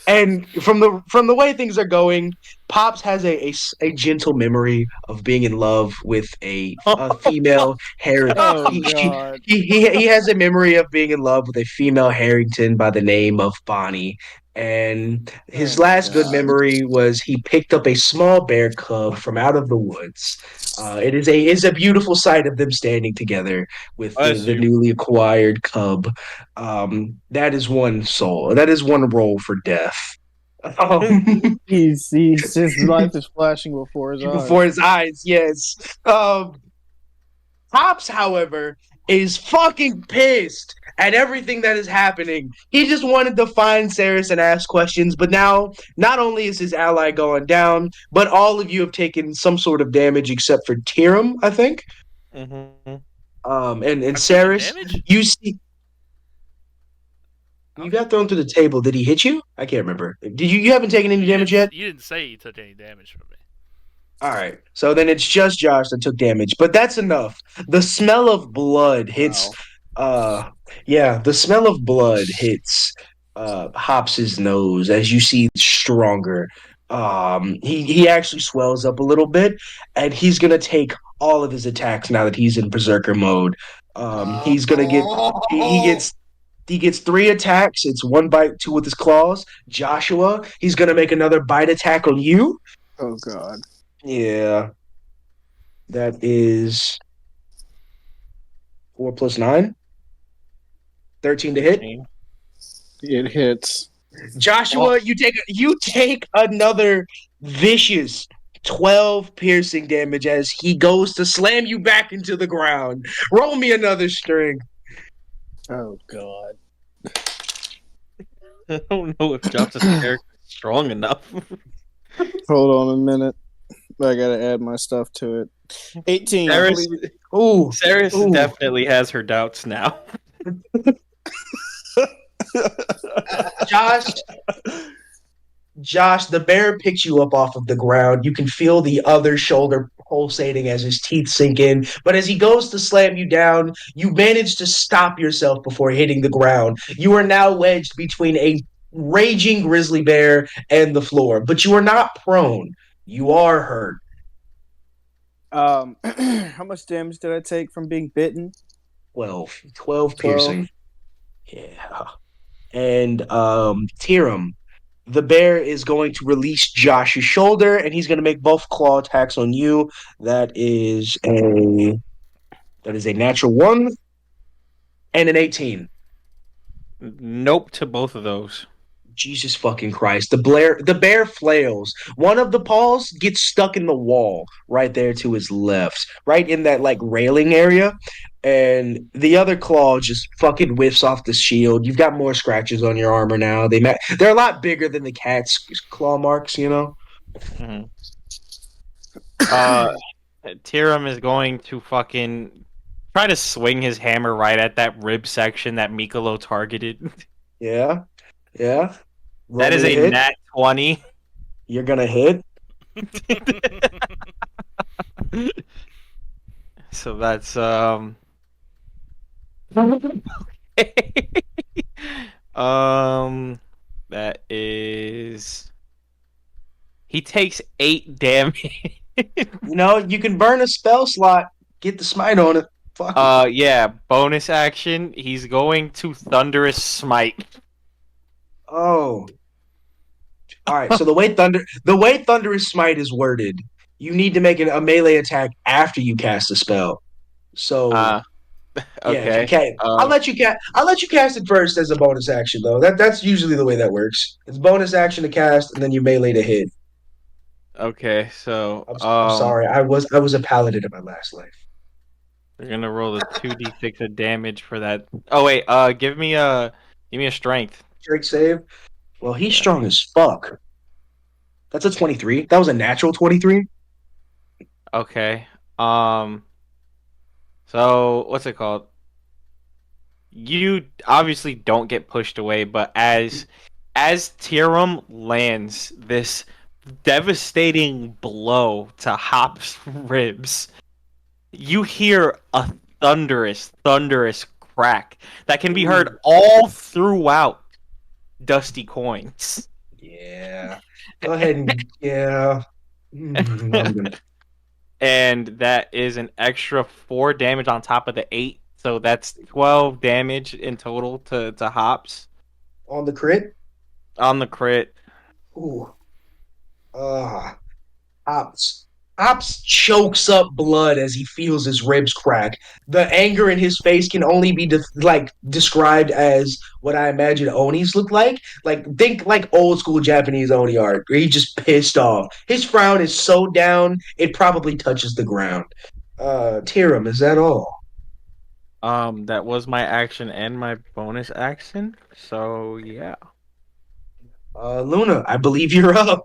And from the way things are going, Pops has a gentle memory of being in love with a female hair. Oh He, God. he has a memory of being in love with a female Harrington by the name of Bonnie. And his Oh my last good God. memory was he picked up a small bear cub from out of the woods. It is a beautiful sight of them standing together with Bless the you. newly acquired cub. That is one soul. That is one roll for death. He's his life is flashing before his Before eyes. his eyes, yes. Pops, however, is fucking pissed at everything that is happening. He just wanted to find Ceres and ask questions, but now not only is his ally going down, but all of you have taken some sort of damage except for Tyrum, I think. Mm-hmm. And I've taken Ceres, damage? you see. You got thrown through the table. Did he hit you? I can't remember. Did you haven't taken any damage yet? You didn't say you took any damage from me. All right. So then it's just Josh that took damage, but that's enough. The smell of blood hits yeah, the smell of blood hits Hops's nose as you see stronger. He actually swells up a little bit and he's going to take all of his attacks now that he's in berserker mode. He's going to get he gets 3 attacks. It's one bite, two with his claws. Joshua, he's going to make another bite attack on you. Oh God. Yeah, that is 4 plus 9. 13 to hit. It hits. Joshua, you take another vicious 12 piercing damage as he goes to slam you back into the ground. Roll me another string. Oh God. I don't know if Josh's character is strong enough. Hold on a minute. I gotta add my stuff to it. 18. Ceres, Ooh, Ceres ooh. definitely has her doubts now. Josh, Josh, the bear picks you up off of the ground. You can feel the other shoulder pulsating as his teeth sink in. But as he goes to slam you down, you manage to stop yourself before hitting the ground. You are now wedged between a raging grizzly bear and the floor, but you are not prone. You are hurt. How much damage did I take from being bitten? 12 12. piercing. Yeah. And Tyrum, the bear is going to release Josh's shoulder, and he's going to make both claw attacks on you. That is a natural 1 and an 18. Nope to both of those. Jesus fucking Christ. The bear flails. One of the paws gets stuck in the wall right there to his left, right in that like railing area. And the other claw just fucking whiffs off the shield. You've got more scratches on your armor now. They're a lot bigger than the cat's claw marks, you know? Mm-hmm. Uh, Tyrum is going to fucking try to swing his hammer right at that rib section that Michaelo targeted. Yeah. Yeah. Roll That is me to a hit. nat 20. You're gonna hit. So that's um that is he takes 8 damage. You can burn a spell slot, get the smite on it. Fuck it. Yeah, bonus action. He's going to thunderous smite. Oh. All right, so the way Thunderous Smite is worded, you need to make a melee attack after you cast a spell. So Uh yeah, if you okay. can't, I'll let you cast it first as a bonus action though. That's usually the way that works. It's bonus action to cast, and then you melee to hit. Okay, so I'm sorry, I was a paladin in my last life. we're gonna roll the 2d6 of damage for that. Oh wait, give me a strength. Straight save. Well, he's Yeah. strong as fuck. That's a 23. That was a natural 23. Okay. Um so what's it called? You obviously don't get pushed away, but as Tyrum lands this devastating blow to Hop's ribs, you hear a thunderous crack that can be heard all throughout Dusty Coins. Yeah. Go ahead and yeah. I'm gonna And that is an extra 4 damage on top of the 8. So that's 12 damage in total to Hops on the crit. on the crit. Ooh. Ah. Ops. Ops chokes up blood as he feels his ribs crack. The anger in his face can only be described as what I imagine Onis look like. Like think like old school Japanese Oni art, where he's just pissed off. His frown is so down it probably touches the ground. Tyrum, is that all? That was my action and my bonus action. So yeah. Luna, I believe you're up.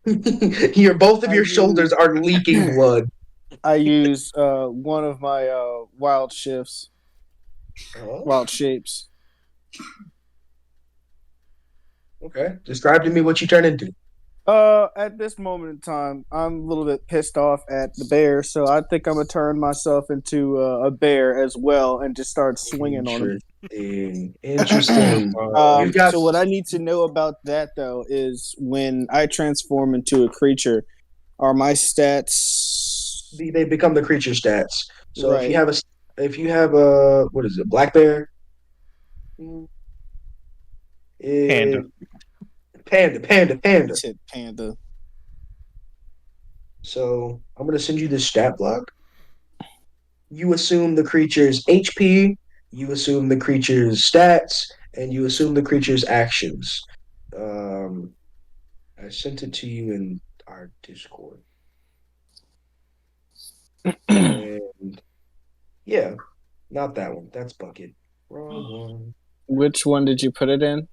Both of I your use shoulders are leaking blood. I use one of my wild shifts, Oh, wild shapes. okay. Describe to me what you turn into. At this moment in time, I'm a little bit pissed off at the bear, so I think I'm gonna turn myself into a bear as well and just start swinging on him. Interesting. You've got So what I need to know about that though is when I transform into a creature, are my stats they become the creature stats. So right? if you have a what is it, black bear? Panda. Eh, panda. I said panda. So I'm gonna send you this stat block. You assume the creature's HP, you assume the creature's stats, and you assume the creature's actions. Um, I sent it to you in our Discord. And yeah, not that one. That's Bucket. Wrong one. Which one did you put it in?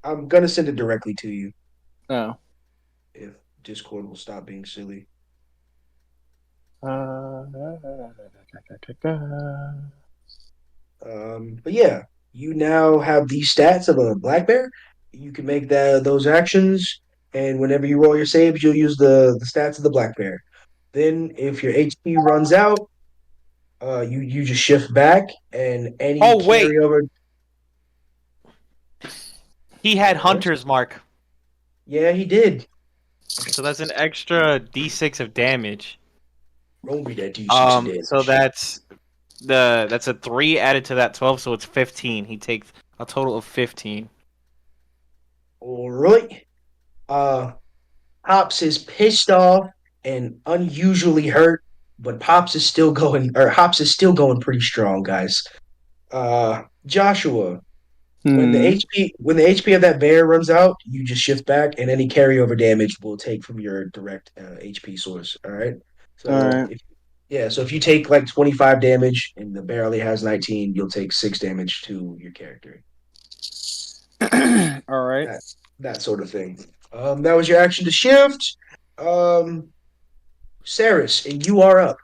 I'm gonna send it directly to you Oh. if Discord will stop being silly. Uh, But yeah, you now have the stats of a black bear. You can make those actions, and whenever you roll your saves, you'll use the stats of the black bear. Then, if your HP runs out, you just shift back, and any Oh wait, carryover. he had What? Hunter's Mark. Yeah, he did. So that's an extra d6 of damage. Roll me that d6 of damage. So that's a 3 added to that 12, so it's 15. He takes A total of 15. All right. Pops is pissed off and unusually hurt, but Hops is still going pretty strong, guys. Joshua, Hmm. when the HP of that bear runs out, you just shift back, and any carryover damage will take from your direct HP source. All right. All So right. if so if you take like 25 damage and the bear only has 19, you'll take 6 damage to your character. All right. That that sort of thing. That was your action to shift. Um, Ceres, and you are up.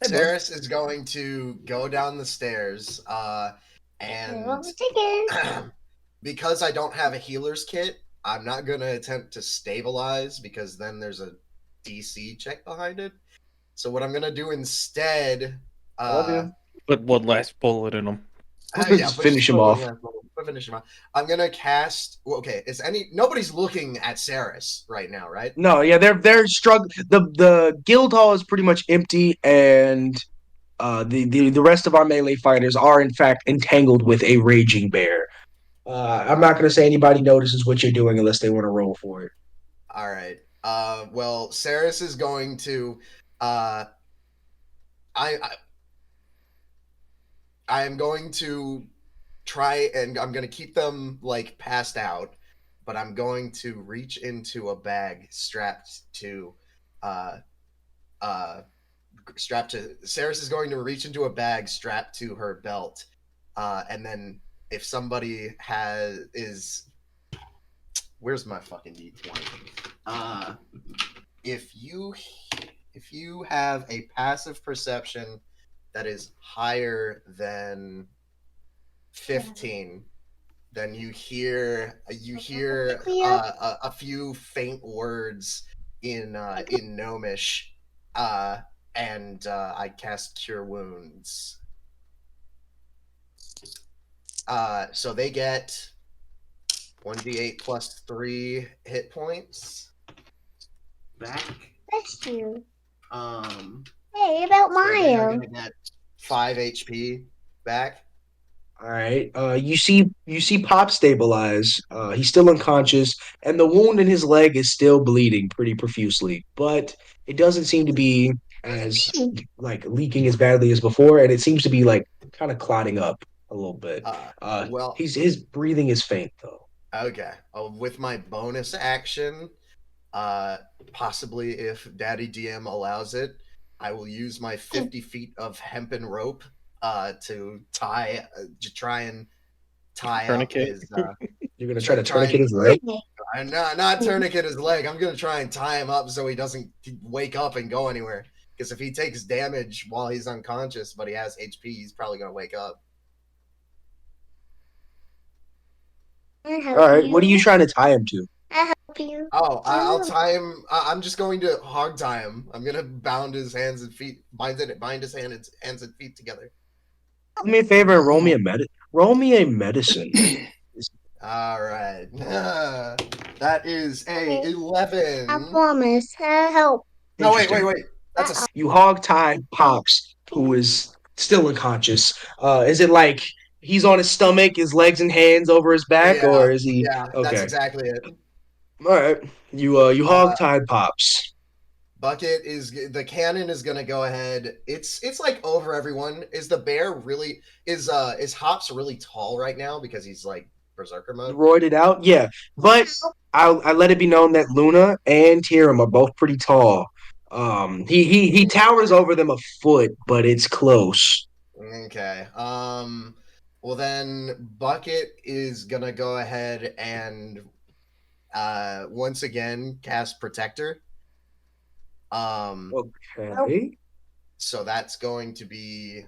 Hey, bud. Ceres is going to go down the stairs, and because I don't have a healer's kit, I'm not going to attempt to stabilize because then there's a DC check behind it. So what I'm going to do instead, Love you. Put one last bullet in him. yeah, Just finish him off. Finish him off. I'm going to cast. Well, okay, nobody's looking at Ceres right now, right? No, yeah, they're struggling. The guild hall is pretty much empty, and the rest of our melee fighters are in fact entangled with a raging bear. I'm not gonna say anybody notices what you're doing unless they want to roll for it. All right. Well, Ceres is going to. I am going to try, and I'm going to keep them like passed out, but I'm going to reach into a bag uh Ceres is going to reach into a bag strapped to her belt, and then if somebody where's my fucking D20? If you have a passive perception that is higher than 15, then you hear a few faint words in Gnomish, and I cast Cure Wounds. So they get 1d8 plus 3 hit points back. Bless you. Hey, about so they are Mario? gonna get 5 HP back. All right. You see Pop stabilize. He's still unconscious, and the wound in his leg is still bleeding pretty profusely, but it doesn't seem to be as like leaking as badly as before, and it seems to be like kind of clotting up a little bit. Well, His breathing is faint though. okay. With my bonus action, possibly if Daddy DM allows it, I will use my 50 feet of hempen rope to try and tie Tourniquet? up his. You're gonna try to try tourniquet and his leg. not tourniquet his leg. I'm gonna try and tie him up so he doesn't wake up and go anywhere. Because if he takes damage while he's unconscious, but he has HP, he's probably gonna wake up. I All right. help What are you trying to tie him to? I help you. Oh, I'll tie him. I'm just going to hog tie him. I'm gonna bound his hands and feet, bind his hands and feet together. Do me a favor and roll me a medicine. All right. That is a Okay. 11. I promise. I help. No, wait. Interesting. That's a You hog tie Pops, who is still unconscious. Is it like he's on his stomach, his legs and hands over his back, or is he yeah. That's okay? exactly it. All right. You hog tied Pops. Bucket the cannon is gonna go ahead. It's like over everyone. Is the bear really is Hops really tall right now because he's like berserker mode? Roided out, yeah. But I let it be known that Luna and Tyrum are both pretty tall. He towers over them a foot, but it's close. Okay. Well then, Bucket is gonna go ahead and once again cast Protector. Okay. So that's going to be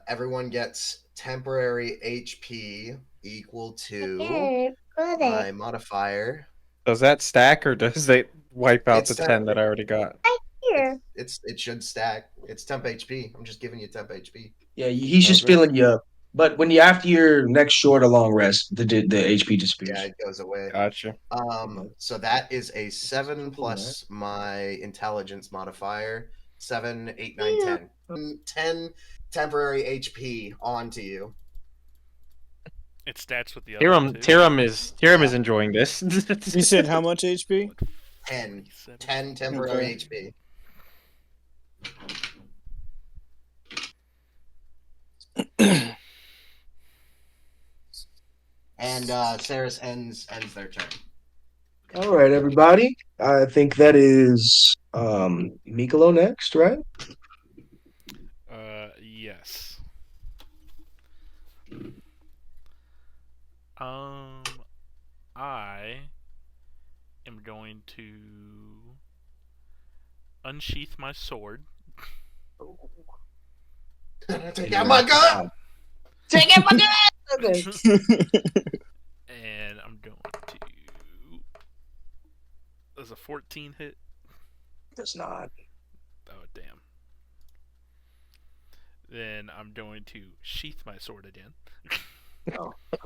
everyone gets temporary HP equal to my modifier. Does that stack or does it wipe out It's the 10 that I already got? Here. It should stack. It's temp HP. I'm just giving you temp HP. Yeah, he's just Okay. filling you up. But when you after your next short or long rest, the HP disappears. Yeah, it goes away. Gotcha. So that is a 7 plus my intelligence modifier. 7, 8, 9, 10. 10 temporary HP onto you. It stats with the other one, too. Tyrum is enjoying this. You said how much HP? 10. 47. 10 temporary Okay. HP. And Ceres ends their turn. All right, everybody. I think that is Michaelo next, right? Yes. I am going to unsheath my sword. Take out my gun! Take out my gun! Okay. And I'm going to. Does a 14 hit? Does not. Oh, damn. Then I'm going to sheath my sword again.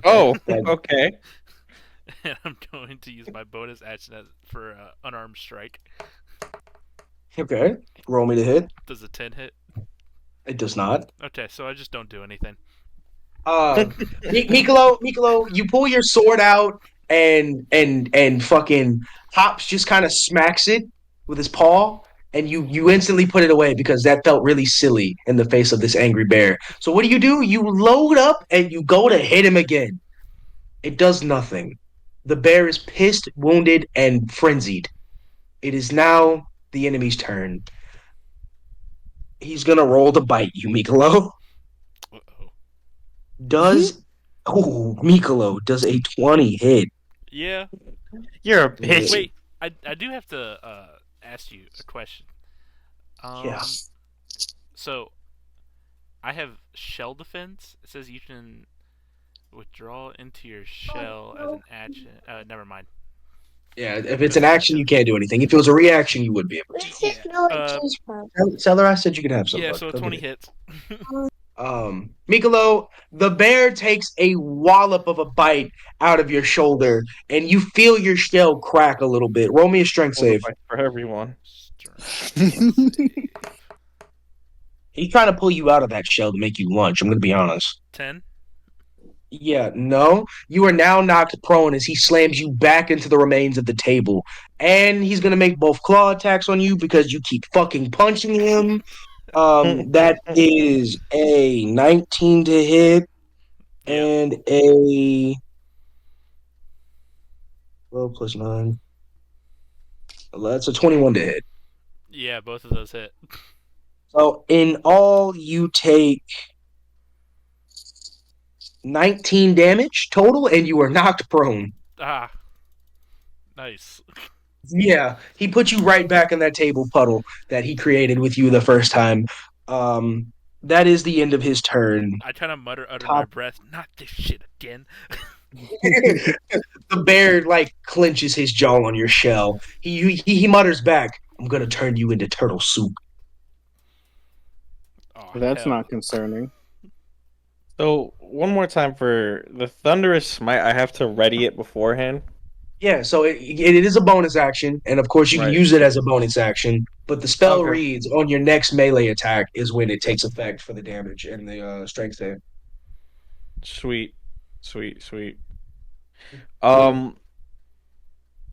Oh, That- okay. And I'm going to use my bonus action for unarmed strike. Okay. Roll me to hit. Does a 10 hit? It does not. Okay, so I just don't do anything. Michaelo, you pull your sword out and fucking Hops just kind of smacks it with his paw, and you instantly put it away because that felt really silly in the face of this angry bear. So what do? You load up and you go to hit him again. It does nothing. The bear is pissed, wounded, and frenzied. It is now the enemy's turn. He's gonna roll to bite you, Michaelo. Uh-oh. Does Michaelo does a 20 hit? Yeah. You're a bitch. Wait, I do have to ask you a question. Yeah. So, I have shell defense. It says you can withdraw into your shell as an action. Never mind. Yeah, if it's an action, you can't do anything. If it was a reaction, you would be able Let's to. just know what cheese from. Seller, I said you could have some. Yeah, bud. so a Go 20 get it. hits. Michaelo, the bear takes a wallop of a bite out of your shoulder, and you feel your shell crack a little bit. Roll me a strength Roll the save. fight for everyone. Strength save. He's trying to pull you out of that shell to make you lunch. I'm going to be honest. 10. Yeah, no. You are now knocked prone as he slams you back into the remains of the table. And he's going to make both claw attacks on you because you keep fucking punching him. That is a 19 to hit Yep. and a 12 plus 9. That's a 21 to hit. Yeah, both of those hit. So in all, you take 19 damage total, and you are knocked prone. Ah. Nice. Yeah, he put you right back in that table puddle that he created with you the first time. That is the end of his turn. I kind of mutter under my Top. breath, not this shit again. The bear like clenches his jaw on your shell. He mutters back, "I'm gonna turn you into turtle soup." Oh, That's hell. not concerning. So one more time for the thunderous smite, I have to ready it beforehand. Yeah, so it is a bonus action, and of course you can Right. use it as a bonus action. But the spell Okay. reads on your next melee attack is when it takes effect for the damage and the strength save. Sweet. Um,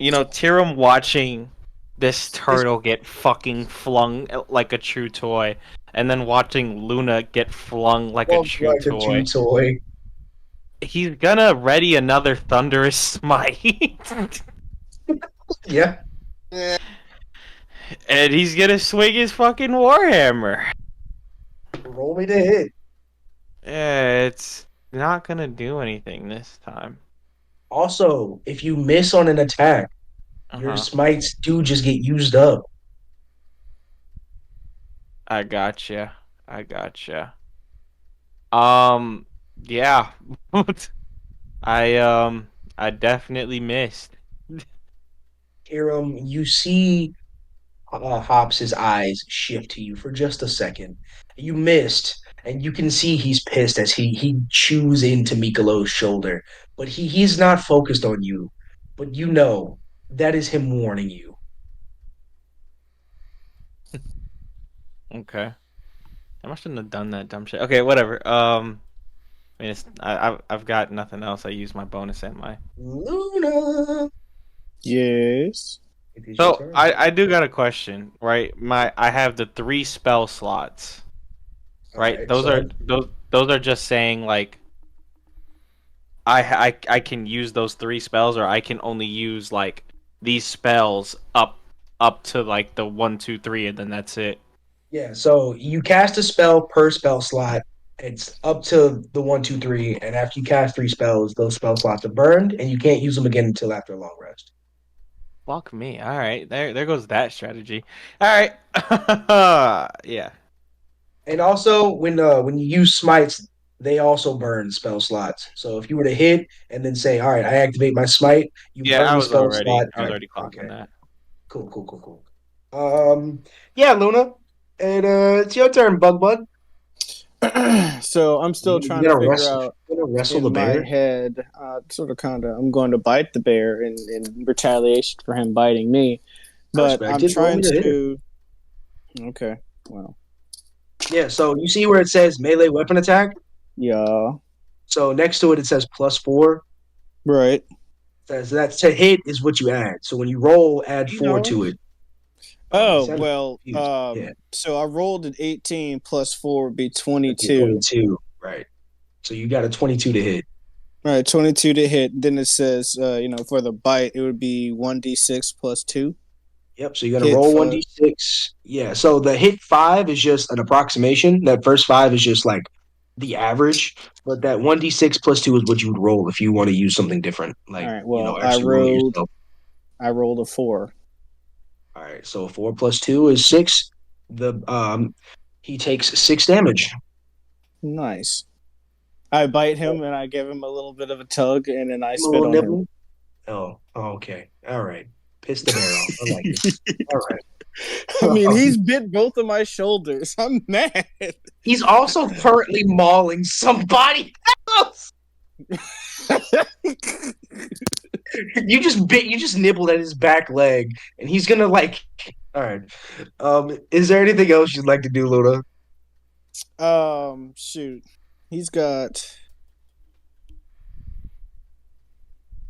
Tyrum watching this turtle get fucking flung like a true toy, and then watching Luna get flung like a true toy. toy. He's gonna ready another thunderous smite. Yeah. And he's gonna swing his fucking warhammer. Roll me to hit. It's not gonna do anything this time. Also, if you miss on an attack, your smites do just get used up. I gotcha. Yeah. I definitely missed. Hiram, you see Hobbs's eyes shift to you for just a second. You missed, and you can see he's pissed as he chews into Michelo's shoulder. But he's not focused on you. But you know that is him warning you. Okay. I shouldn't have done that dumb shit. Okay, whatever. I mean, I've got nothing else. I use my bonus and my. Luna. Yes. It is your So turn. I do got a question, right? I have the 3 spell slots, right? Alright, Those so are those are just saying like I can use those 3 spells, or I can only use like these spells up to like the 1, 2, 3, and then that's it. yeah, so you cast a spell per spell slot. It's up to the 1, 2, 3, and after you cast 3 spells, those spell slots are burned, and you can't use them again until after a long rest. Fuck me. All right, there goes that strategy. All right, yeah. And also, when you use smites, they also burn spell slots. So if you were to hit and then say, "All right, I activate my smite," you Yeah, burn the spell slot. I was already clocking Okay, that. cool. Yeah, Luna, and it's your turn, Bug. So I'm still You trying to gotta figure wrestle. out You gotta wrestle the in my bear. head, I'm going to bite the bear in retaliation for him biting me. I But respect I'm it. Roll trying me to hit it. to. Okay, well, Yeah. So you see where it says melee weapon attack. yeah, So next to it, it says +4. right. Says that to hit is what you add. So when you roll, add You 4 know. to it. You Oh sounded well, confused. Yeah. so I rolled an 18 plus 4 would be Okay, 22. 22. Right. So you got a 22 to hit. All right, 22 to hit. Then it says, for the bite, it would be 1d6 plus 2. Yep. So you got to Hit roll 5. 1d6. Yeah. So the hit 5 is just an approximation. That first 5 is just like the average. But that 1d6 +2 is what you would roll if you want to use something different. All Like, right, well, actually roll it yourself. I rolled a 4. All right. So 4 + 2 is 6. He takes 6 damage. Nice. I bite him and I give him a little bit of a tug and then I Give him a spit little on him. nibble. Oh, okay. All right. Piss the bear off. I like it. All right. I mean, he's bit both of my shoulders. I'm mad. He's also currently mauling somebody else. You just nibbled at his back leg, and he's gonna like. All right. Is there anything else you'd like to do, Luna? Shoot. He's got.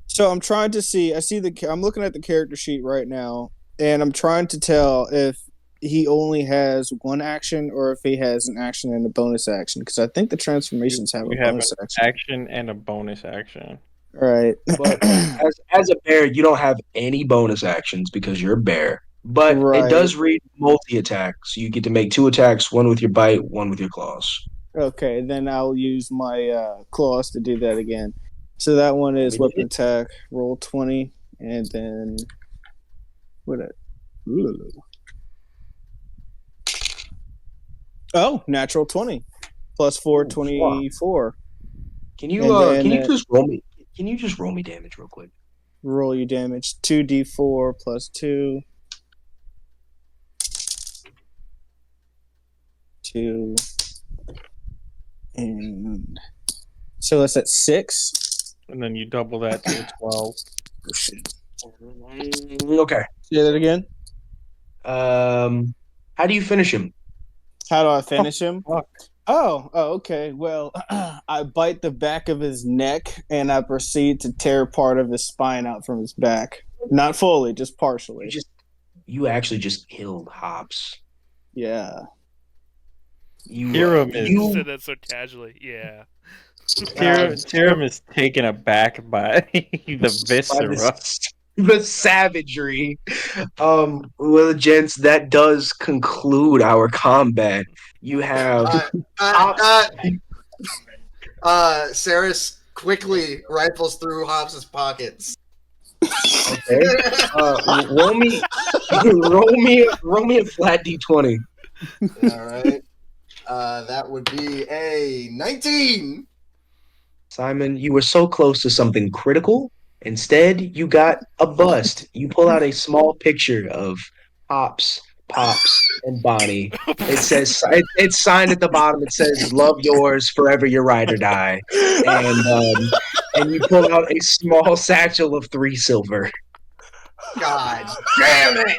So I'm trying to see. I'm looking at the character sheet right now, and I'm trying to tell if he only has one action or if he has an action and a bonus action. Because I think the transformations have a You have bonus an action. action and a bonus action. Right. But as a bear, you don't have any bonus actions because you're a bear. But it Right. does read multi attack, so you get to make 2 attacks: one with your bite, one with your claws. Okay, then I'll use my claws to do that again. So that one is weapon attack, roll 20, and then what? Ooh. Oh, natural 20 plus 4, Ooh, 24. Can you And then can you just roll me? Can you just roll me damage real quick? roll your damage 2d4 plus 2. 2. And so that's at 6. And then you double that to 12. Oh, shit. Okay. Say that again. How do you finish him? How do I finish him? Fuck. Oh, okay. Well, I bite the back of his neck and I proceed to tear part of his spine out from his back. Not fully, just partially. You actually just killed Hops. Yeah. Tyrum You said that so casually. Yeah. Tyrum is taken aback by the viscera. The savagery. Well, gents, that does conclude our combat. You have Ceras quickly rifles through Hobbs's pockets. okay. Roll me, roll me a flat d20. All right. That would be a 19. Simon, you were so close to something critical. Instead, you got a bust. You pull out a small picture of Pops, and Bonnie. It says it's signed at the bottom. It says "Love yours, forever your ride or die," and you pull out a small satchel of 3 silver. God damn it!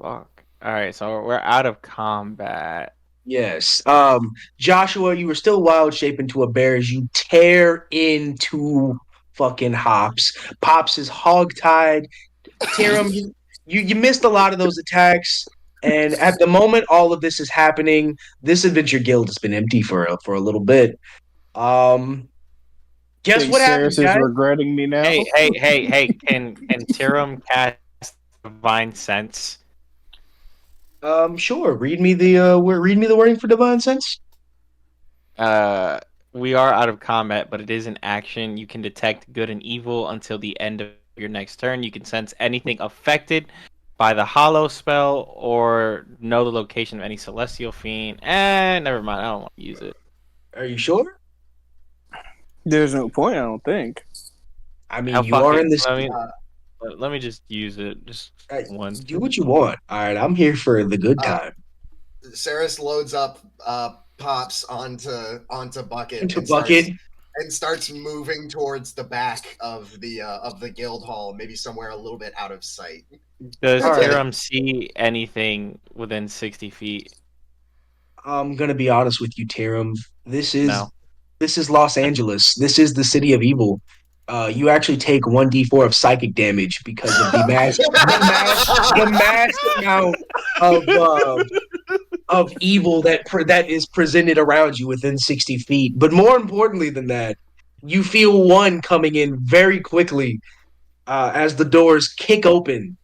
Fuck. All right, so we're out of combat. Yes. Joshua, you were still wild shape into a bear as you tear into fucking Hops. Pops is hogtied. Tyrum, you missed a lot of those attacks. And at the moment all of this is happening, this adventure guild has been empty for a little bit. Um, guess Think what happens, Ceres is guys? regretting me now. Hey! Can Tirum cast Divine Sense? Sure. Read me the wording for divine sense. Uh, we are out of combat, but it is an action. You can detect good and evil until the end of your next turn. You can sense anything affected by the hollow spell or know the location of any celestial fiend. And never mind, I don't want to use it. Are you sure? There's no point, I don't think. I mean, How you are in fucking this. let me just use it. Just Uh, one. do what you want. All right, I'm here for the good Uh, time. Ceres loads up Pops onto Bucket Into and starts bucket. moving towards the back of the guild hall, maybe somewhere a little bit out of sight. Does All right. Tirum see anything within 60 feet? I'm gonna be honest with you, Tarum. This is No. this is Los Angeles. This is the city of evil. You actually take 1d4 of psychic damage because of the mass amount of evil that is presented around you within 60 feet. But more importantly than that, you feel one coming in very quickly as the doors kick open,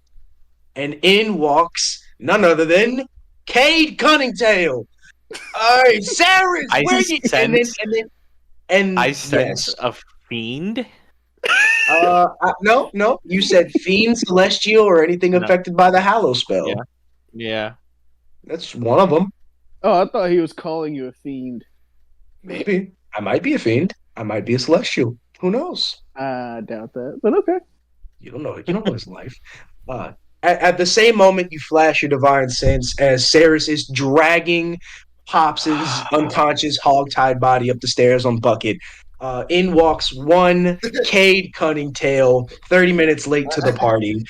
and in walks none other than Kade Kunningtale. Ceres, I where you? And then sense I sense yes. a fiend. No. You said fiend, celestial, or anything No. affected by the Hallow spell. Yeah. Yeah. That's one of them. Oh, I thought he was calling you a fiend. Maybe I might be a fiend. I might be a celestial. Who knows? I doubt that, but okay. You don't know. You don't know his life. Uh, at the same moment, you flash your divine sense as Ceres is dragging Pops's unconscious, hog-tied body up the stairs on Bucket. In walks one Kade Kunningtale, 30 minutes late to the party.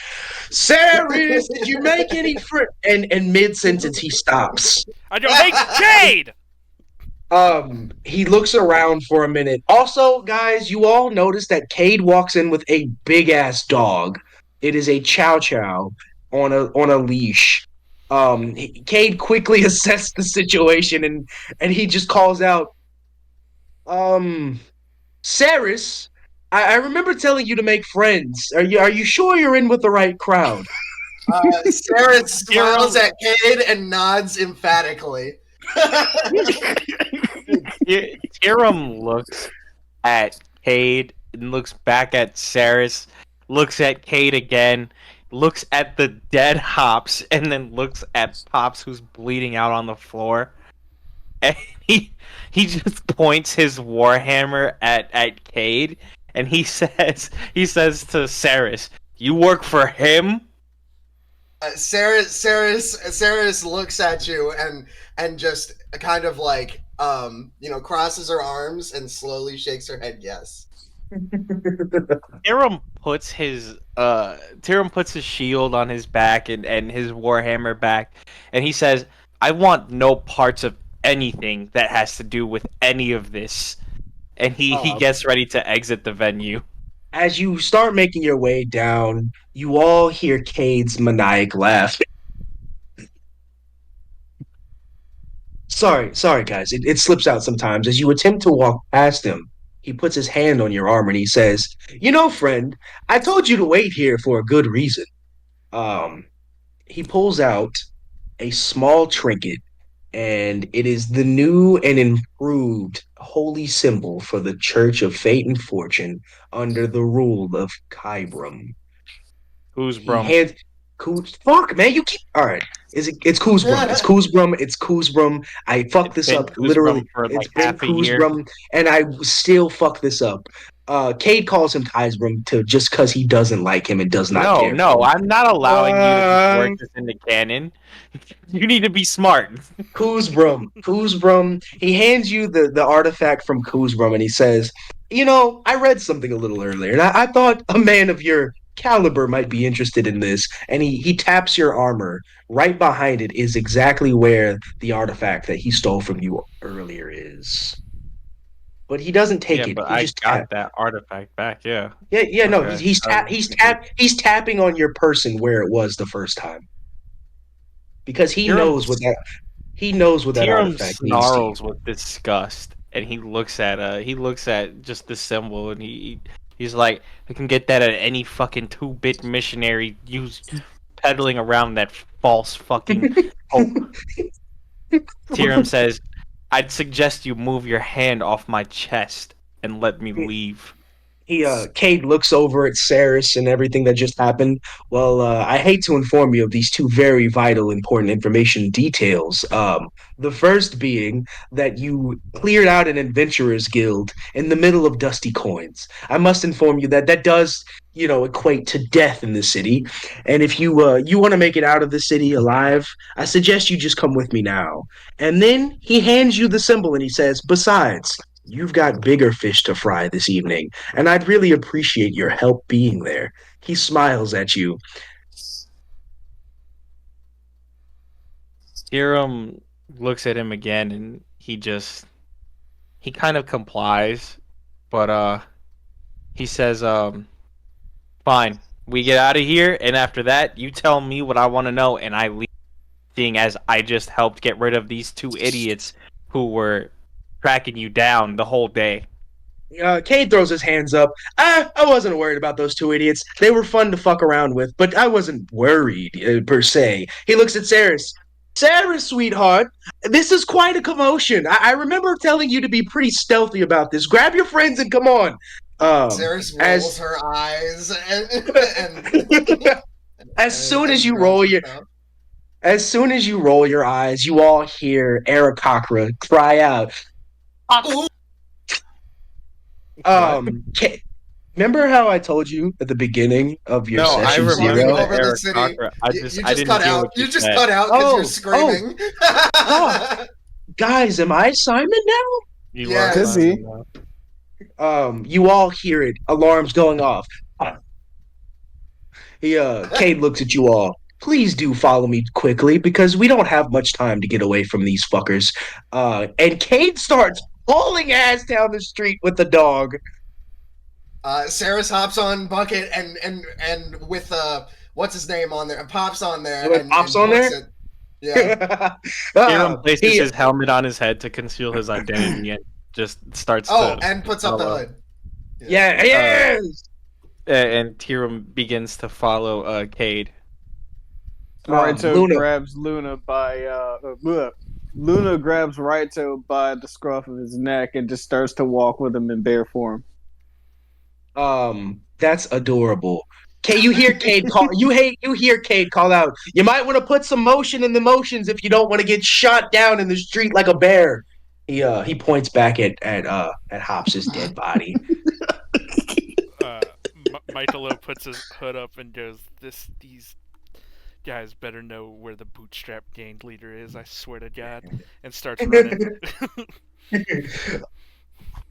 Ceres, did you make any friends? And mid sentence, he stops. I don't hate Jade. He looks around for a minute. Also, guys, you all notice that Cade walks in with a big ass dog. It is a Chow Chow on a leash. Cade quickly assessed the situation and he just calls out, Ceres, I remember telling you to make friends. Are you sure you're in with the right crowd? Ceres smiles at Cade and nods emphatically. Tirum looks at Cade and looks back at Ceres, looks at Cade again, looks at the dead Hops, and then looks at Pops who's bleeding out on the floor. And he just points his warhammer at Cade, and he says to Ceres, "You work for him?" Ceres looks at you and just kind of like crosses her arms and slowly shakes her head yes. Tirum puts his shield on his back and his warhammer back, and he says, "I want no parts of anything that has to do with any of this." And he gets ready to exit the venue. As you start making your way down, you all hear Cade's maniac laugh. Sorry, guys. It slips out sometimes. As you attempt to walk past him, he puts his hand on your arm and he says, "You know, friend, I told you to wait here for a good reason." Um, he pulls out a small trinket, and it is the new and improved holy symbol for the Church of Fate and Fortune under the rule of Kybrum. Who's He Brum? hands fuck man, you keep all right. It's Kuzbrum. It's Kuzbrum. It's Kuzbrum. I fucked It's this been up Kuzbrum literally. for It's like been half a year. Kuzbrum, and I still fuck this up. Cade calls him Kysbrum to just because he doesn't like him and does not care. No, I'm not allowing you to work this into canon. You need to be smart. Kuzbrum. He hands you the artifact from Kuzbrum, and he says, "You know, I read something a little earlier, and I thought a man of your caliber might be interested in this. And he taps your armor. Right behind it is exactly where the artifact that he stole from you earlier is. But he doesn't take Yeah, it. but He I just got tap. that artifact back. Yeah. Yeah, yeah, no, Okay. he's tapping on your person where it was the first time because Hiram he knows what that Tyrum artifact means to you. snarls with disgust, and he looks at just the symbol, and he's like, "I can get that at any fucking 2-bit missionary use peddling around that false fucking hope." Tyrum says, "I'd suggest you move your hand off my chest and let me leave." Cade looks over at Ceras and everything that just happened. Well, I hate to inform you of these two very vital, important information details. The first being that you cleared out an adventurers guild in the middle of Dusty Coins. I must inform you that that does, equate to death in the city. And if you want to make it out of the city alive, I suggest you just come with me now. And then he hands you the symbol and he says, "Besides, you've got bigger fish to fry this evening, and I'd really appreciate your help being there." He smiles at you. Tyrum looks at him again, and he kind of complies, but he says, "Fine, we get out of here, and after that, you tell me what I want to know, and I leave." Seeing as I just helped get rid of these two idiots who were tracking you down the whole day. Cade throws his hands up. I wasn't worried about those two idiots. They were fun to fuck around with, but I wasn't worried, per se. He looks at Ceres. "Ceres, sweetheart, this is quite a commotion. I remember telling you to be pretty stealthy about this. Grab your friends and come on." Ceres rolls As her eyes as soon as you grabs roll her your cup. as soon as you roll your eyes, you all hear Aarakocra cry out. Ooh. Remember how I told you at the beginning of your No, I session Walking remember zero? the over the Eric city. Cochran. You I just didn't cut hear out. what you You just said. cut out because you're Oh, screaming. guys, am I Simon now? You are Yes. Could be. Simon now. You all hear it. Alarms going off. Cade looks at you all. "Please do follow me quickly because we don't have much time to get away from these fuckers." And Cade starts hauling ass down the street with the dog. Ceres hops on Bucket and with what's his name on there, pops on there What, and Pops on books there? it. Yeah. Tyrum places He his helmet on his head to conceal his identity and just starts Oh, to and puts up the follow. hood. Yeah, yes. And Tyrum begins to follow Cade. Raito Luna. grabs Luna by Luna grabs Raito by the scruff of his neck and just starts to walk with him in bear form. That's adorable. You hear Cade call. You hear Cade call out. "You might want to put some motion in the motions if you don't want to get shot down in the street like a bear." He points back at Hops's dead body. Michaelo puts his hood up and goes, These guys better know where the bootstrap gang leader is, I swear to God," and starts running.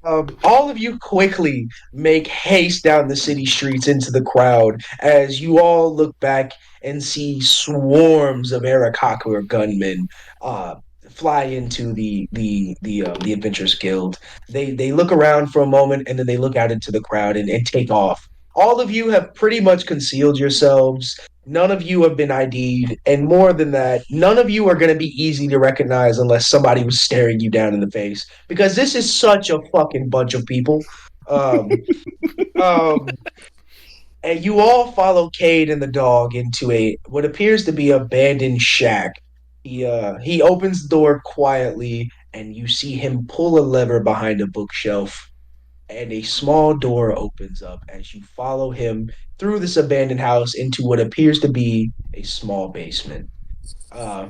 All of you quickly make haste down the city streets into the crowd as you all look back and see swarms of Arakaka gunmen fly into the Adventurers Guild. They look around for a moment and then they look out into the crowd and take off. All of you have pretty much concealed yourselves. None of you have been ID'd, and more than that, none of you are going to be easy to recognize unless somebody was staring you down in the face because this is such a fucking bunch of people. Um, um, and you all follow Cade and the dog into a what appears to be abandoned shack. He opens the door quietly, and you see him pull a lever behind a bookshelf, and a small door opens up as you follow him through this abandoned house into what appears to be a small basement. Uh,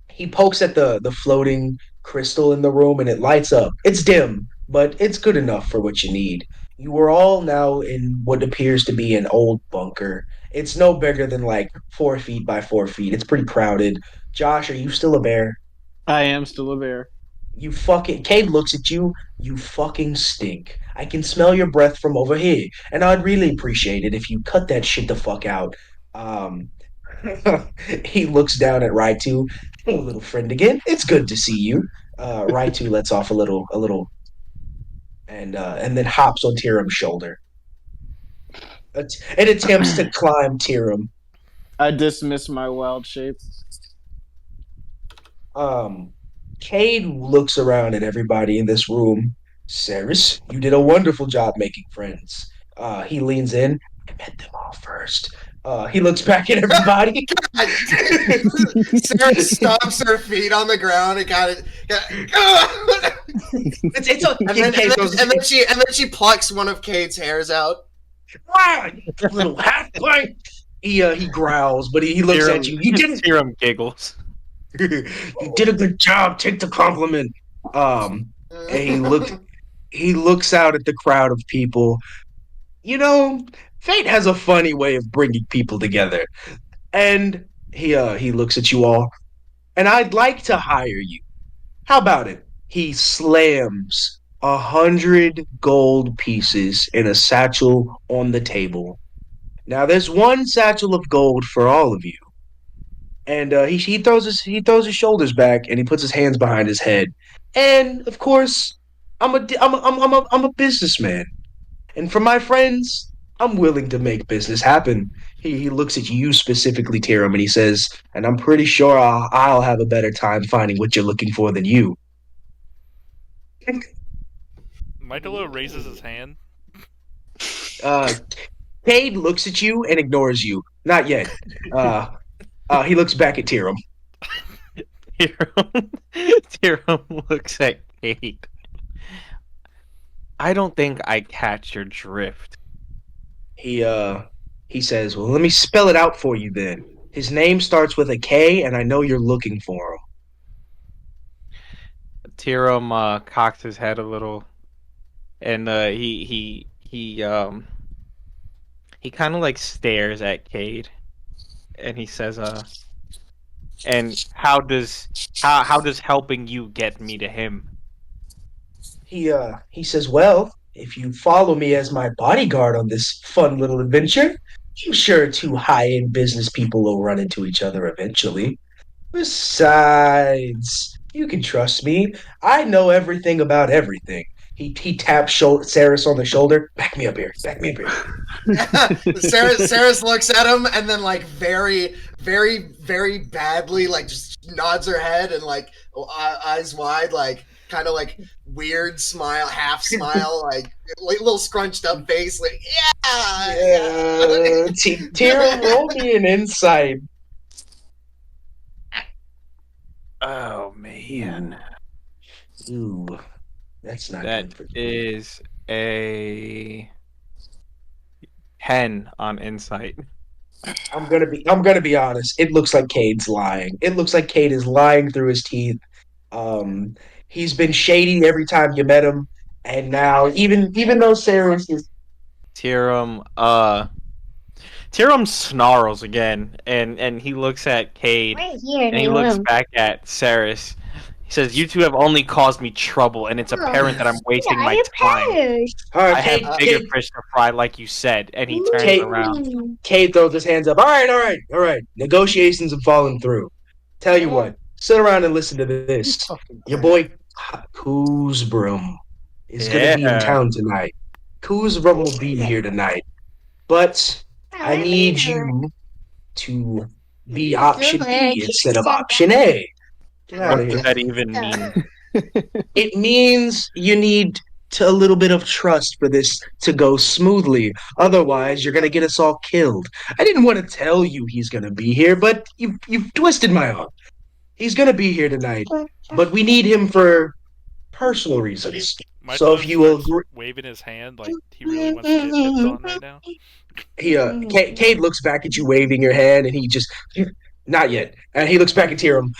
he pokes at the floating crystal in the room and it lights up. It's dim, but it's good enough for what you need. You are all now in what appears to be an old bunker. It's no bigger than like 4 feet by 4 feet. It's pretty crowded. Josh, are you still a bear? I am still a bear. You fucking Cade looks at you. You fucking stink. I can smell your breath from over here, and I'd really appreciate it if you cut that shit the fuck out. Um, he looks down at Raitu. Hey, little friend again. It's good to see you. Raitu lets off a little, and then hops on Tirum's shoulder. It attempts to climb Tirum. I dismiss my wild shape. Um, Cade looks around at everybody in this room. Ceres, you did a wonderful job making friends. He leans in. I met them all first. He looks back at everybody. Sarah stomps her feet on the ground and kind of, It's a, and then she plucks one of Cade's hairs out. You little half pint. He growls, but he looks at you. You didn't. Tyrum giggles. You did a good job. Take the compliment. And he looks out at the crowd of people. You know, fate has a funny way of bringing people together. And he looks at you all. And I'd like to hire you. How about it? He slams 100 gold pieces in a satchel on the table. Now there's one satchel of gold for all of you. And he throws his shoulders back and he puts his hands behind his head. And of course, I'm a businessman. And for my friends, I'm willing to make business happen. He looks at you specifically, Tyrum, and he says, and I'm pretty sure I'll have a better time finding what you're looking for than you. Michaelo raises his hand. Uh, Cade looks at you and ignores you. Not yet. He looks back at Tyrum. Tyrum looks at Kate. I don't think I catch your drift. He says, "Well, let me spell it out for you then. His name starts with a K, and I know you're looking for him." Tyrum cocks his head a little, and he kind of like stares at Cade, and he says, "And how does helping you get me to him?" He says, "Well, if you follow me as my bodyguard on this fun little adventure, I'm sure two high-end business people will run into each other eventually. Besides, you can trust me. I know everything about everything." He taps Ceres on the shoulder. Back me up here. Back me up here. Sarah looks at him and then like very, very, very badly like just nods her head and like eyes wide, like kind of like weird smile, half smile, like little scrunched up face, like yeah. Tira, roll me an insight. Oh man, Ooh, that's not that good for you. is a 10 on insight. I'm gonna be honest. It looks like Cade's lying. It looks like Cade is lying through his teeth. Um, he's been shady every time you met him, and now even though Sarah is Tyrum snarls again, and he looks at Cade, Right here in and he the looks room. back at Ceres. He says, "You two have only caused me trouble, and it's apparent that I'm wasting my time. all right, I have bigger Cade, fish to fry, like you said." And he turns Cade, around. Cade throws his hands up. All right. Negotiations have fallen through. Tell you what, sit around and listen to this. Your boy Kuzbrum is gonna be in Yeah. town tonight. Kuzbrum will be here tonight, but I need you to be option B instead of option A. Get out What of does here. that even mean? It means you need a little bit of trust for this to go smoothly. Otherwise, you're gonna get us all killed. I didn't want to tell you he's gonna be here, but you've twisted my arm. He's gonna be here tonight, but we need him for personal reasons. So Michaelo if you will starts agree, waving his hand like he really wants to get pipped on right now. Cade looks back at you waving your hand, and he just not yet. And he looks back at Tyrum.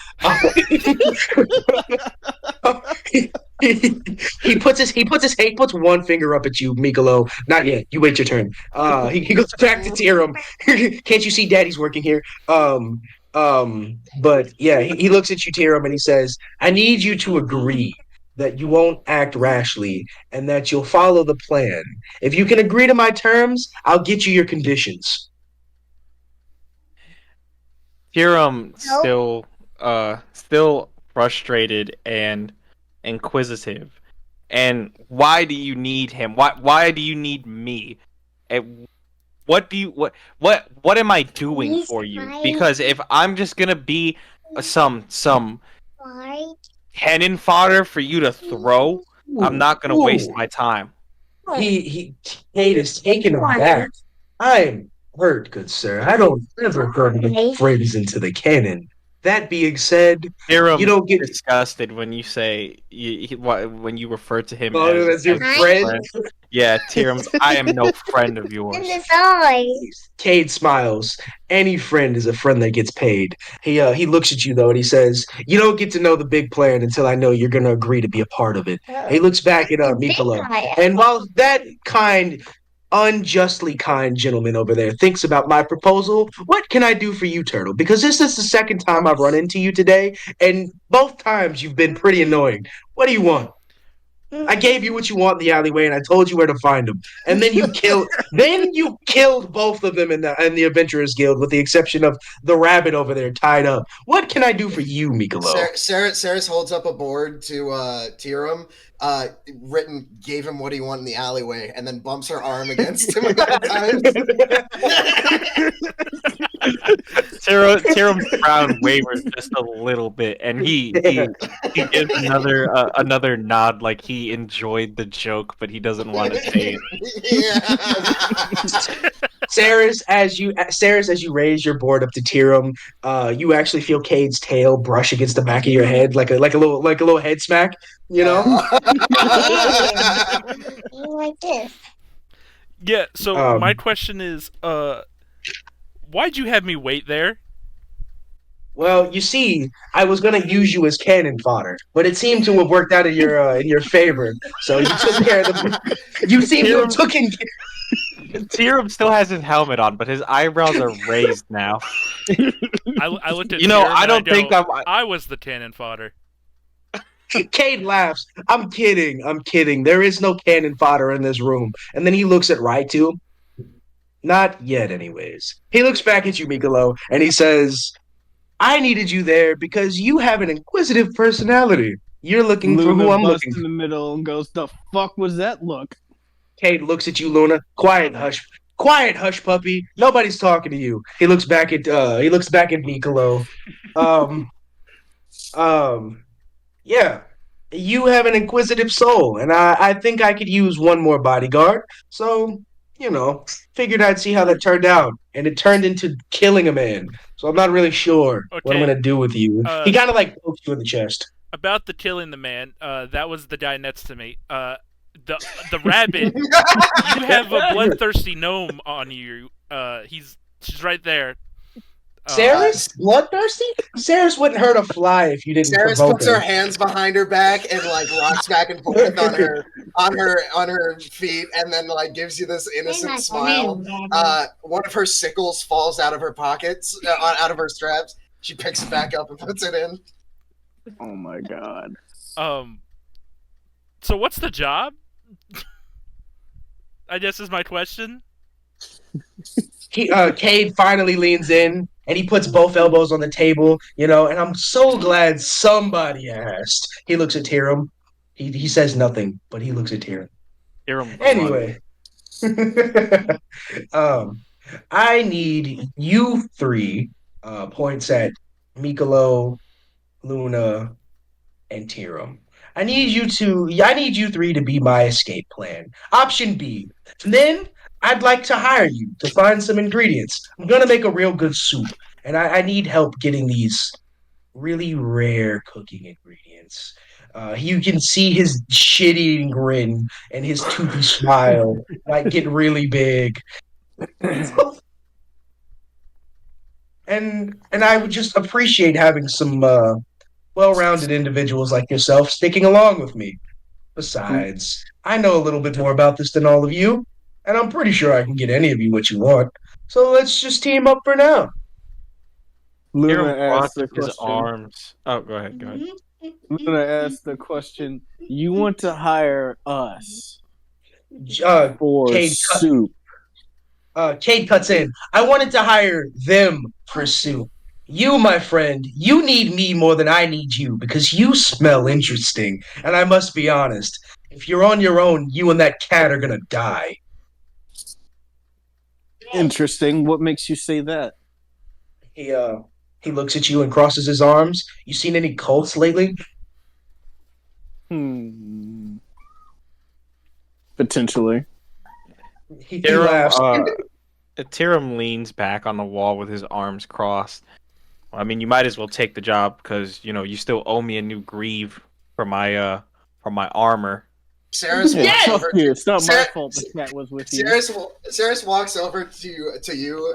He puts one finger up at you, Michaelo. Not yet. You wait your turn. He goes back to Tyrum. Can't you see Daddy's working here? But yeah, he looks at you, Tyrum, and he says, "I need you to agree that you won't act rashly, and that you'll follow the plan. If you can agree to my terms, I'll get you your conditions. Hiram Nope. still frustrated and inquisitive. And why do you need him? Why do you need me? And what am I doing He's for you? fine. Because if I'm just gonna be some Why? cannon fodder for you to throw, I'm not gonna waste Ooh. my time. He Kate is taken aback. I'm hurt, good sir. I don't ever burn my friends into the cannon. That being said, you Hiram's don't get disgusted when you say when you refer to him oh, as your as your friend. friend. Yeah, Tiram's. I am no friend of In yours. his eyes. Cade smiles. Any friend is a friend that gets paid. He looks at you though and he says, "You don't get to know the big plan until I know you're gonna agree to be a part of it." He looks back at Big Michaelo, guy. and while that unjustly kind gentleman over there thinks about my proposal, what can I do for you, Turtle? Because this is the second time I've run into you today, and both times you've been pretty annoying. What do you want? I gave you what you want in the alleyway, and I told you where to find them. And then you killed both of them in the Adventurers Guild, with the exception of the rabbit over there tied up. What can I do for you, Michaelo? Ceres holds up a board to Tyrum, written "gave him what he wanted in the alleyway," and then bumps her arm against him a couple times. Tiram's frown wavers just a little bit, and he gives another nod, like he enjoyed the joke, but he doesn't want to say it. Yeah. Ceres, as you raise your board up to Tyrum, you actually feel Cade's tail brush against the back of your head, like a little head smack. You know. Yeah. Like this. Yeah, so Um, my question is, why'd you have me wait there? Well, you see, I was gonna use you as cannon fodder, but it seemed to have worked out in your favor. So you took care of the. You seem to have taken. Tiram still has his helmet on, but his eyebrows are raised now. I looked at You know, Tyrum I and don't think I was the cannon fodder. Cade laughs. I'm kidding. I'm kidding. There is no cannon fodder in this room. And then he looks at Raitu. Not yet, anyways. He looks back at you, Mikalo, and he says, I needed you there because you have an inquisitive personality. You're looking for Luna who I'm busts looking in for. the middle and goes, "The fuck was that look?" Cade looks at you, Luna. Quiet, hush. Quiet, hush, puppy. Nobody's talking to you. He looks back at Mikalo. Um um yeah. You have an inquisitive soul, and I think I could use one more bodyguard. So, figured I'd see how that turned out. And it turned into killing a man. So I'm not really sure what I'm Okay, gonna do with you. He kinda like pokes you in the chest. about the killing the man, that was the guy next to me. The rabbit, you have a bloodthirsty gnome on you. She's right there. Ceres? Bloodthirsty? Ceres wouldn't hurt a fly if you didn't Ceres provoke puts her her. hands behind her back and like rocks back and forth on her feet, and then like gives you this innocent smile. One of her sickles falls out of her pockets, out of her straps. She picks it back up and puts it in. Oh my god. So what's the job? I guess is my question. Cade finally leans in and he puts both elbows on the table, and I'm so glad somebody asked. He looks at Tyrum. He says nothing, but he looks at Tyrum. Tiram Anyway, I need you three, points at Mikalo, Luna, and Tyrum. I need you three to be my escape plan. Option B. Then I'd like to hire you to find some ingredients. I'm gonna make a real good soup, and I need help getting these really rare cooking ingredients. You can see his shit-eating grin and his toothy smile might get really big. And I would just appreciate having some well-rounded individuals like yourself sticking along with me. Besides, I know a little bit more about this than all of you, and I'm pretty sure I can get any of you what you want. So let's just team up for now. Luna Tiram asks crosses the his question. arms. Oh, go ahead. Go ahead. I'm gonna ask the question. You want to hire us Uh, for Cade, soup? Cade cuts in. I wanted to hire them for soup. You, my friend, you need me more than I need you because you smell interesting. And I must be honest, if you're on your own, you and that cat are gonna die. Interesting. What makes you say that? He uh he looks at you and crosses his arms. You seen any cults lately? Hmm. Potentially. He Tyrum, laughs. Tyrum leans back on the wall with his arms crossed. I mean, you might as well take the job because you still owe me a new greave for my armor. Ceres Yeah, walks fuck over. you. It's not my Ceres, fault the cat was with you. Ceres walks over to you,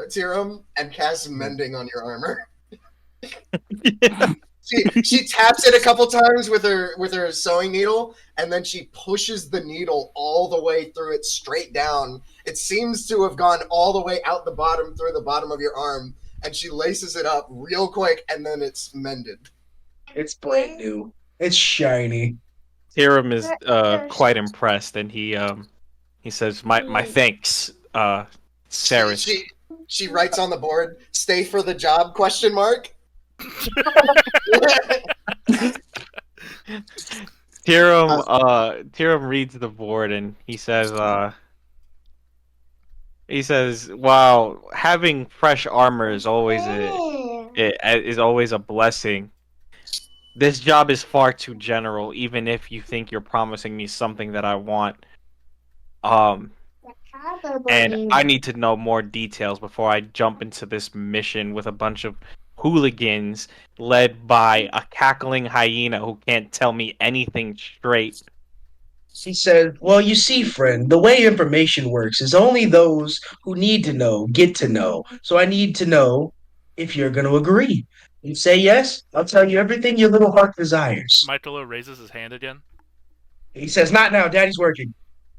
Tyrum, and casts mending on your armor. She taps it a couple times with her sewing needle, and then she pushes the needle all the way through it straight down. It seems to have gone all the way out the bottom through the bottom of your arm, and she laces it up real quick, and then it's mended. It's brand new. It's shiny. Tyrum is quite impressed, and he says, "My thanks, Ceres." She writes on the board, "Stay for the job?" Question mark. Tyrum reads the board and he says, "Wow, having fresh armor is always a blessing. This job is far too general, even if you think you're promising me something that I want. And I need to know more details before I jump into this mission with a bunch of hooligans led by a cackling hyena who can't tell me anything straight." He said, well, you see, friend, the way information works is only those who need to know get to know. So I need to know if you're going to agree. You say yes, I'll tell you everything your little heart desires. Michaelo raises his hand again. He says, not now, Daddy's working.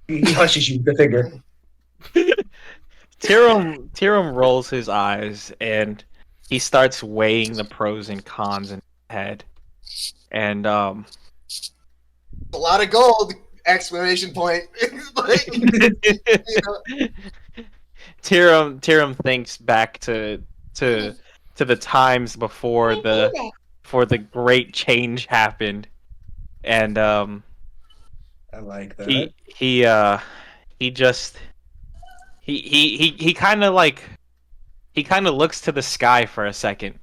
He hushes you with the finger. Tyrum rolls his eyes and he starts weighing the pros and cons in his head. And A lot of gold! Exclamation point! Like, Tyrum thinks back to the times before the great change happened, and I like that. he kind of looks to the sky for a second,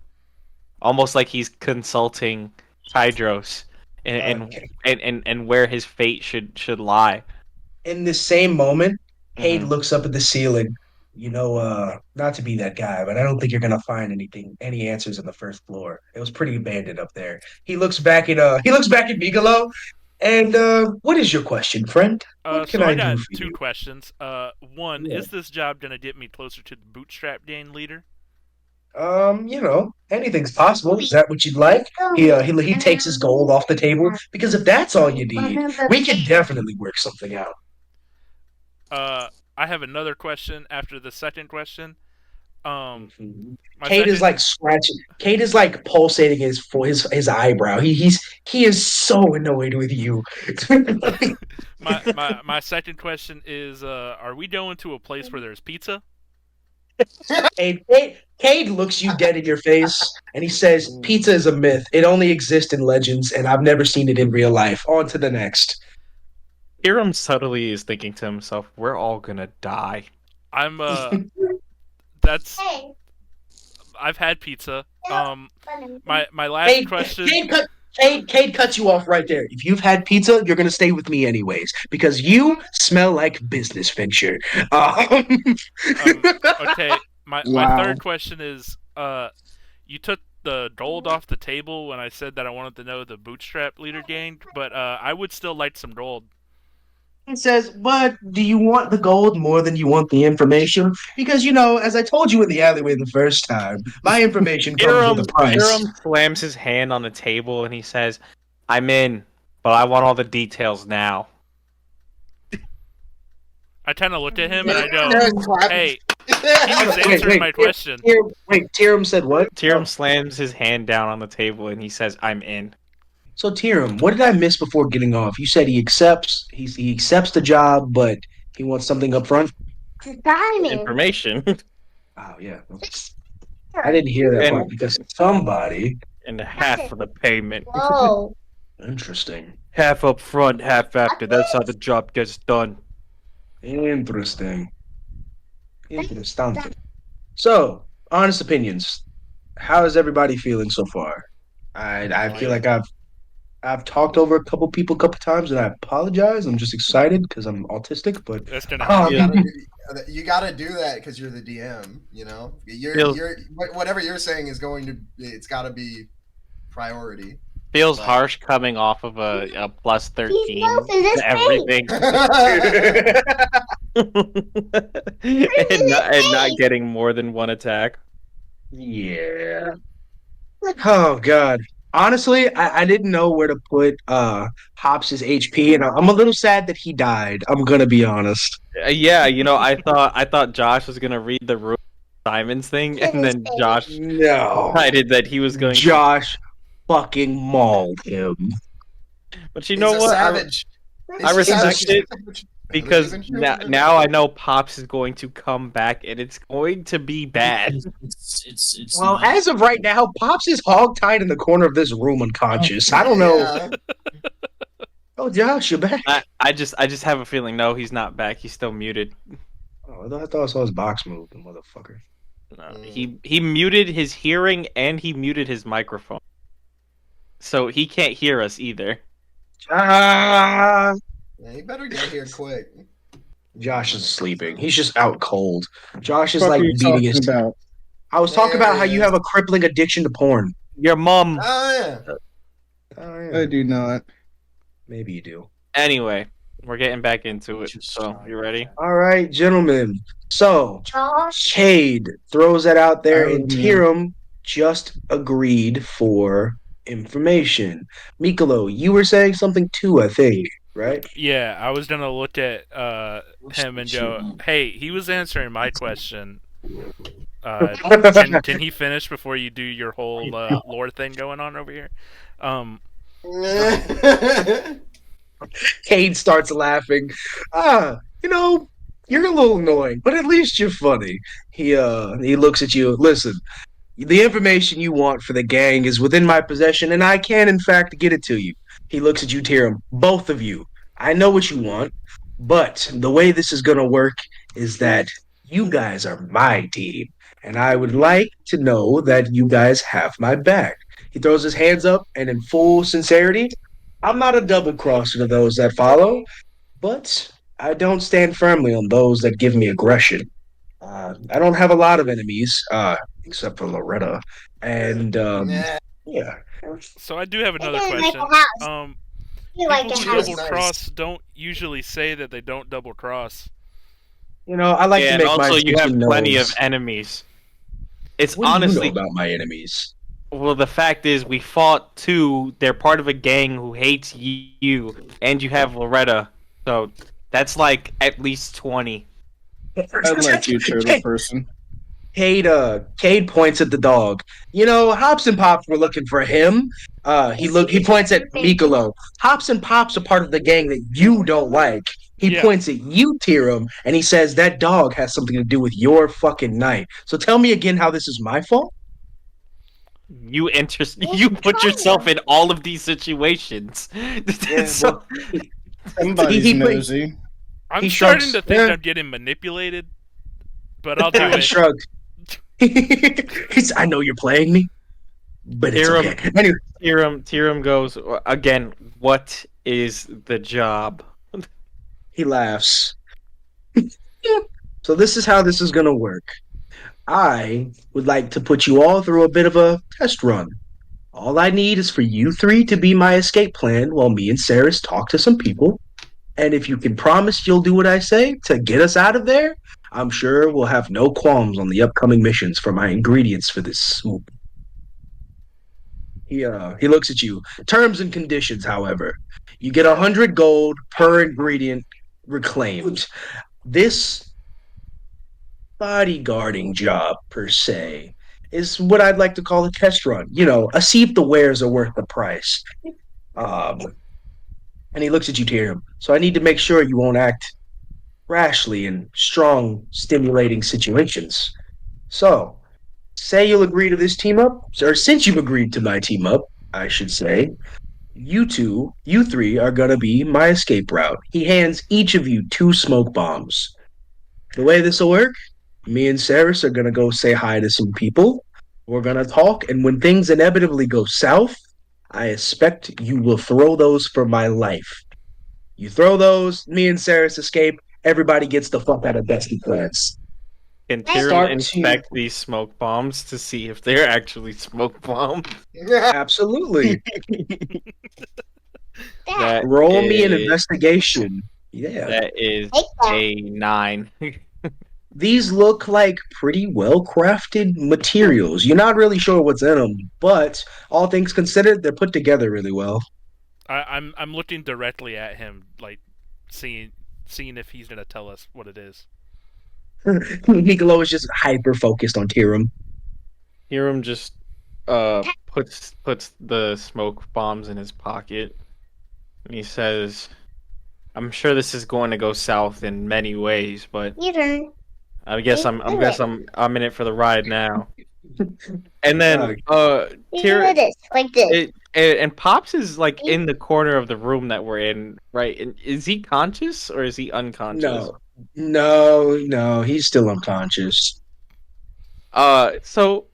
almost like he's consulting Hydros and Okay. and where his fate should lie. In the same moment, Cade Mhm. looks up at the ceiling. Not to be that guy, but I don't think you're gonna find any answers on the first floor. It was pretty abandoned up there. He looks back at Migalo, and what is your question, friend? What can So I I do got for two you? questions. One, Yeah. is this job gonna get me closer to the Bootstrap gang leader? Anything's possible. Is that what you'd like? He takes his gold off the table because if that's all you need, we can definitely work something out. I have another question after the second question. My Kate is second, like scratching. Kate is like pulsating his eyebrow. He is so annoyed with you. my second question is, are we going to a place where there's pizza? Cade looks you dead in your face and he says, "Pizza is a myth. It only exists in legends, and I've never seen it in real life." On to the next. Hiram subtly is thinking to himself, "We're all gonna die." I'm that's I've had pizza. My last question. Cade cuts you off right there. If you've had pizza, you're gonna stay with me anyways because you smell like business venture. Okay, my Wow. third question is, you took the gold off the table when I said that I wanted to know the Bootstrap leader gang, but I would still like some gold. He says, but do you want the gold more than you want the information? Because, as I told you in the alleyway the first time, my information comes with a price. Hiram slams his hand on the table and he says, "I'm in, but I want all the details now." I kind of look at him and I Ceres go, claps. "Hey, he's answering my question." Tyrum said what? Tyrum slams his hand down on the table and he says, "I'm in." So Tyrum, what did I miss before getting off? You said he accepts the job, but he wants something up front. Diamond. Information Oh yeah, I didn't hear that And- part because somebody. and half of the payment. Whoa. Interesting. Half up front, half after. That's how the job gets done. Interesting. Interesting. So, honest opinions. How is everybody feeling so far? I feel like I've talked over a couple people a couple times, and I apologize. I'm just excited because I'm autistic, but That's gonna um, happen. You gotta do that because you're the DM. You know, Feels- you're whatever you're saying is going to. It's got to be priority. Feels But- harsh coming off of a plus 13 He's both in this to everything. and not getting more than one attack. yeah. Oh God. Honestly, I didn't know where to put Hops's HP, and I'm a little sad that he died. I'm gonna be honest. Yeah, I thought Josh was gonna read the room Simon's thing, and then Josh No. decided that he was going Josh fucking mauled him. But you He's know a what? savage. I respect He's a it savage. because Even true. now I know Pops is going to come back, and it's going to be bad. It's Well, not- as of right now, Pops is hogtied in the corner of this room unconscious. I don't know. Yeah. Oh, Josh, you're back. I just have a feeling. No, he's not back. He's still muted. Oh, I thought I saw his box move, the motherfucker. No, he muted his hearing and he muted his microphone, so he can't hear us either. Ah! Yeah, you better get here quick. Josh is sleeping. He's just out cold. Josh is What like are you beating his. talking about? I was talking There about how he you is. have a crippling addiction to porn. Your mom. Oh yeah. Oh I yeah, do not. maybe you do. Anyway, we're getting back into it. Just So you ready? All right, gentlemen. So Josh. Cade throws that out there, I and would know. Tyrum just agreed for information. Michaelo, you were saying something too, I think, right? Yeah, I was gonna look at him and go, "Hey, he was answering my question. Can he finish before you do your whole lore thing going on over here?" Cade starts laughing. You're a little annoying, but at least you're funny. He looks at you. Listen, the information you want for the gang is within my possession, and I can, in fact, get it to you. He looks at you, Tyrum. Both of you. I know what you want, but the way this is going to work is that you guys are my team, and I would like to know that you guys have my back. He throws his hands up, and in full sincerity, I'm not a double crosser to those that follow, but I don't stand firmly on those that give me aggression. I don't have a lot of enemies, except for Loretta, and Nah. yeah. So I do have another Like question. a house. You like People a who house. double Nice. cross don't usually say that they don't double cross. I like Yeah, to and make my also you have intention plenty known. of enemies. It's What do honestly you know about my enemies? well. The fact is, we fought two. They're part of a gang who hates you, and you have Loretta. So that's like at least 20. I'd like you, turtle person. Cade points at the dog. Hops and Pops were looking for him. He points at Michaelo. Hops and Pops are part of the gang that you don't like. He Yeah. points at you, Tyrum, and he says that dog has something to do with your fucking night. So tell me again how this is my fault? You put yourself in all of these situations. So- Somebody's He- nosy. I'm He starting shrugs. to think Yeah. I'm getting manipulated, but I'll do He it. shrugged. I know you're playing me, but it's Tyrum, okay. Anyway, Tyrum goes again. What is the job? he laughs. So this is how this is gonna work. I would like to put you all through a bit of a test run. All I need is for you three to be my escape plan while me and Ceras talk to some people. And if you can promise you'll do what I say to get us out of there, I'm sure we'll have no qualms on the upcoming missions for my ingredients for this soup. He looks at you. Terms and conditions, however. You get 100 gold per ingredient reclaimed. This bodyguarding job, per se, is what I'd like to call a test run. A see if the wares are worth the price. Um, and he looks at you, Tyrum. So I need to make sure you won't act rashly in strong, stimulating situations. So, say you'll agree to this team up, or since you've agreed to my team up, I should say, you three are gonna be my escape route. He hands each of you two smoke bombs. The way this will work, me and Ceras are gonna go say hi to some people. We're gonna talk, and when things inevitably go south, I expect you will throw those for my life. You throw those, me and Ceres escape, everybody gets the fuck out of Bestie Class. Can Hey. Tyrum Start to inspect these smoke bombs to see if they're actually smoke bombs? absolutely Dad, roll me an is- investigation. Yeah. That is take that. a 9. These look like pretty well crafted materials. You're not really sure what's in them, but all things considered, they're put together really well. I'm looking directly at him, like seeing if he's gonna tell us what it is. Michaelo is just hyper focused on Tyrum. Hiram just puts the smoke bombs in his pocket, and he says, "I'm sure this is going to go south in many ways, but You turn. I guess I'm in it for the ride now." And then You do Tyr this like this. and Pops is like in the corner of the room that we're in, right? And is he conscious or is he unconscious? No, he's still unconscious. So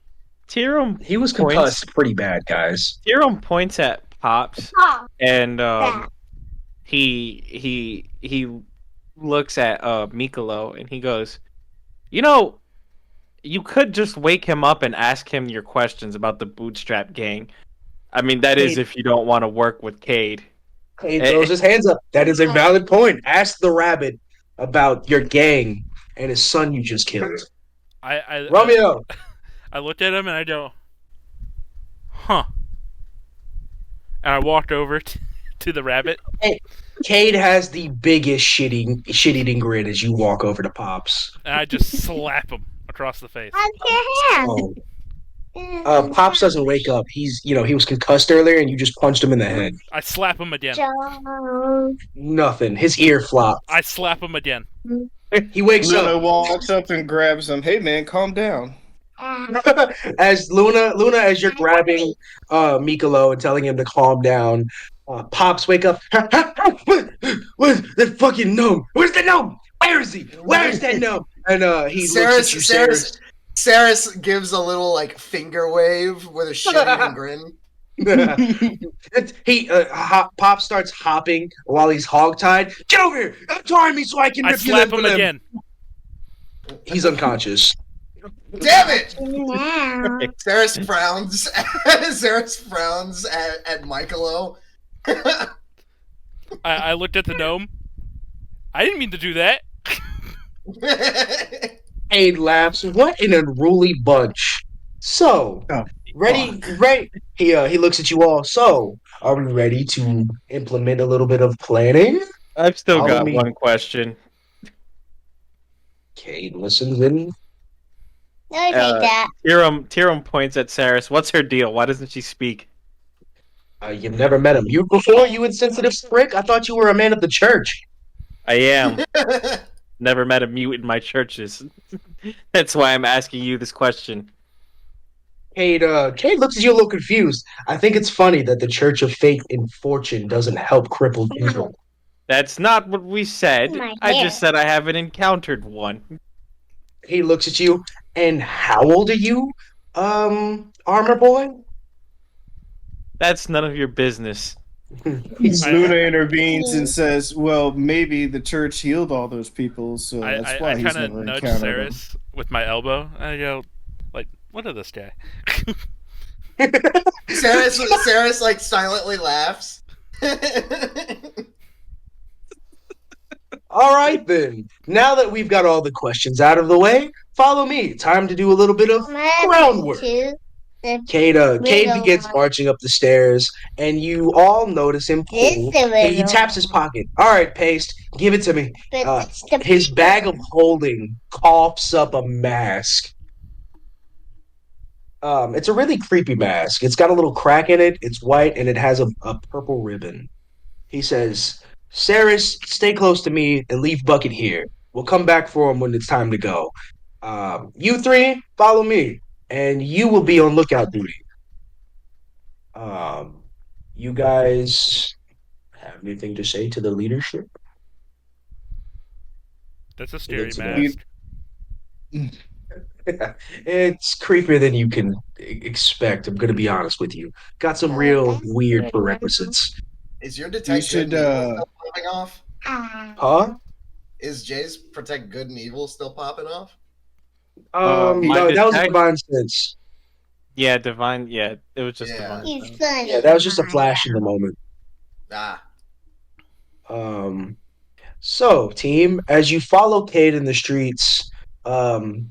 Tyrum He was points. concussed pretty bad, guys. Tyrum points at Pops, Oh, and that. he looks at Michaelo, and he goes, "You know, you could just wake him up and ask him your questions about the Bootstrap Gang. I mean, that is if you don't want to work with Kade." He throws his hands up. That is a valid point. Ask the rabbit about your gang and his son you just killed. Romeo! I looked at him and I go, huh. And I walked over to the rabbit. Kade has the biggest shit-eating grin as you walk over to Pops. And I just slap him across the face. How's your hand? Oh. Pops doesn't wake up. He was concussed earlier, and you just punched him in the head. I slap him again. Joe. Nothing. His ear flopped. I slap him again. He wakes Luna up walks up and grabs him. Hey man, calm down. as Luna, as you're grabbing Michaelo and telling him to calm down. Pops wake up. Where's that fucking gnome? Where's the gnome? Where is he? Where is that gnome? And he looks at you, Ceres. Ceres gives a little like finger wave with a shit-eating grin. Pop starts hopping while he's hogtied. Get over here! Untie me so I can I rip you slap limb him for them. again. He's unconscious. Damn it! Now. Ceres frowns. Ceres frowns at Michaelo. I looked at the gnome. I didn't mean to do that. Aid laughs. What an unruly bunch. So, ready? He looks at you all. So, are we ready to implement a little bit of planning? I've still Follow got me. one question. Cade listens in. No, take that. Tyrum points at Ceres. What's her deal? Why doesn't she speak? You've never met him. You before, you insensitive prick? I thought you were a man of the church. I am. Never met a mute in my churches. That's why I'm asking you this question. Cade looks at you a little confused. I think it's funny that the Church of Fate and Fortune doesn't help crippled people. That's not what we said. My I hair. just said I haven't encountered one. He looks at you, and how old are you, armor boy? That's none of your business. Luna intervenes and says, "Well, maybe the church healed all those people, so that's why I he's kind of never nudge encountered them." Ceres with my elbow. And I go, like, what of this guy? Ceres like silently laughs. All right, then. Now that we've got all the questions out of the way, follow me. Time to do a little bit of groundwork. Kade begins marching up the stairs, and you all notice him pull. He taps his pocket. All right, Paste, give it to me. His bag of holding coughs up a mask. It's a really creepy mask. It's got a little crack in it. It's white and it has a purple ribbon. He says, Ceres, stay close to me and leave Bucket here. We'll come back for him when it's time to go. You three, follow me, and you will be on lookout duty. Um, you guys have anything to say to the leadership? That's a scary It's mask. it's creepier than you can expect. I'm gonna be honest with you. Got some real weird prerequisites. Is your detect You good should, and evil still popping off? Huh? Is Jay's protect good and evil still popping off? My No, that was a detect- divine sense. Yeah, divine. Yeah, it was just Yeah. divine. He's sense. funny. Yeah, that was just a flash in the moment. Ah, Um, so team, as you follow Kate in the streets, um,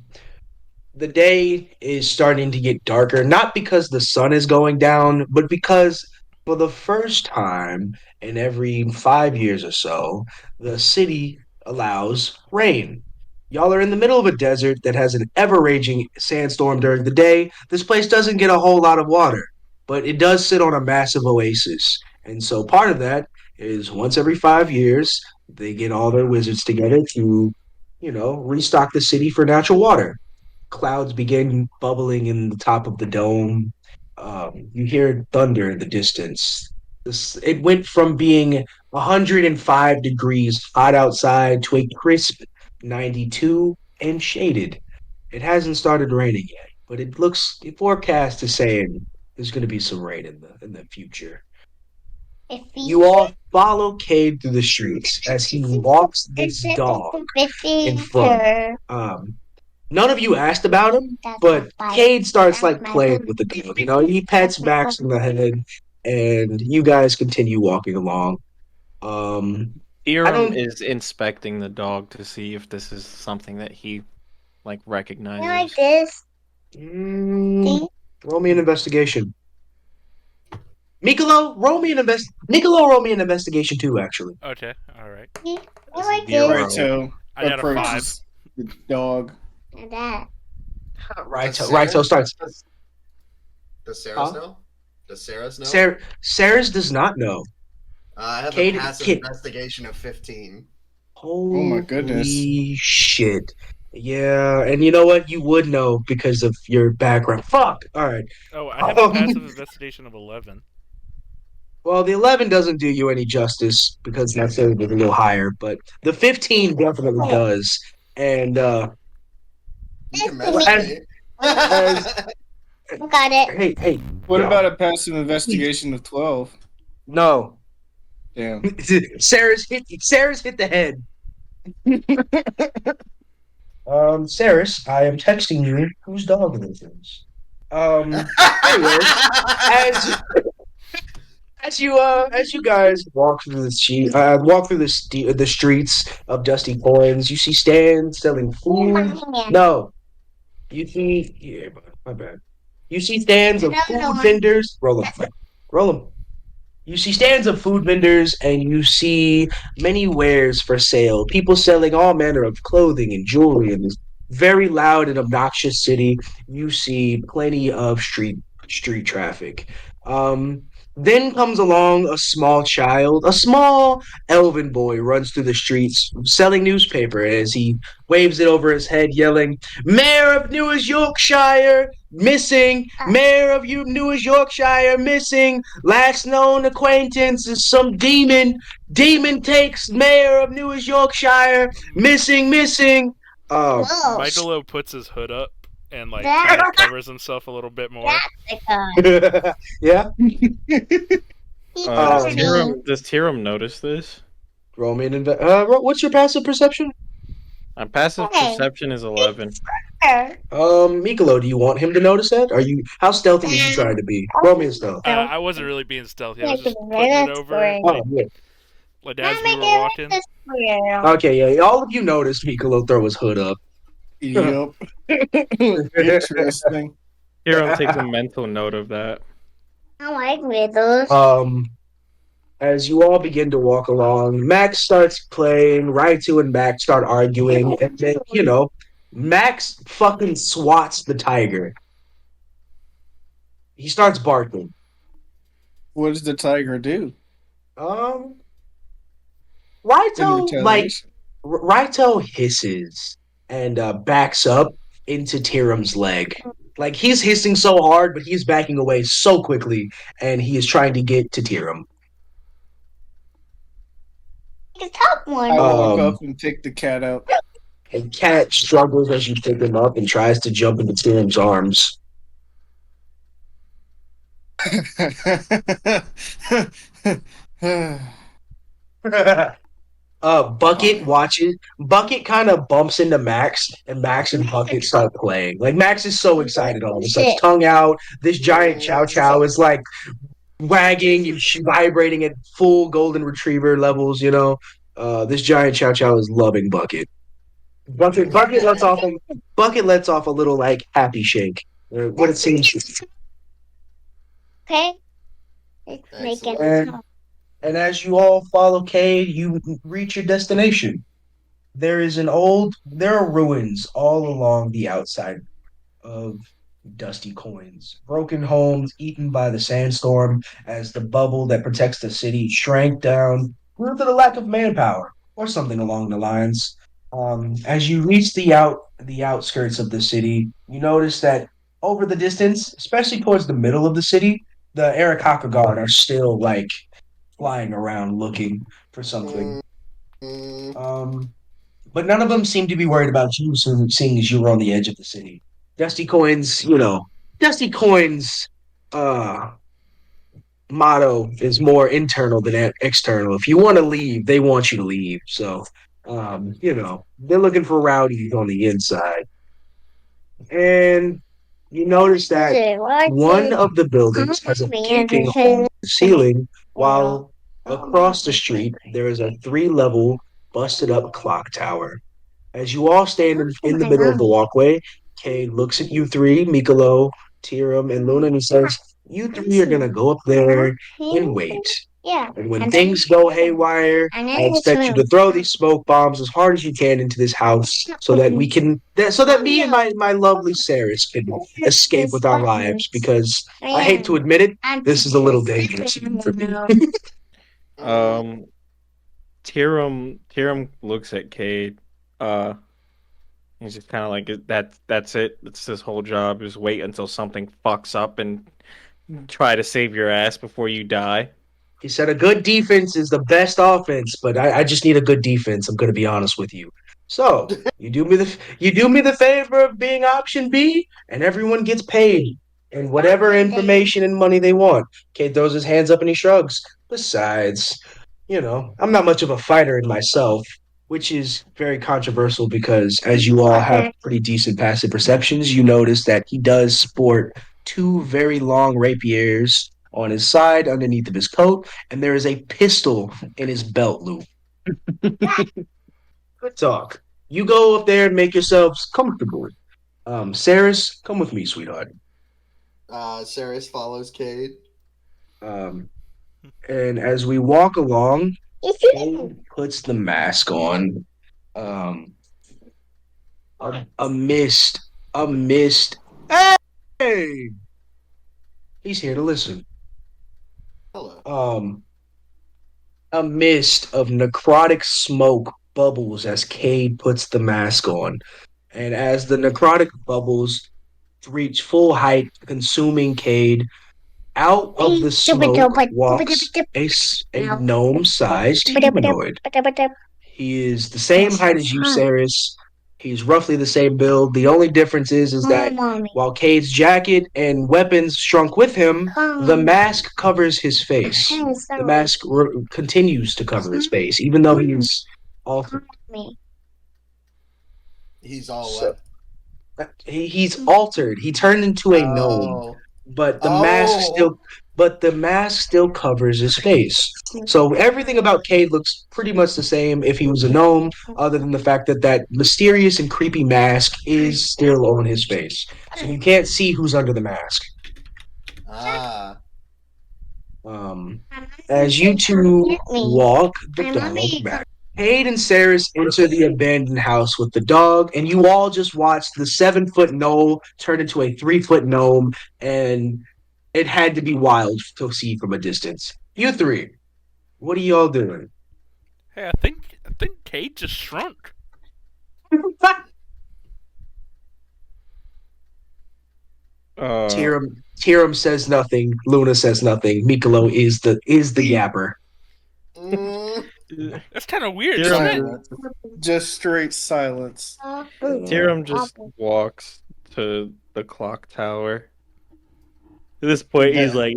the day is starting to get darker, not because the sun is going down, but because for the first time in every 5 years or so, the city allows rain. Y'all are in the middle of a desert that has an ever raging sandstorm during the day. This place doesn't get a whole lot of water, but it does sit on a massive oasis. And so part of that is once every 5 years, they get all their wizards together to, restock the city for natural water. Clouds begin bubbling in the top of the dome. You hear thunder in the distance. It went from being 105 degrees hot outside to a crisp 92 and shaded. It hasn't started raining yet, but the forecast is saying there's going to be some rain in the future. You all follow Cade through the streets as he walks this dog in front. None of you asked about him, but Cade starts like playing with the dog. He pets Max in the head, and you guys continue walking along. I Iram don't. is inspecting the dog to see if this is something that he Like recognizes. this. Mm, roll me an investigation. Michaelo, roll me an investigation too. Actually, Okay, all right. Like Zero. this. Raito I got a 5. approaches the dog. And that. Raito starts. Does Ceres Huh? know? Does Ceres know? Ceres does not know. I have Cade- a passive Cade- investigation of 15. Holy my goodness. shit. Yeah, and you know what? You would know because of your background. Fuck. All right. Oh, I have a passive investigation of 11. Well, the 11 doesn't do you any justice because that's a little higher, but the 15 definitely does. And You can mess As- with me. Got it. hey, What yo, about a passive investigation of 12? no? Damn. Sarah's hit the head. Saris, I am texting you whose dog this is. Anyways, as you guys walk through the streets of Dusty Coins, you see stands selling food. No, you see, yeah, my bad. You see stands of food vendors. Roll them. You see stands of food vendors and you see many wares for sale. People selling all manner of clothing and jewelry in this very loud and obnoxious city. You see plenty of street traffic. Um, then comes along a small elven boy runs through the streets selling newspaper as he waves it over his head, yelling, Mayor of News Yorkshire, missing! Mayor of News Yorkshire, missing! Last known acquaintance is some demon. Demon takes Mayor of News Yorkshire, missing! Whoa. Michaelo puts his hood up and That- kind of covers himself a little bit more. Yeah? Does Tyrum notice this? Roll me an what's your passive perception? My passive Okay. perception is 11. Michaelo, do you want him to notice that? How stealthy are you trying to be? Roll me a stealth. I wasn't really being stealthy. I was just putting it over Oh, yeah. like as we were walking. Okay, yeah. All of you noticed Michaelo throw his hood up. Yup. Interesting. Tyrum takes a mental note of that. I like riddles. As you all begin to walk along, Max starts playing, Raitu and Max start arguing, and then, Max fucking swats the tiger. He starts barking. What does the tiger do Um, in Raito like retaliation? Raito hisses and backs up into Tirum's leg. Like he's hissing so hard, but he's backing away so quickly, and he is trying to get to Tirum. The top one. I walk up Um, and pick the cat up. and Cat struggles as you pick him up and tries to jump into Tirum's arms. Bucket watches. Bucket kind of bumps into Max, and Max and Bucket start playing. Like Max is so excited all this, like tongue out. This giant Chow Chow is like wagging and vibrating at full golden retriever levels. This giant Chow Chow is loving Bucket. Bucket lets off a little like happy shake. What it seems. Okay. Let's make it Excellent. top. And as you all follow Cade, you reach your destination. There are ruins all along the outside of Dusty Coins. Broken homes eaten by the sandstorm as the bubble that protects the city shrank down due to the lack of manpower or something along the lines. As you reach the outskirts of the city, you notice that over the distance, especially towards the middle of the city, the Arakaka Guard are still like flying around looking for something. Mm, Um, but none of them seem to be worried about you, seeing as you were on the edge of the city. Dusty Coins, Dusty Coins uh motto is more internal than external. If you want to leave, they want you to leave. So they're looking for rowdies on the inside. And you notice that one of the buildings has a gaping hole in the ceiling, while across the street there is a three-level busted up clock tower. As you all stand in the middle of the walkway, Kay looks at you three, Mikolo, Tiram, and Luna, and he says, "You three are gonna go up there and wait. Yeah. And when things go haywire, I expect you to throw these smoke bombs as hard as you can into this house so that so that me and my lovely Ceres can escape with our lives. Because I hate to admit it, this is a little dangerous for me." mm. Um, Tyrum looks at Cade. Uh, he's just kind of like, That's it. It's his whole job. Just wait until something fucks up and try to save your ass before you die." He said a good defense is the best offense, but I just need a good defense. I'm going to be honest with you. So you do me the favor of being option B, and everyone gets paid and whatever information and money they want. Kate throws his hands up and he shrugs. Besides, I'm not much of a fighter in myself, which is very controversial because as you all have pretty decent passive perceptions, you notice that he does sport two very long rapiers on his side underneath of his coat, and there is a pistol in his belt loop. Good talk. You go up there and make yourselves comfortable. Ceres, come with me, sweetheart. Ceres follows Cade. Um, and as we walk along, It's Cade puts the mask on. Um, a mist, a mist. Hey, he's here to listen. Hello. A mist of necrotic smoke bubbles as Cade puts the mask on. And as the necrotic bubbles reach full height, consuming Cade, out of the smoke walks a gnome-sized humanoid. He is the same height as you, Ceres. He's roughly the same build. The only difference is that while Cade's jacket and weapons shrunk with him, the mask covers his face. The mask continues to cover his face, even though he's altered. He's all So, what? he's altered. He turned into a gnome, Oh. but the mask still covers his face. So everything about Cade looks pretty much the same if he was a gnome, other than the fact that that mysterious and creepy mask is still on his face. So you can't see who's under the mask. Ah. As you two walk the dog back, Cade and Ceres enter the abandoned house with the dog, and you all just watch the 7-foot gnome turn into a 3-foot gnome and It had to be wild to see from a distance. You three, what are y'all doing? Hey, I think Kate just shrunk. Uh, Tyrum says nothing. Luna says nothing. Michaelo is the yapper. Mm, That's kind of weird, isn't it? silence. Just straight silence. Tyrum just walks to the clock tower. At this point, he's Yeah. like,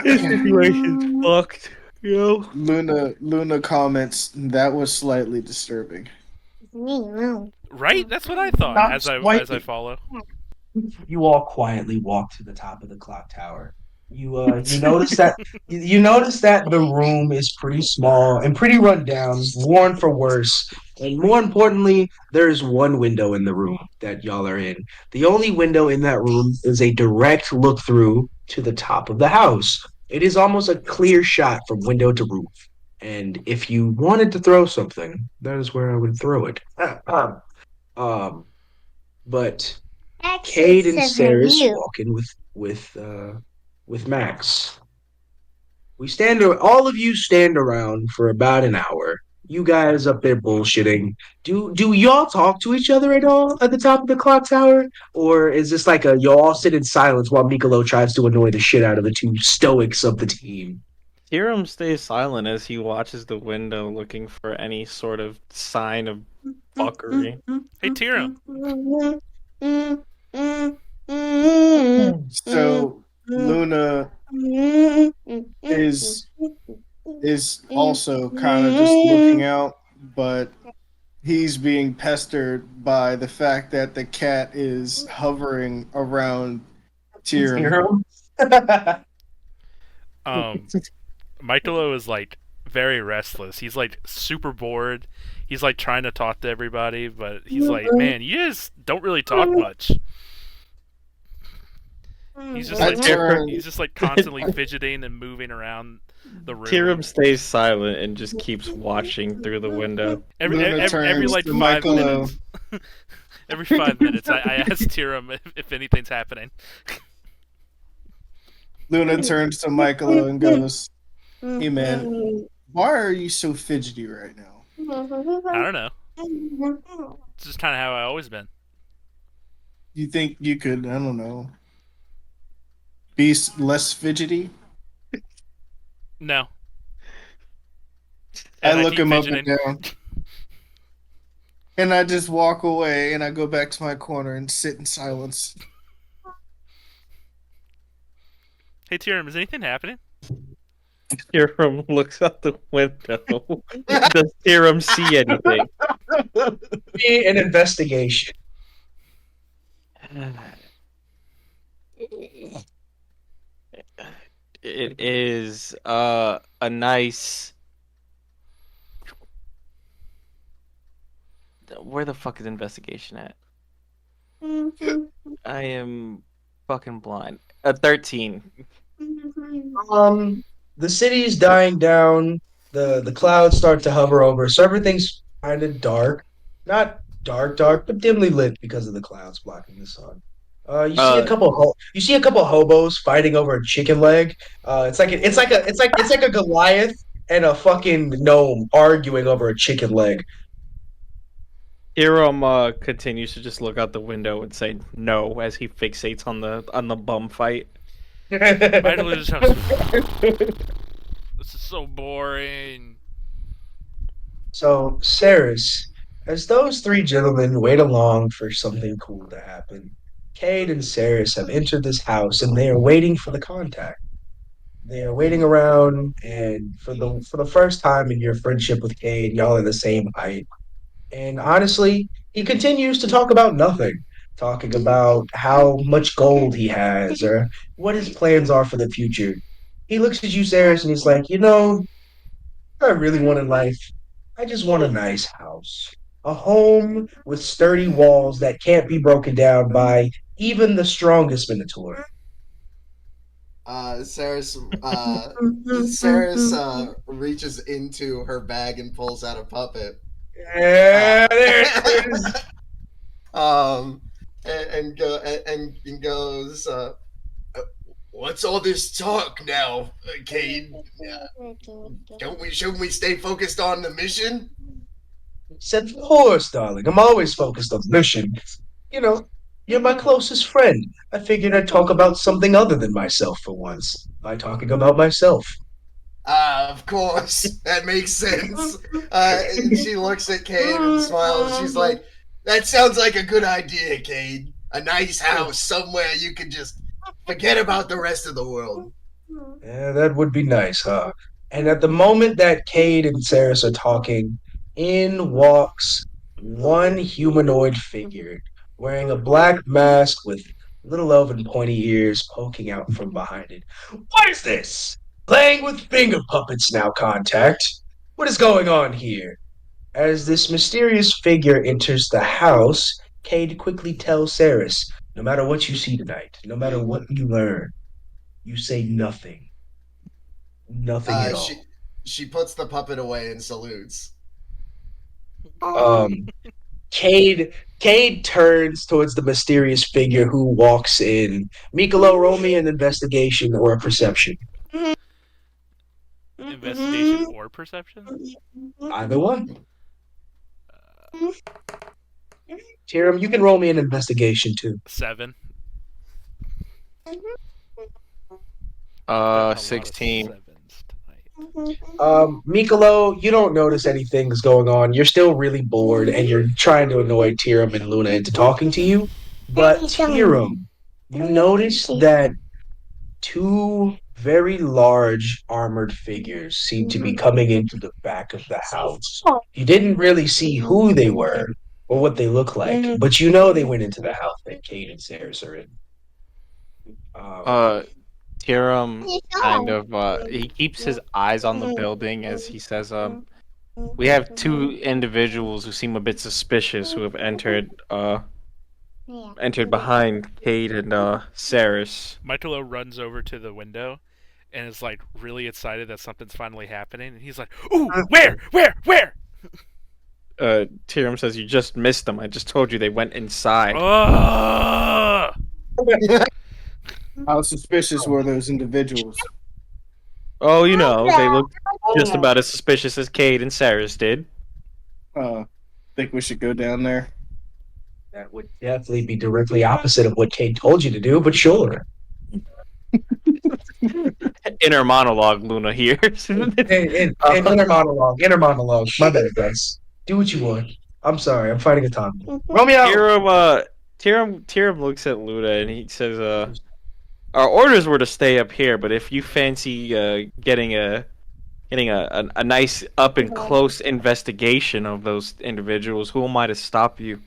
"This situation's fucked." You know. Luna comments that was slightly disturbing. Right? That's what I thought. Not As I follow. You all quietly walk to the top of the clock tower. You notice that you notice that the room is pretty small and pretty run down, worn for worse. And more importantly, there is one window in the room that y'all are in. The only window in that room is a direct look through to the top of the house. It is almost a clear shot from window to roof. And if you wanted to throw something, that is where I would throw it. Um, but Kade and Ceres walk in with Max. All of you stand around for about an hour. You guys up there bullshitting. Do y'all talk to each other at all at the top of the clock tower? Or is this like a y'all all sit in silence while Michaelo tries to annoy the shit out of the two stoics of the team? Tyrum stays silent as he watches the window, looking for any sort of sign of fuckery. Hey, Tyrum. So Luna is also kind of just looking out, but he's being pestered by the fact that the cat is hovering around Tyrion. Michaelo is like very restless. He's like super bored. He's like trying to talk to everybody, but he's like, man, you guys don't really talk much. He's just like constantly fidgeting and moving around the room. Tyrum stays silent and just keeps watching through the window. Every like to 5 Michaelo. minutes. Every 5 minutes, I ask Tyrum if anything's happening. Luna turns to Michaelo and goes, "Hey man, why are you so fidgety right now?" I don't know. It's just kind of how I always been. You think you could, I don't know, be less fidgety? No. I And look keep him up fidgeting. and down. And I just walk away and I go back to my corner and sit in silence. Hey, Tyrum, is anything happening? Tyrum looks out the window. Does Tyrum see anything? Be an investigation. It is a nice. Where the fuck is investigation at? I am fucking blind. 13. The city's dying down. The clouds start to hover over, so everything's kind of dark. Not dark, but dimly lit because of the clouds blocking the sun. You see a couple hobos fighting over a chicken leg. It's like a Goliath and a fucking gnome arguing over a chicken leg. Tyrum continues to just look out the window and say no as he fixates on the bum fight. Michael just goes, this is so boring. So, Ceres, as those three gentlemen wait along for something cool to happen, Kade and Ceres have entered this house and they are waiting for the contact. They are waiting around, and for the first time in your friendship with Kade, y'all are the same height. And honestly, he continues to talk about nothing, talking about how much gold he has or what his plans are for the future. He looks at you, Ceres, and he's like, what I really want in life, I just want a nice house. A home with sturdy walls that can't be broken down by even the strongest Minotaur. Ceres, Ceres reaches into her bag and pulls out a puppet. Yeah, there it is. um, and goes, What's all this talk now, Kade? Shouldn't we stay focused on the mission? Said, of course, darling. I'm always focused on the mission. You know, you're my closest friend. I figured I'd talk about something other than myself for once by talking about myself. Of course. That makes sense. She looks at Kade and smiles. She's like, that sounds like a good idea, Kade. A nice house somewhere you can just forget about the rest of the world. Yeah, that would be nice, huh? And at the moment that Cade and Ceres are talking, in walks one humanoid figure wearing a black mask with little elven pointy ears poking out from behind it. What is this? Playing with finger puppets now, contact. What is going on here? As this mysterious figure enters the house, Cade quickly tells Ceres, no matter what you see tonight, no matter what you learn, you say nothing. Nothing at all. She puts the puppet away and salutes. Um, Cade turns towards the mysterious figure who walks in. Michaelo, roll me an investigation or a perception. Investigation or perception? Either one. Tyrum, you can roll me an investigation too. 7. Gotten a lot of 16. 7s tonight. Michaelo, you don't notice anything's going on. You're still really bored and you're trying to annoy Tyrum and Luna into talking to you. But Tyrum, you notice that two very large armored figures seem to be coming into the back of the house. You didn't really see who they were or what they look like, but you know they went into the house that Kate and Ceres are in. Tyrum kind of he keeps his eyes on the building as he says, we have two individuals who seem a bit suspicious who have entered behind Kate and Ceres. Michaelo runs over to the window and is like really excited that something's finally happening. And he's like, "Ooh, where? Tyrum says, you just missed them. I just told you they went inside. How suspicious were those individuals? Oh, you know, they look just about as suspicious as Kate and Ceres did. Think we should go down there? That would definitely be directly opposite of what Kate told you to do, but sure. Inner monologue, Luna hears. Inner monologue. My bad, guys. Do what you want. I'm sorry, I'm fighting a time. Roll me out. Tyrum looks at Luna and he says, our orders were to stay up here, but if you fancy getting a nice up and close investigation of those individuals, who am I to stop you?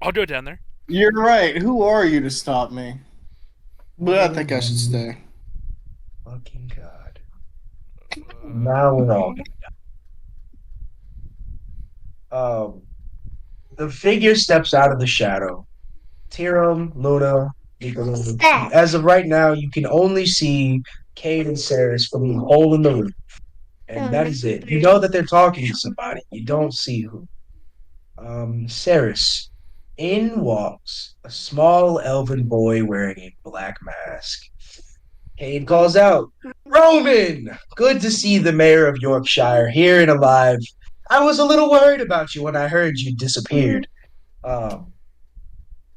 I'll go down there. You're right. Who are you to stop me? But I think I should stay. Fucking God. Now we're all the figure steps out of the shadow. Tyrum, Luna, as of right now, you can only see Kate and Ceres from the hole in the roof. And that is it. You know that they're talking to somebody. You don't see who. Ceres. In walks a small elven boy wearing a black mask. Kate calls out, Roman! Good to see the mayor of Yorkshire here and alive. I was a little worried about you when I heard you disappeared. The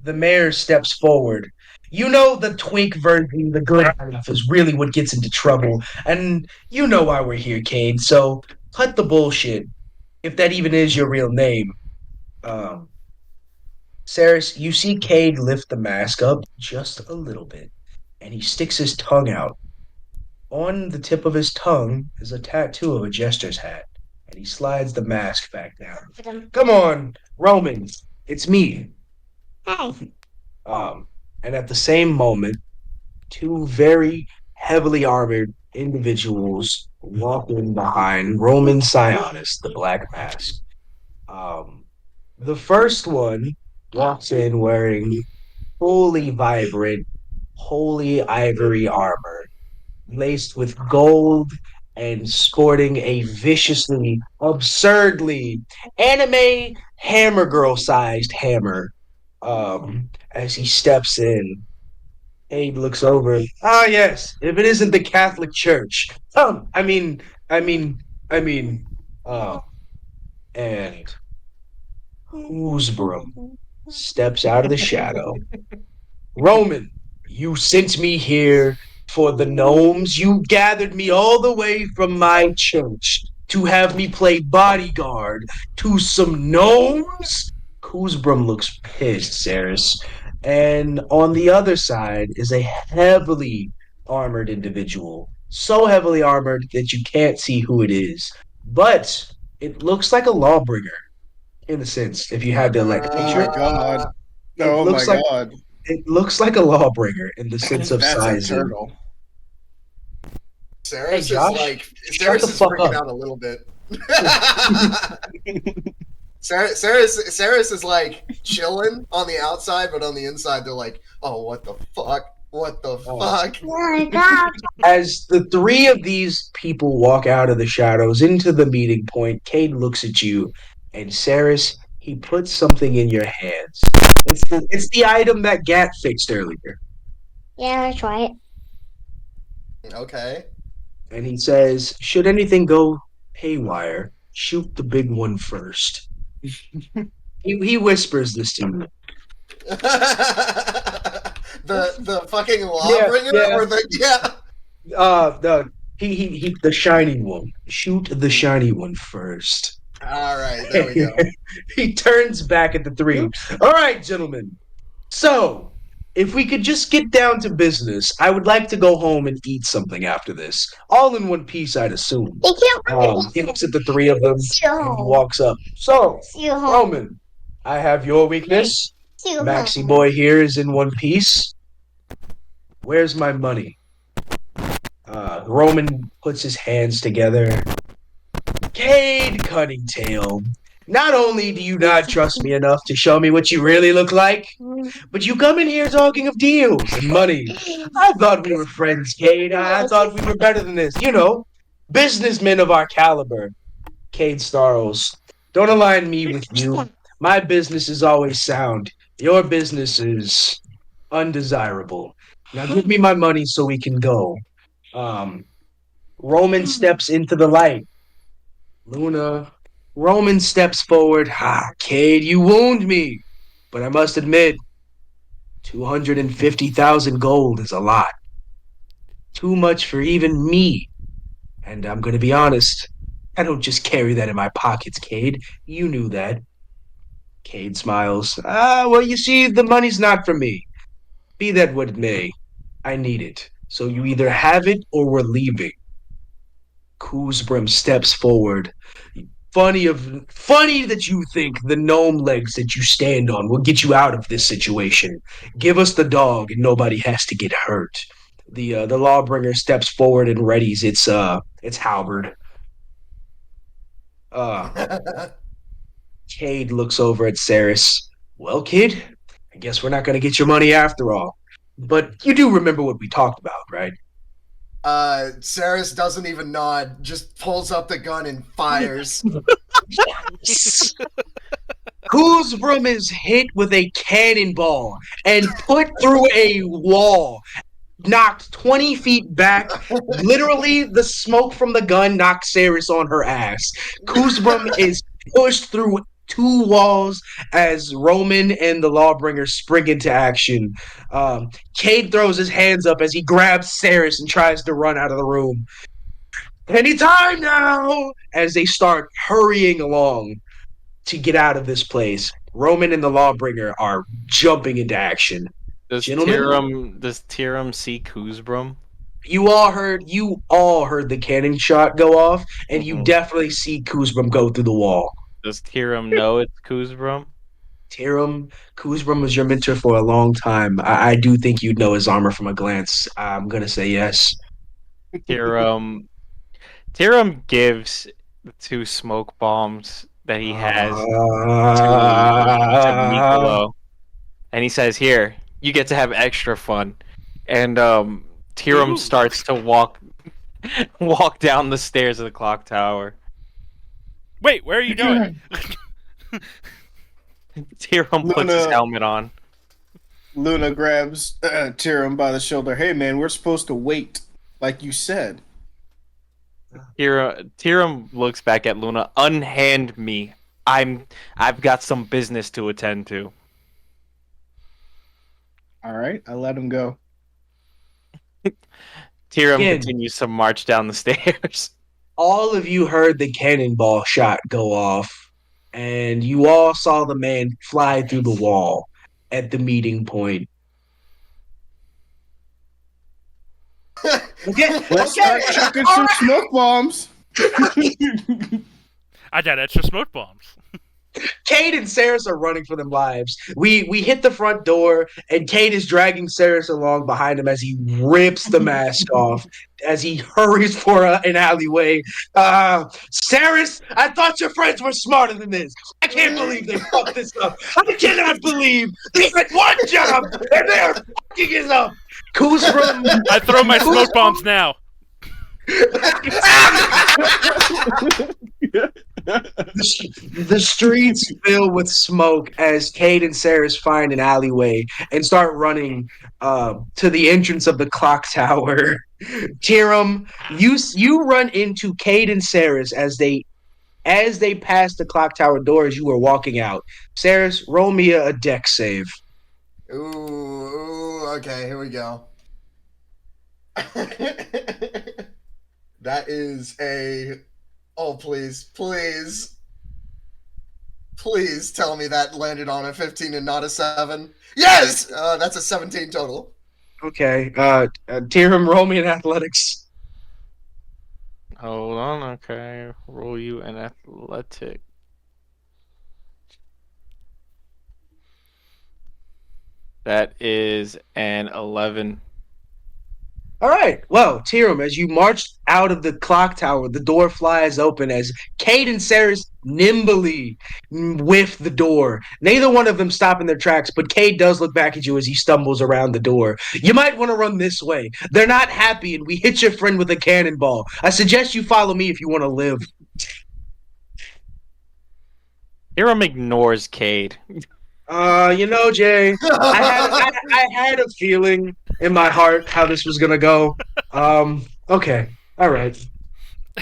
mayor steps forward. You know the twink version, the good half, is really what gets into trouble. And you know why we're here, Cade, so cut the bullshit. If that even is your real name. Ceres, you see Cade lift the mask up just a little bit, and he sticks his tongue out. On the tip of his tongue is a tattoo of a jester's hat, and he slides the mask back down. Come on, Roman, it's me. Hey. And at the same moment, two very heavily armored individuals walk in behind Roman Sionis, the Black Mask. The first one walks in wearing fully vibrant, holy ivory armor, laced with gold and sporting a viciously, absurdly anime hammer girl sized hammer as he steps in. Abe looks over. Ah, yes. If it isn't the Catholic Church. I mean, I mean, I mean. Uh, and Oozbrum steps out of the shadow. Roman, you sent me here for the gnomes. You gathered me all the way from my church to have me play bodyguard to some gnomes? Kuzbrum looks pissed, Ceres. And on the other side is a heavily armored individual. So heavily armored that you can't see who it is. But it looks like a lawbringer, in a sense, if you had to like Oh my picture. god. It Oh my looks like god. it looks like a lawbringer in the sense of That's a sizing. turtle. Ceres Hey, Josh, is like shut Ceres the is fuck freaking up. out a little bit. Ceres is like chilling on the outside, but on the inside they're like, "Oh, what the fuck? What the Oh. fuck?" Oh my god. As the three of these people walk out of the shadows into the meeting point, Kade looks at you, and Ceres, he puts something in your hands. It's the item that Gat fixed earlier. Yeah, let's try it. Okay. And he says, should anything go haywire, shoot the big one first. He whispers this to me. The fucking Yeah, lawbringer yeah. or the The shiny one. Shoot the shiny one first. All right, there we go. He turns back at the three. All right, gentlemen. So, if we could just get down to business, I would like to go home and eat something after this. All in one piece, I'd assume. They can't He looks at the three of them and he show. walks up. So, See you home. Roman, I have your weakness. See you Maxie home. boy here is in one piece. Where's my money? Roman puts his hands together. Kade Kunningtale, not only do you not trust me enough to show me what you really look like, but you come in here talking of deals and money. I thought we were friends, Kade. I thought we were better than this. You know, businessmen of our caliber. Cade snarls. Don't align me with you. My business is always sound. Your business is undesirable. Now give me my money so we can go. Um, Roman steps into the light. Luna. Roman steps forward. Ha, Cade, you wound me. But I must admit, 250,000 gold is a lot. Too much for even me. And I'm going to be honest, I don't just carry that in my pockets, Cade. You knew that. Cade smiles. Well, you see, the money's not for me. Be that what it may, I need it. So you either have it or we're leaving. Kuzbrim steps forward. Funny that you think the gnome legs that you stand on will get you out of this situation. Give us the dog and nobody has to get hurt. The lawbringer steps forward and readies its halberd. Cade looks over at Ceres. Well, kid, I guess we're not going to get your money after all. But you do remember what we talked about, right? Ceres doesn't even nod, just pulls up the gun and fires. Kuzbrum is hit with a cannonball and put through a wall, knocked 20 feet back. Literally, the smoke from the gun knocked Ceres on her ass. Kuzbrum is pushed through two walls as Roman and the Lawbringer spring into action. Cade throws his hands up as he grabs Ceres and tries to run out of the room. Anytime now! As they start hurrying along to get out of this place. Roman and the Lawbringer are jumping into action. Does Gentlemen? Tyrum see Kuzbrum? You all heard the cannon shot go off, and you Mhm. definitely see Kuzbrum go through the wall. Does Tyrum know it's Kuzbrum? Kuzbrum was your mentor for a long time. I do think you'd know his armor from a glance. I'm gonna say yes. Tyrum gives the two smoke bombs that he has to Michaelo, and he says, "Here, you get to have extra fun." And Tyrum starts to walk down the stairs of the clock tower. Wait, where are you going? Tyrum puts his helmet on. Luna grabs Tyrum by the shoulder. Hey, man, we're supposed to wait, like you said. Tyrum looks back at Luna. Unhand me. I've got some business to attend to. All right, I let him go. Tyrum Again. continues to march down the stairs. All of you heard the cannonball shot go off, and you all saw the man fly through the wall at the meeting point. Okay, Let's start chucking some smoke bombs. I got extra smoke bombs. Kade and Ceras are running for their lives. We hit the front door, and Kade is dragging Ceras along behind him as he rips the mask off, as he hurries for an alleyway. Ceras, I thought your friends were smarter than this. I can't believe they fucked this up. I cannot believe they had one job, and they're fucking it up. Kuzrum, I throw my smoke bombs now. The streets fill with smoke as Kade and Ceras find an alleyway and start running to the entrance of the clock tower. Tyrum, you run into Kade and Ceras as they pass the clock tower door as you were walking out. Ceras, roll me a deck save. Ooh, okay, here we go. That is a... Oh, please tell me that landed on a 15 and not a 7. Yes! That's a 17 total. Okay, Tyrum, roll me an athletics. Hold on, okay. Roll you an athletic. That is an 11. All right. Well, Tyrum, as you march out of the clock tower, the door flies open as Kade and Ceras nimbly whiff the door. Neither one of them stop in their tracks, but Kade does look back at you as he stumbles around the door. You might want to run this way. They're not happy, and we hit your friend with a cannonball. I suggest you follow me if you want to live. Tyrum ignores Kade. Jay, I had a feeling in my heart how this was gonna go. Okay, all right.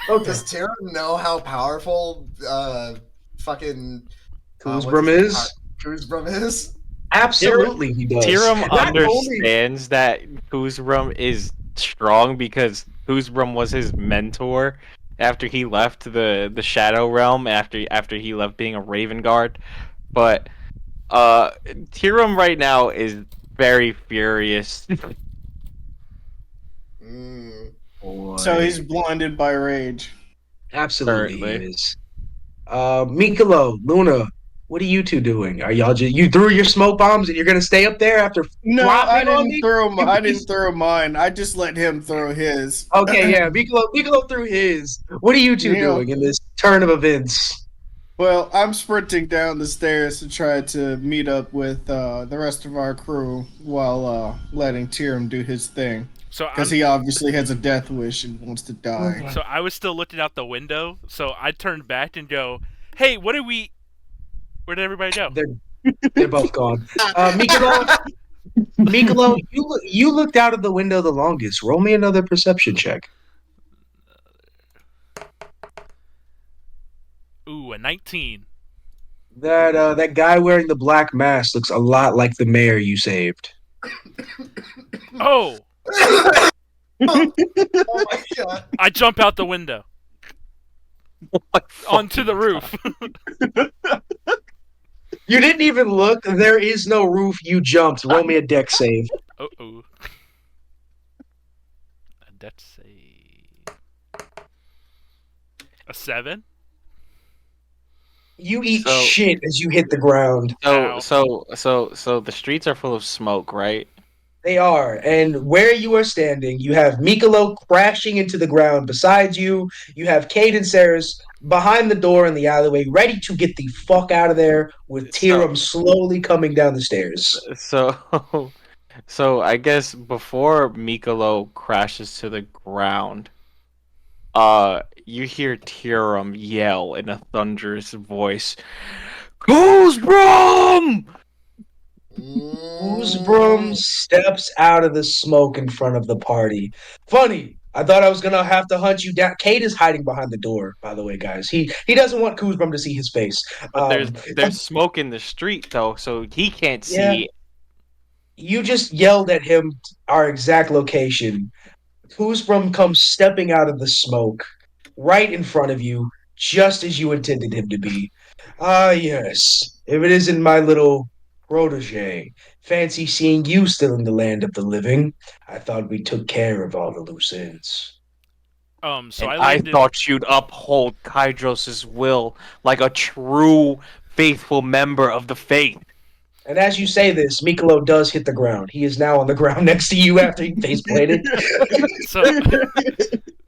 Okay. Does Tyrum know how powerful fucking Kuzbrum is? Kuzbrum is? Absolutely, he does. Tyrum Not only- understands that Kuzbrum is strong because Kuzbrum was his mentor after he left the Shadow Realm after he left being a Raven Guard, but Tyrum right now is very furious. So he's blinded by rage. Absolutely, Currently. he is. Michaelo, Luna, what are you two doing? Are y'all just you threw your smoke bombs and you're gonna stay up there after? No, I flopping on didn't me? throw. I didn't throw mine. I just let him throw his. Okay, yeah, Michaelo threw his. What are you two Yeah. doing in this turn of events? Well, I'm sprinting down the stairs to try to meet up with the rest of our crew while letting Tyrum do his thing. So Because he obviously has a death wish and wants to die. So I was still looking out the window. So I turned back and go, "Hey, what did we? Where did everybody go?" They're both gone. Michaelo, you looked out of the window the longest. Roll me another perception check. Ooh, a 19. That guy wearing the black mask looks a lot like the mayor you saved. Oh, Oh my god. I jump out the window onto the roof. You didn't even look. There is no roof. You jumped. Roll me a deck save. Uh-oh. That's a 7. You eat So- shit as you hit the ground. Ow. So the streets are full of smoke, right? They are. And where you are standing, you have Michaelo crashing into the ground beside you. You have Kade and Ceras behind the door in the alleyway, ready to get the fuck out of there, with Tyrum slowly coming down the stairs. So so I guess before Michaelo crashes to the ground, you hear Tyrum yell in a thunderous voice, "Kuzbrum!" Who's Goosebrum steps out of the smoke in front of the party. Funny. I thought I was gonna have to hunt you down. Kate is hiding behind the door, by the way, guys. He doesn't want Goosebrum to see his face. But there's smoke in the street though, so he can't Yeah. see. You just yelled at him our exact location. Goosebrum comes stepping out of the smoke right in front of you, just as you intended him to be. Ah, yes. If it isn't my little protege. Fancy seeing you still in the land of the living. I thought we took care of all the loose ends. So And I I landed. thought you'd uphold Kydros' will like a true, faithful member of the faith. And as you say this, Michaelo does hit the ground. He is now on the ground next to you after he face planted. So,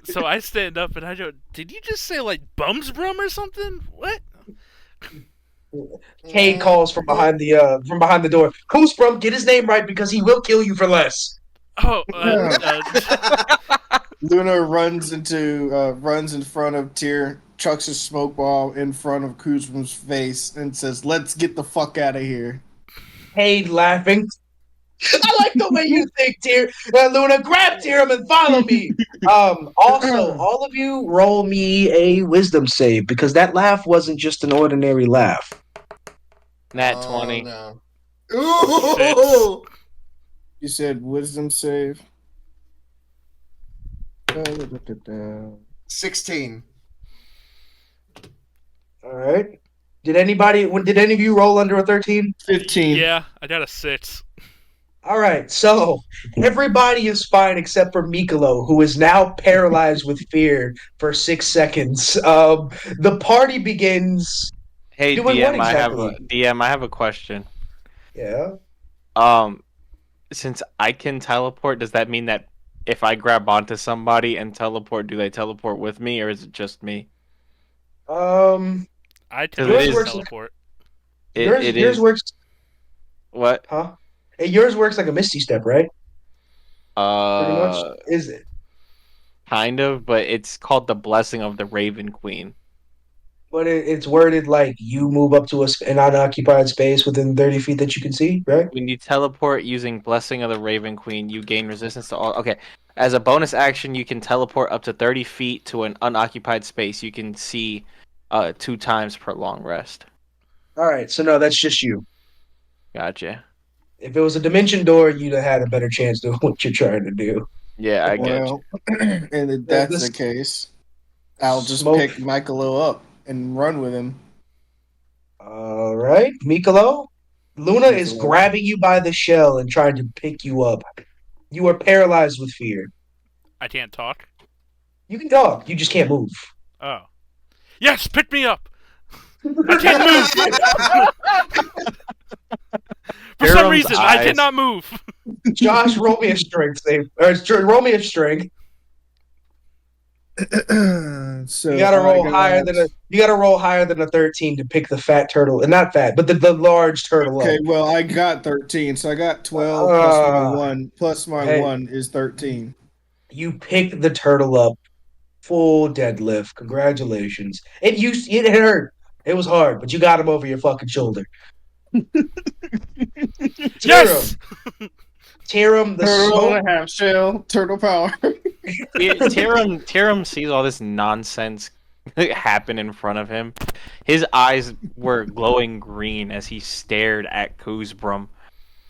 so I stand up and I go, "Did you just say like Bumsbrum or something? What?" Kate calls from behind the door. Goosebrum, get his name right because he will kill you for less. Oh, Luna runs in front of Tyr, chucks a smoke ball in front of Kuzma's face, and says, "Let's get the fuck out of here." Kate laughing. I like the way you think, Tyr. Luna, grab Tyrum and follow me. Also, all of you roll me a wisdom save because that laugh wasn't just an ordinary laugh. Nat 20. No. Ooh! You said wisdom save. 16. All right. Did any of you roll under a 13? 15. yeah, I got a 6. All right, so everybody is fine except for Michaelo, who is now paralyzed with fear for 6 seconds. The party begins. Hey Doing DM, what exactly? I have a question. Yeah. Since I can teleport, does that mean that if I grab onto somebody and teleport, do they teleport with me, or is it just me? I Yours totally works- teleport. Yours works. What? Huh? Hey, yours works like a Misty Step, right? Pretty much. Is it? Kind of, but it's called the Blessing of the Raven Queen. But it's worded like you move up to an unoccupied space within 30 feet that you can see, right? When you teleport using Blessing of the Raven Queen, you gain resistance to all. Okay, as a bonus action, you can teleport up to 30 feet to an unoccupied space. You can see 2 times per long rest. All right, so no, that's just you. Gotcha. If it was a dimension door, you'd have had a better chance doing what you're trying to do. Yeah, I get you. And if that's This- the case, I'll just Smoke. pick Michaelo up and run with him. All right, Michaelo. Luna is grabbing you by the shell and trying to pick you up. You are paralyzed with fear. I can't talk. You can talk, you just can't move. Oh, yes, pick me up. I can't move. For some Tyrum's reason, I eyes- cannot move. Josh, roll me a strength save. Or roll me a strength. So You gotta I roll got- higher than a 13 to pick the fat turtle, and not fat, but the large turtle Okay, up. well, I got 13, so I got 12 plus my 1. Plus my hey. 1 is 13. You pick the turtle up, full deadlift. Congratulations. It hurt. It was hard, but you got him over your fucking shoulder. Yes. Tyrum, the Turtle smoke. and a half shell, turtle power. Tyrum sees all this nonsense happen in front of him. His eyes were glowing green as he stared at Kuzbrum.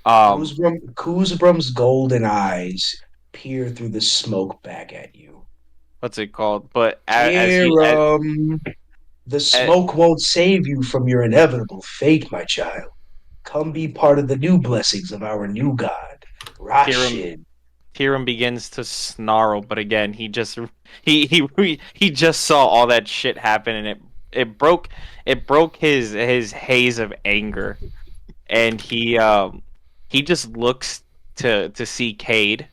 Kuzbrum's golden eyes peer through the smoke back at you. What's it called? But Tyrum, the smoke won't save you from your inevitable fate, my child. Come be part of the new blessings of our new god, Rashid. Tyrum begins to snarl, but again, he just saw all that shit happen, and it broke his haze of anger, and he just looks to see Kade.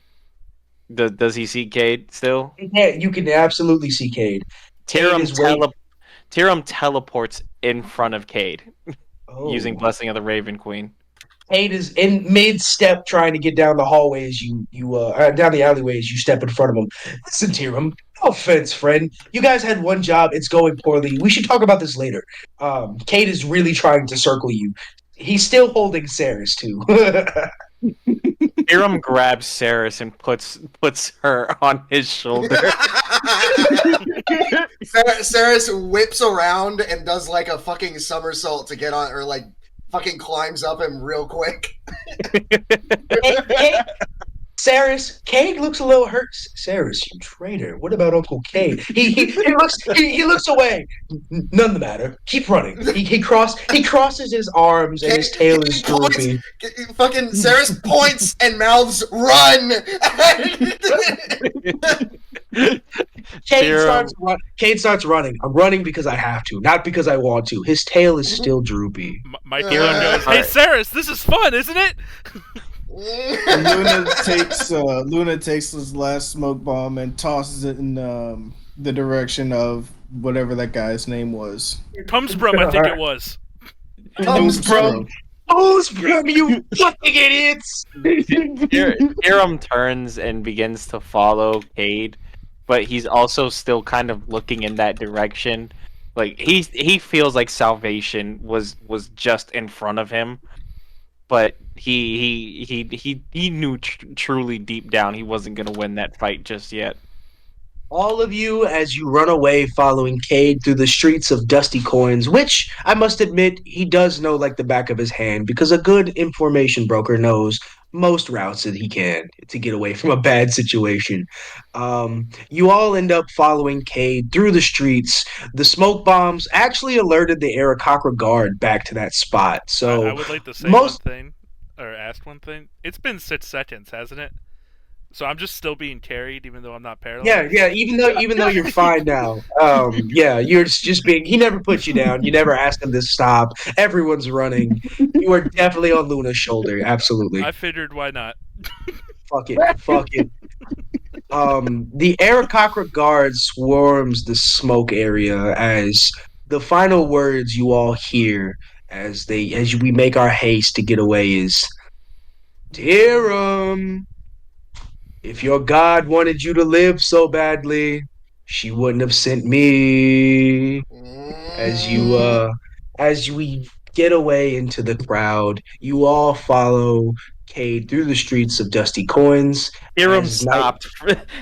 Does he see Kade still? Yeah, you can absolutely see Kade. Tyrum teleports in front of Kade using Oh. Blessing of the Raven Queen. Kade is in mid-step trying to get down the hallways. Down the alleyways. You step in front of him. Listen, Tyrum. No offense, friend. You guys had one job. It's going poorly. We should talk about this later. Kade is really trying to circle you. He's still holding Ceras too. Tyrum grabs Ceras and puts her on his shoulder. Ceres whips around and does like a fucking somersault to get on, or like fucking climbs up him real quick. Hey, Ceres, Kade looks a little hurt. Ceres, you traitor. What about Uncle Kade? He looks away. None the matter. Keep running. He crosses his arms and his tail is droopy. Fucking Ceres points and mouths run. Kade starts running. I'm running because I have to, not because I want to. His tail is still droopy. Michaelo goes, "Hey, Ceres, this is fun, isn't it?" Luna takes his last smoke bomb and tosses it in the direction of whatever that guy's name was. Tumsbrum, I think it was. Tumsbrum, you fucking idiots! Tyrum turns and begins to follow Kade, but he's also still kind of looking in that direction. Like he feels like salvation was just in front of him, but he knew truly deep down he wasn't gonna win that fight just yet. All of you, as you run away following Kade through the streets of Dusty Coins, which I must admit he does know like the back of his hand, because a good information broker knows most routes that he can to get away from a bad situation. You all end up following Kade through the streets. The smoke bombs actually alerted the Arakakra guard back to that spot. So I would like to say most one thing, or ask one thing. It's been 6 seconds, hasn't it? So I'm just still being carried, even though I'm not paralyzed. Yeah. Even though you're fine now, you're just being. He never put you down. You never asked him to stop. Everyone's running. You are definitely on Luna's shoulder. Absolutely. I figured, why not? Fuck it. The Arakakra guard swarms the smoke area as the final words you all hear as we make our haste to get away is, Tyrum, if your God wanted you to live so badly, she wouldn't have sent me. As we get away into the crowd, you all follow Kade through the streets of Dusty Coins. Tyrum As stopped.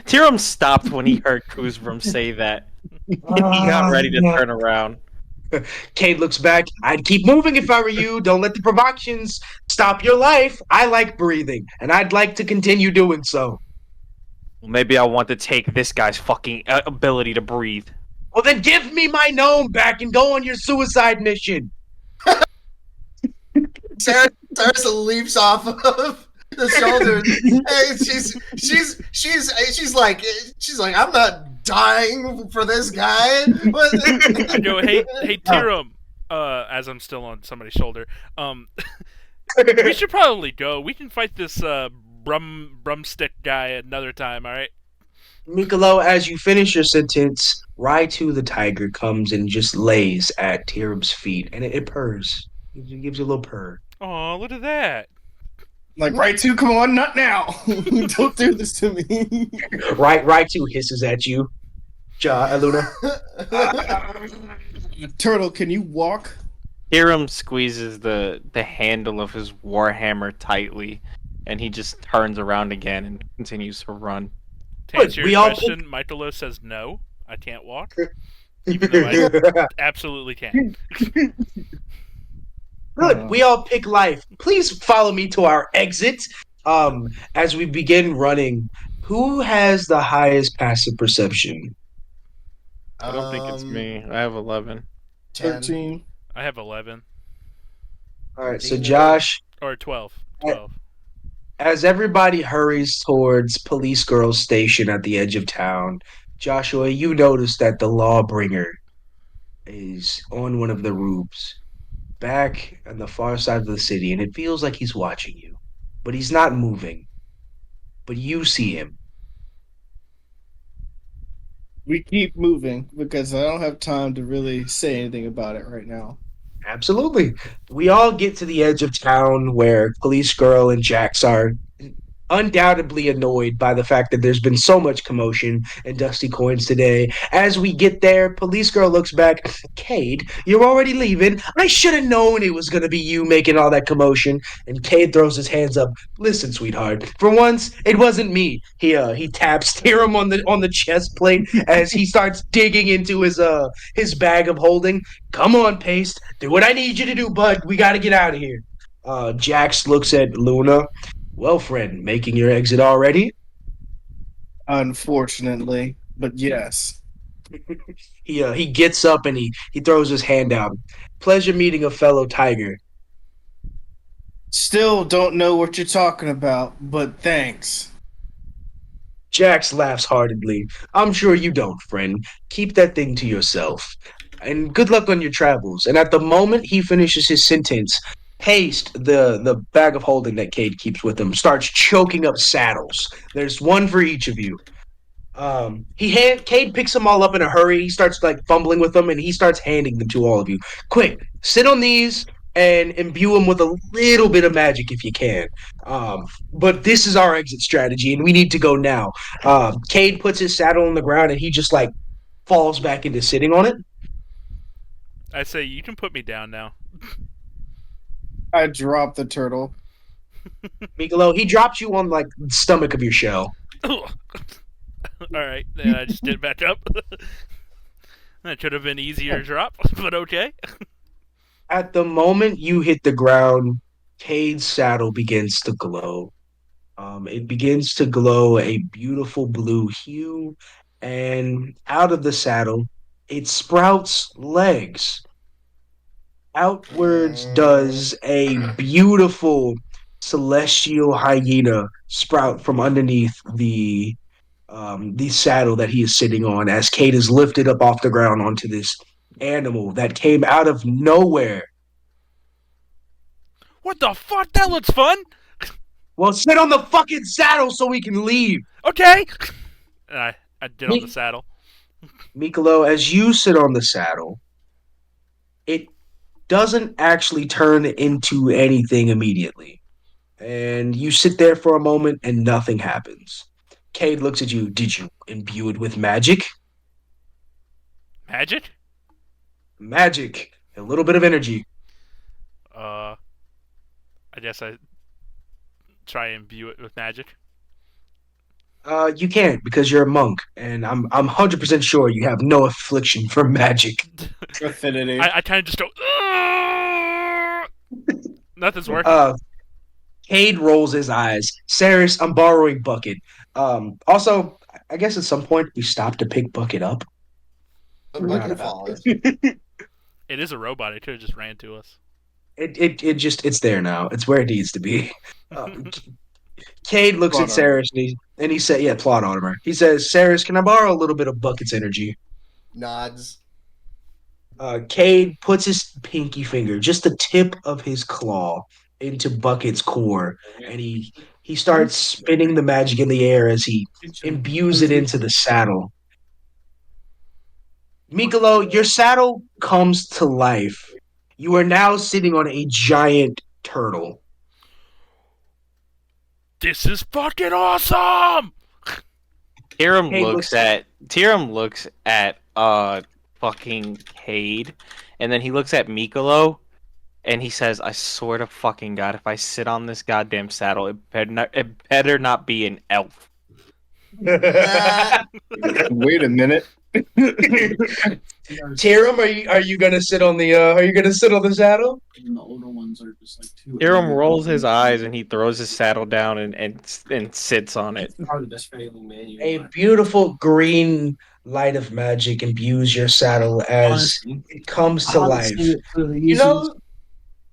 Tyrum stopped when he heard Kuzbrum say that. He got ready to turn around. Kade looks back. I'd keep moving if I were you. Don't let the provocations stop your life. I like breathing, and I'd like to continue doing so. Well, maybe I want to take this guy's fucking ability to breathe. Well, then give me my gnome back and go on your suicide mission. Ceres leaps off of the shoulder. Hey, she's like, I'm not dying for this guy. I go, hey, Tyrum, as I'm still on somebody's shoulder. We should probably go. We can fight this brumstick guy another time. All right. Michaelo, as you finish your sentence, Raitu the tiger comes and just lays at Tyrum's feet, and it purrs. It gives you a little purr. Oh, look at that. Like, Raitu, come on, not now. Don't do this to me. Raitu hisses at you. Luna. Turtle, can you walk? Tyrum squeezes the handle of his warhammer tightly, and he just turns around again and continues to run. To answer your question, Michaelo says no, I can't walk. Even though I absolutely can. Good. We all pick life. Please follow me to our exit. As we begin running, who has the highest passive perception? I don't think it's me. I have 11. 13. I have 11. All right, so Josh. Or 12. 12. As everybody hurries towards Police Girl's station at the edge of town, Joshua, you notice that the Lawbringer is on one of the roofs back on the far side of the city, and it feels like he's watching you. But he's not moving. But you see him. We keep moving because I don't have time to really say anything about it right now. Absolutely. We all get to the edge of town where Police Girl and Jax are undoubtedly annoyed by the fact that there's been so much commotion and dusty coins today. As we get there, Police Girl looks back. Kade, you're already leaving. I should have known it was going to be you making all that commotion. And Kade throws his hands up. Listen, sweetheart. For once, it wasn't me. He taps Tyrum on the chest plate as he starts digging into his bag of holding. Come on, Paste. Do what I need you to do, bud. We got to get out of here. Jax looks at Luna. Well, friend, making your exit already? Unfortunately, but yes. He gets up and he throws his hand out. Pleasure meeting a fellow tiger. Still don't know what you're talking about, but thanks. Jax laughs heartedly. I'm sure you don't, friend. Keep that thing to yourself. And good luck on your travels. And at the moment he finishes his sentence, Haste, the bag of holding that Kade keeps with him, starts choking up saddles. There's one for each of you. Cade picks them all up in a hurry. He starts like fumbling with them, and he starts handing them to all of you. Quick, sit on these and imbue them with a little bit of magic if you can. But this is our exit strategy, and we need to go now. Cade puts his saddle on the ground, and he just like falls back into sitting on it. I say you can put me down now. I dropped the turtle. Michaelo, he drops you on like the stomach of your shell. All right, then I just did back up. That should have been easier to drop, but okay. At the moment you hit the ground, Cade's saddle begins to glow. It begins to glow a beautiful blue hue, and out of the saddle, it sprouts legs. Outwards does a beautiful celestial hyena sprout from underneath the saddle that he is sitting on as Cade is lifted up off the ground onto this animal that came out of nowhere. What the fuck? That looks fun. Well, sit on the fucking saddle so we can leave. Okay. And I did on the saddle. Michaelo, as you sit on the saddle, it doesn't actually turn into anything immediately. And you sit there for a moment and nothing happens. Cade looks at you. Did you imbue it with magic? Magic? Magic. A little bit of energy. I guess I try and imbue it with magic. You can't because you're a monk, and I'm 100% sure you have no affliction for magic. Affinity. I kind of just go. Nothing's working. Cade rolls his eyes. Ceras, I'm borrowing Bucket. Also, I guess at some point we stop to pick Bucket up. Bucket falls. It is a robot. It could have just ran to us. It's there now. It's where it needs to be. Cade looks Plot at Ceres and he said, "Yeah, plot armor." He says, "Ceres, can I borrow a little bit of Bucket's energy?" Nods. Cade puts his pinky finger, just the tip of his claw, into Bucket's core, and he starts spinning the magic in the air as he imbues it into the saddle. Michaelo, your saddle comes to life. You are now sitting on a giant turtle. This is fucking awesome! Tyrum Cade looks at fucking Cade, and then he looks at Michaelo, and he says, "I swear to fucking God, if I sit on this goddamn saddle, it better not be an elf." Wait a minute. Tyrum, are you gonna sit on the saddle? Even the older ones are just like too. Tyrum rolls his eyes and he throws his saddle down and sits on it. Part of this failing man. A beautiful green light of magic imbues your saddle as it comes to life. You know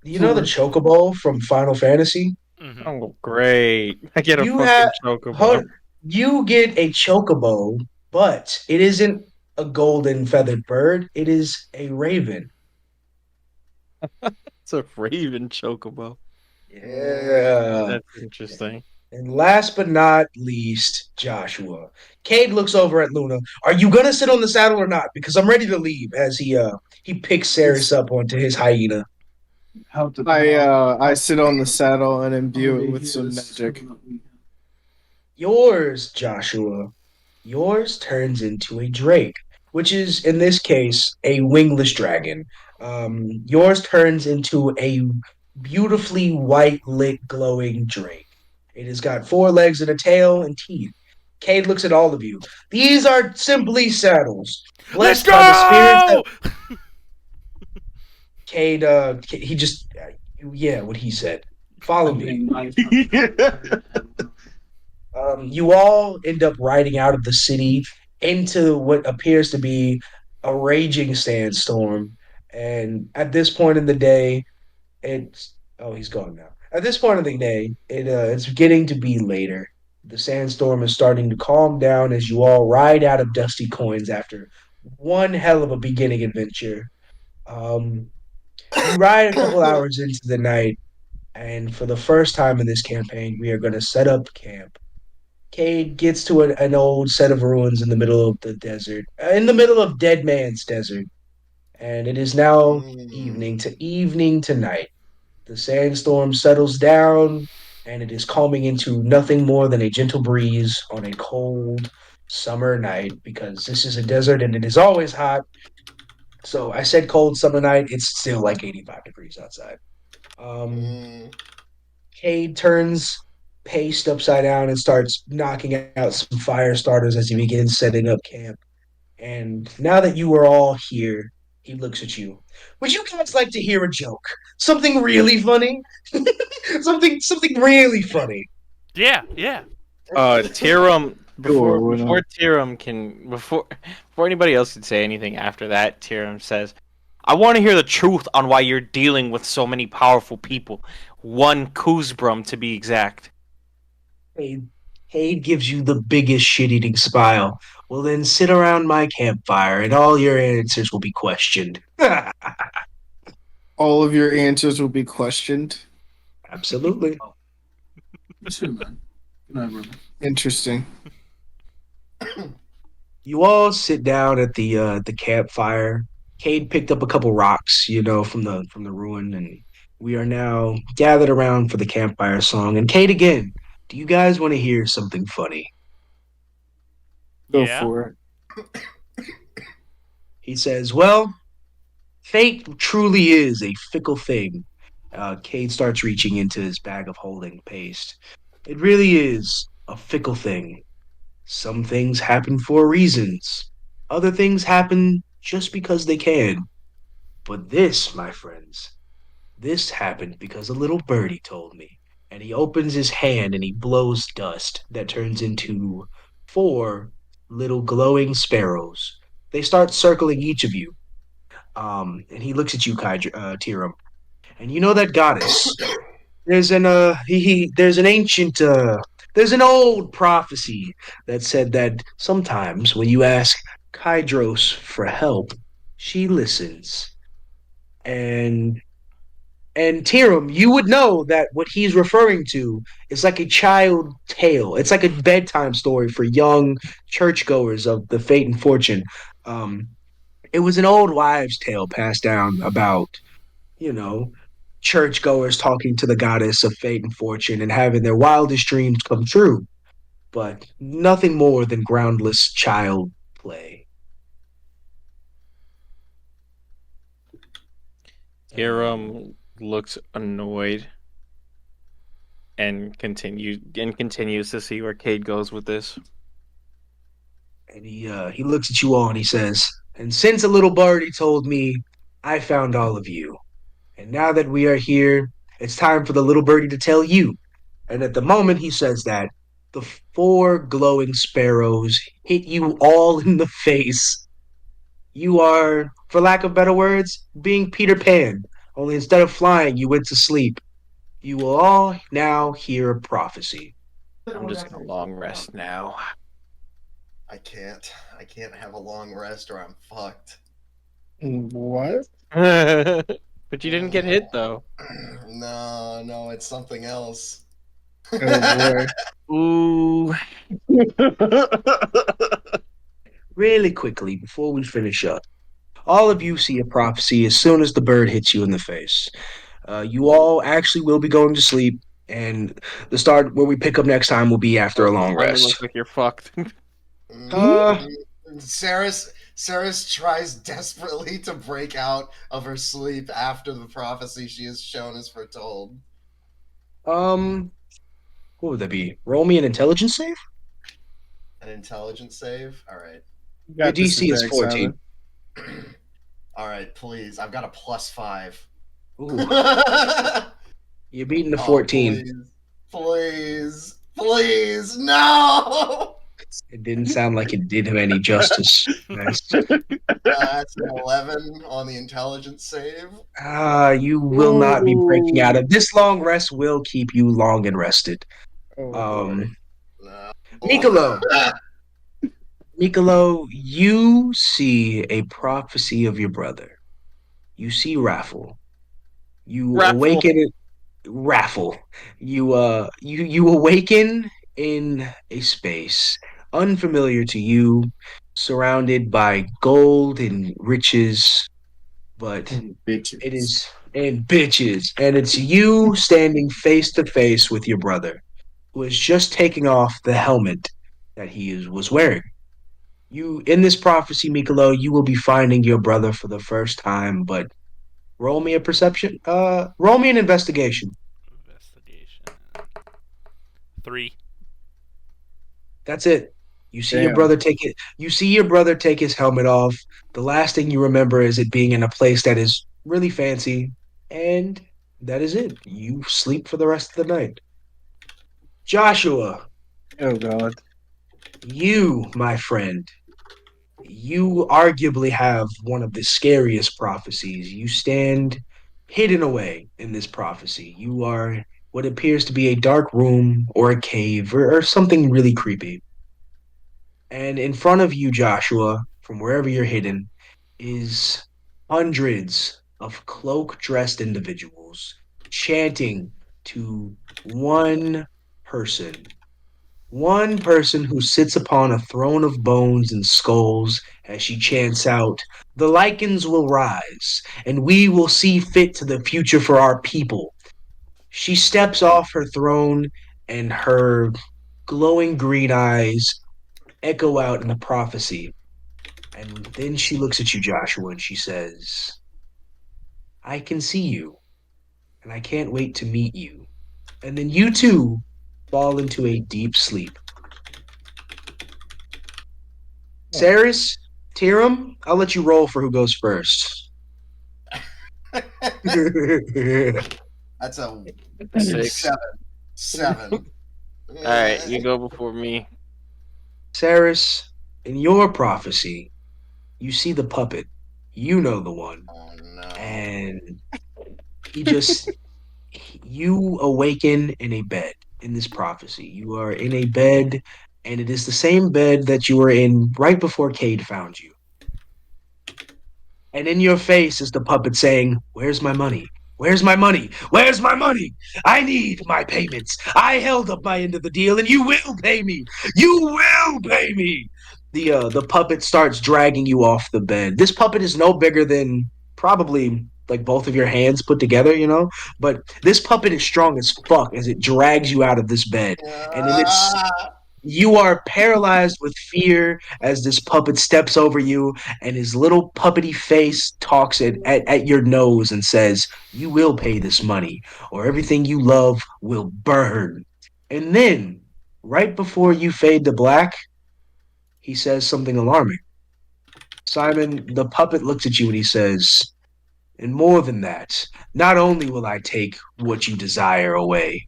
the chocobo from Final Fantasy? Mm-hmm. Oh, great! I get a You fucking have- chocobo. You get a chocobo, but it isn't a golden feathered bird. It is a raven. It's a raven chocobo. Yeah. That's interesting. And last but not least, Joshua. Cade looks over at Luna. Are you gonna sit on the saddle or not? Because I'm ready to leave. As he picks Ceres up onto his hyena. I sit on the saddle and imbue it with some magic. Yours, Joshua, yours turns into a drake, which is in this case a wingless dragon. Yours turns into a beautifully white lit glowing drake. It has got four legs and a tail and teeth. Cade looks at all of you. These are simply saddles, Let's blessed by the spirits that go! Cade. He just yeah, what he said. Follow I me. think my You all end up riding out of the city into what appears to be a raging sandstorm. And at this point in the day, it's oh, he's gone now. At this point of the day, it's getting to be later. The sandstorm is starting to calm down as you all ride out of Dusty Coins after one hell of a beginning adventure. Um, you ride a couple hours into the night, and for the first time in this campaign, we are going to set up camp. Cade gets to an old set of ruins in the middle of the desert, in the middle of Dead Man's Desert, and it is now Mm. evening to night. The sandstorm settles down, and it is calming into nothing more than a gentle breeze on a cold summer night because this is a desert and it is always hot. So I said cold summer night, it's still like 85 degrees outside. Um, Mm. Cade turns paste upside down and starts knocking out some fire starters as he begins setting up camp. And now that you are all here, he looks at you. Would you guys like to hear a joke? Something really funny? something really funny. Yeah, yeah. Tyrum, Sure, why before not? Tyrum can before anybody else can say anything after that, Tyrum says, "I want to hear the truth on why you're dealing with so many powerful people. One Kuzbrum to be exact." Cade, Cade gives you the biggest shit-eating smile. Well, then sit around my campfire and all your answers will be questioned. All of your answers will be questioned. Absolutely. too, man. Good night, brother. Interesting. You all sit down at the campfire. Cade picked up a couple rocks, from the ruin, and we are now gathered around for the campfire song. And Cade again, do you guys want to hear something funny? Go Yeah. for it. He says, "Well, fate truly is a fickle thing." Cade starts reaching into his bag of holding paste. It really is a fickle thing. Some things happen for reasons. Other things happen just because they can. But this, my friends, this happened because a little birdie told me. And he opens his hand and he blows dust that turns into four little glowing sparrows. They start circling each of you. And he looks at you, Tiram. And you know that goddess. There's an ancient there's an old prophecy that said that sometimes when you ask Kydros for help, she listens. And and Tiram, you would know that what he's referring to is like a child tale. It's like a bedtime story for young churchgoers of the fate and fortune. Um, it was an old wives' tale passed down about, you know, churchgoers talking to the goddess of fate and fortune and having their wildest dreams come true, but nothing more than groundless child play. And Tyrum looks annoyed and continues to see where Cade goes with this. he looks at you all and he says, "And since a little birdie told me, I found all of you. And now that we are here, it's time for the little birdie to tell you." And at the moment he says that, the four glowing sparrows hit you all in the face. You are, for lack of better words, being Peter Pan. Only instead of flying, you went to sleep. You will all now hear a prophecy. I'm just gonna long rest now. I can't. I can't have a long rest or I'm fucked. What? But you didn't get hit though. No, no, it's something else. Oh boy. Ooh. Really quickly, before we finish up, all of you see a prophecy as soon as the bird hits you in the face. You all actually will be going to sleep. And the start where we pick up next time will be after a long Simon rest. looks like you're fucked. Uh, Ceres tries desperately to break out of her sleep after the prophecy she has shown is foretold. what would that be? Roll me an intelligence save? An intelligence save? Alright. You Your got this DC is today, 14. Simon. Alright, please. I've got a +5. Ooh, you're beating the Oh, 14. please, no! It didn't sound like it did him any justice. Nice. That's an 11 on the intelligence save. You will not be breaking out Ooh. of this long rest. Will keep you long and rested. Oh boy. No. Michaelo, you see a prophecy of your brother. You see Raffle. You Raffle. awaken Raffle. You awaken in a space unfamiliar to you, surrounded by gold and riches, but And bitches. it is and bitches, and it's you standing face to face with your brother, who is just taking off the helmet that was wearing. You in this prophecy, Mikalo, you will be finding your brother for the first time, but roll me a perception. Roll me an investigation. Investigation. 3. That's it. You see your Damn. brother take it. You see your brother take his helmet off. The last thing you remember is it being in a place that is really fancy, and that is it. You sleep for the rest of the night. Joshua, Oh god. you, my friend, you arguably have one of the scariest prophecies. You stand hidden away in this prophecy. You are what appears to be a dark room or a cave or something really creepy. And in front of you, Joshua, from wherever you're hidden, is hundreds of cloak dressed individuals chanting to one person. One person who sits upon a throne of bones and skulls as she chants out, "The lichens will rise, and we will see fit to the future for our people." She steps off her throne, and her glowing green eyes echo out in the prophecy. And then she looks at you, Joshua, and she says, "I can see you, and I can't wait to meet you." And then you two fall into a deep sleep. Ceres, Tyrum, I'll let you roll for who goes first. That's a 6. 7. Alright, you go before me. Ceres, in your prophecy, you see the puppet. You know the one. Oh no. And he just, you awaken in a bed in this prophecy. You are in a bed, and it is the same bed that you were in right before Kade found you. And in your face is the puppet saying, "Where's my money? Where's my money? Where's my money? I need my payments. I held up my end of the deal, and you will pay me. You will pay me." The puppet starts dragging you off the bed. This puppet is no bigger than probably like both of your hands put together, you know. But this puppet is strong as fuck as it drags you out of this bed, and in its Ah! you are paralyzed with fear as this puppet steps over you, and his little puppety face talks at your nose and says, "You will pay this money, or everything you love will burn." And then, right before you fade to black, he says something alarming. Simon, the puppet looks at you and he says, "And more than that, not only will I take what you desire away,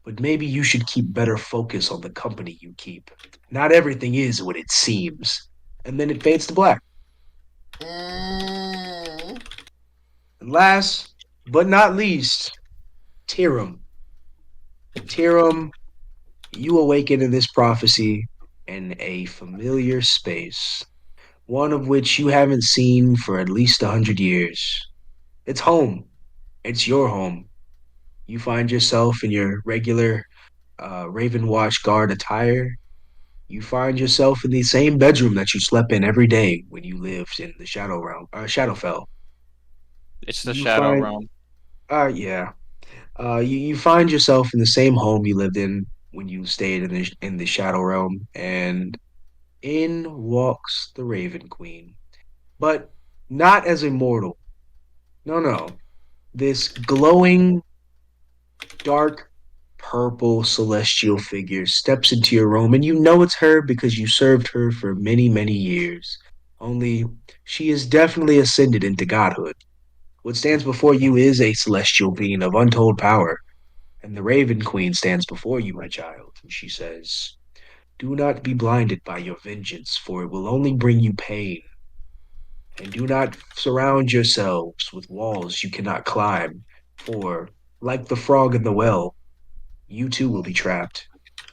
but maybe you should keep better focus on the company you keep. Not everything is what it seems." And then it fades to black. Mm. And last but not least, Tyrum. Tyrum, you awaken in this prophecy in a familiar space, one of which you haven't seen for at least 100 years. It's home. It's your home. You find yourself in your regular Raven Watch guard attire. You find yourself in the same bedroom that you slept in every day when you lived in the Shadowfell. It's the You Shadow find, Realm. yeah. You find yourself in the same home you lived in when you stayed in the Shadow Realm, and in walks the Raven Queen, but not as a mortal. No, no. This glowing, dark purple celestial figure steps into your room, and you know it's her because you served her for many, many years. Only she is definitely ascended into godhood. What stands before you is a celestial being of untold power, and the Raven Queen stands before you, my child, and she says, "Do not be blinded by your vengeance, for it will only bring you pain. And do not surround yourselves with walls you cannot climb, for, like the frog in the well, you too will be trapped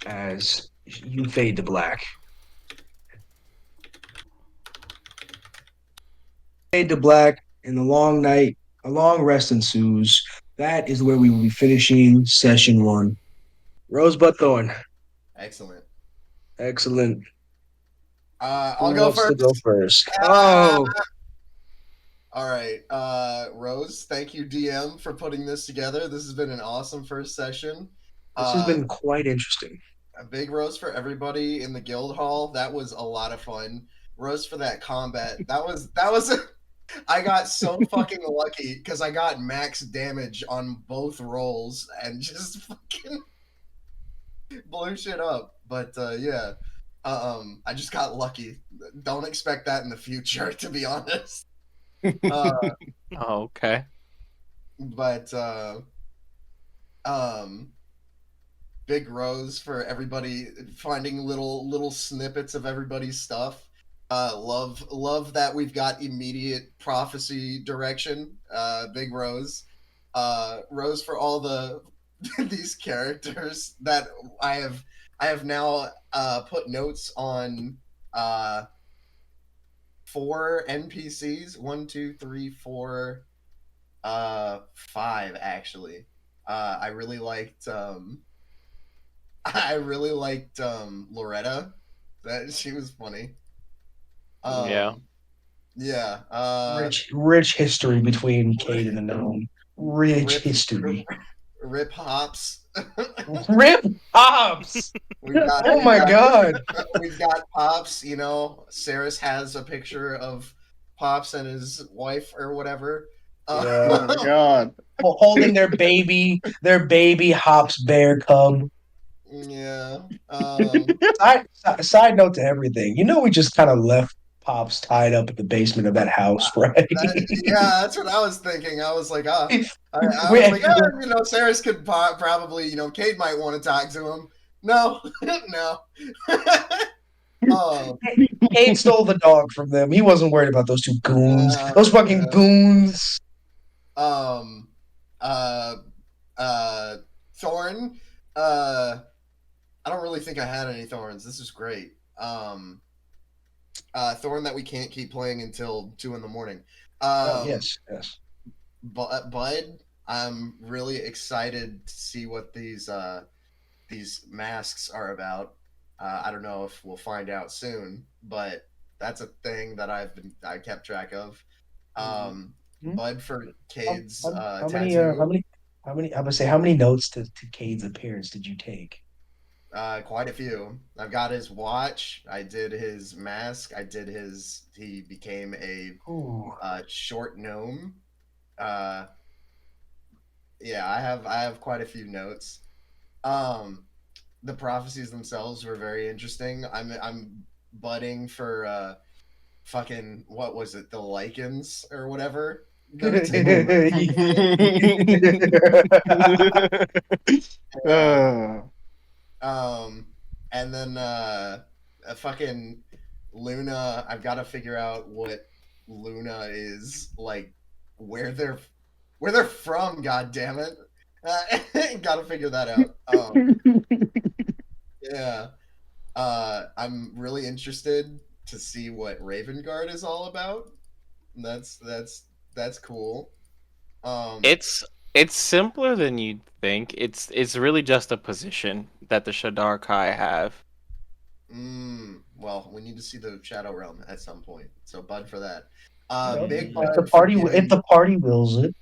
as you fade to black. Fade to black, and the long night, a long rest ensues. That is where we will be finishing session one. Rosebud Thorn. Excellent. Excellent. I'll Who go wants to first. go first? Ah, Oh, all right. Rose, thank you, DM, for putting this together. This has been an awesome first session. this has Uh, been quite interesting. a big roast for everybody in the guild hall. That was a lot of fun. Roast for that combat. That was. I got so fucking lucky because I got max damage on both rolls and just fucking blew shit up. But yeah, I just got lucky. Don't expect that in the future, to be honest. Uh, Oh, okay. but um, big rose for everybody finding little snippets of everybody's stuff. Love that we've got immediate prophecy direction. Big rose. Rose for all the these characters that I have I have now put notes on uh 4 NPCs. One, two, three, four, five actually. I really liked I really liked Loretta. That she was funny. Yeah. Yeah. Rich history between Cade and the gnome. Rich Rip history. Rip Hops. Rip Hobbs! we've got Oh we've my got god. we've got Pops. You know, Ceras has a picture of Pops and his wife or whatever. Yeah. Oh my god. Holding their baby Hops bear cub. yeah. Side note to everything. You know, we just kind of left Pops tied up in the basement of that house, right? Yeah, that's what I was thinking. I was like, I was we, like, you know, Ceres could probably, you know, Kate might want to talk to him. No, no. Oh, Cade stole the dog from them. He wasn't worried about those two goons. yeah, Those fucking yeah. goons. Um, uh, uh, Thorn. Uh, I don't really think I had any Thorns. This is great. Thorn that we can't keep playing until 2 in the morning. Oh Um, yes, yes. Bud, I'm really excited to see what these masks are about. I don't know if we'll find out soon, but that's a thing that I kept track of. Mhm. Bud for How, Cade's how many? tattoo. I would say, how many notes to Cade's appearance did you take? Quite a few. I've got his watch. I did his mask. I did his. He became a Ooh. short gnome. Uh, yeah, I have quite a few notes. Um, the prophecies themselves were very interesting. I'm budding for fucking what was it, the lichens or whatever, gonna take over. Yeah. Um, and then a fucking Luna. I've got to figure out what Luna is like, where they're where they're from. God damn it! Got to figure that out. Yeah. I'm really interested to see what Raven Guard is all about. That's cool. Um, It's simpler than you'd think. It's really just a position that the Shadar Kai have. well, we need to see the Shadow Realm at some point. So Bud for that. Well, Big if the Bud for party if getting the party wills it.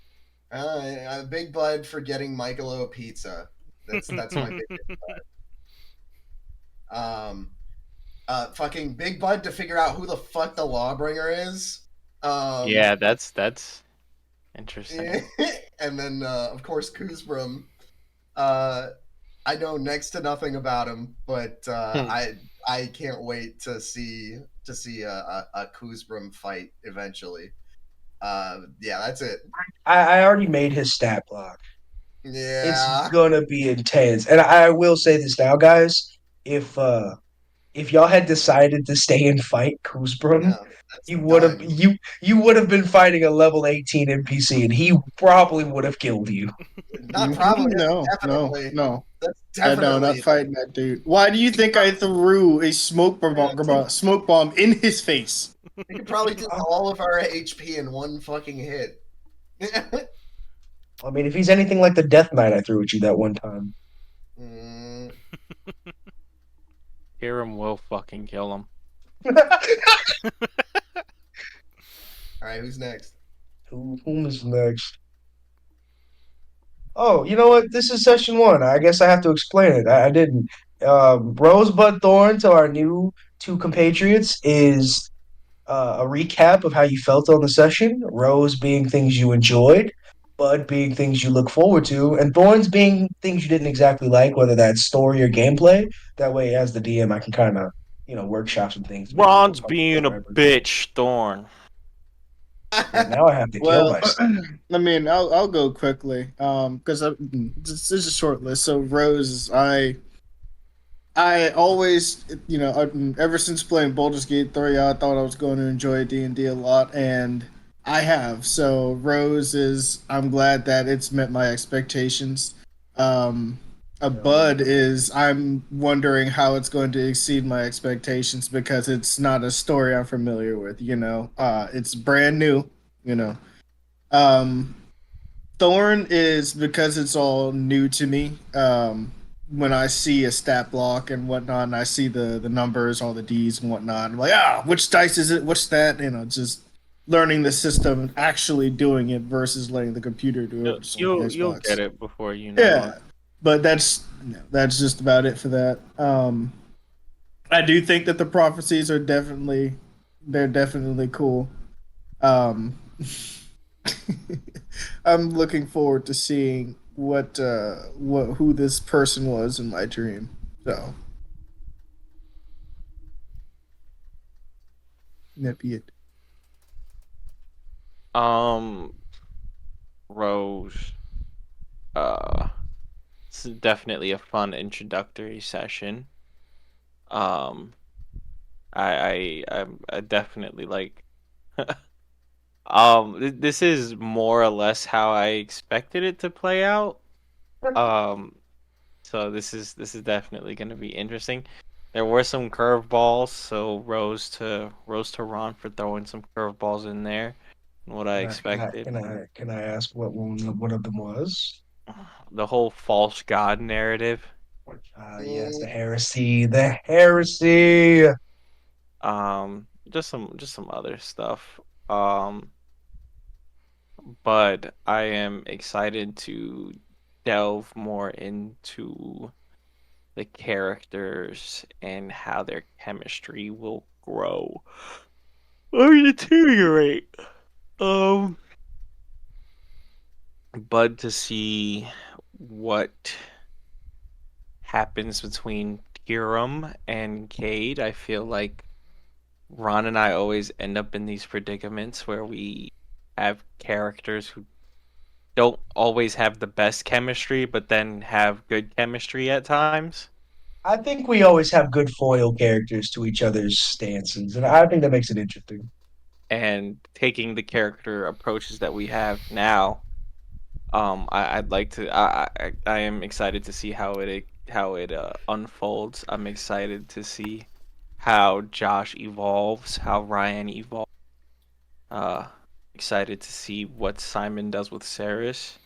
Big Bud for getting Michaelo a pizza. That's my big. Um, fucking Big Bud to figure out who the fuck the Lawbringer is. Yeah, that's interesting. And then of course Kuzbrum. Uh, I know next to nothing about him, but I can't wait to see a Kuzbrum fight eventually. Yeah, that's it. I already made his stat block. It's Yeah, gonna be intense. And I will say this now, guys. If uh if y'all had decided to stay and fight Kuzbrum, no, that's you would have done. you would have been fighting a level 18 NPC and he probably would have killed you. Not probably. No, no, Definitely. no. That's No, not definitely. fighting that dude. Why do you think I threw a smoke bomb in his face? We could probably do all of our HP in one fucking hit. I mean, if he's anything like the Death Knight I threw at you that one time. Mm, Tyrum will fucking kill him. all right, who's next? Whom is next? Oh, you know what? This is session one. I guess I have to explain it. I didn't. Rosebud Thorn to our new two compatriots is a recap of how you felt on the session. Rose being things you enjoyed, Bud being things you look forward to, and Thorns being things you didn't exactly like, whether that's story or gameplay. That way, as the DM, I can kind of, workshop some things to make it more Ron's comfortable being for a everyone. bitch, Thorn. Yeah, now I have to kill Well, myself. I mean, I'll go quickly. Because this is a short list. So Rose, I always, ever since playing Baldur's Gate 3, I thought I was going to enjoy D&D a lot, and I have. So Rose is, I'm glad that it's met my expectations. Um, a Hell yeah. Bud is, I'm wondering how it's going to exceed my expectations because it's not a story I'm familiar with. It's brand new. You know, um, Thorn is because it's all new to me. When I see a stat block and whatnot, and I see the numbers, all the D's and whatnot, I'm like, which dice is it? What's that? Just learning the system, actually doing it versus letting the computer do it, just like You'll get Xbox. it before you know it. Yeah, but that's just about it for that. I do think that the prophecies are definitely cool. Um, I'm looking forward to seeing what who this person was in my dream. So that be it. Um, Rose. Uh, this is definitely a fun introductory session. Um, I definitely like. This is more or less how I expected it to play out. Um, so this is definitely going to be interesting. There were some curveballs, so Rose to Ron for throwing some curveballs in there. What I Can I can I expected. can I can I ask what one of them was? The whole false god narrative. Yes, the Mm, heresy, the heresy. Just some other stuff. But I am excited to delve more into the characters and how their chemistry will grow or deteriorate. Um, but to see what happens between Tyrum and Kade, I feel like Ron and I always end up in these predicaments where we have characters who don't always have the best chemistry, but then have good chemistry at times. I think we always have good foil characters to each other's stances, and I think that makes it interesting. And taking the character approaches that we have now, I'd like to. I am excited to see how it unfolds. I'm excited to see how Josh evolves, how Ryan evolves. Uh, Excited to see what Simon does with Ceres.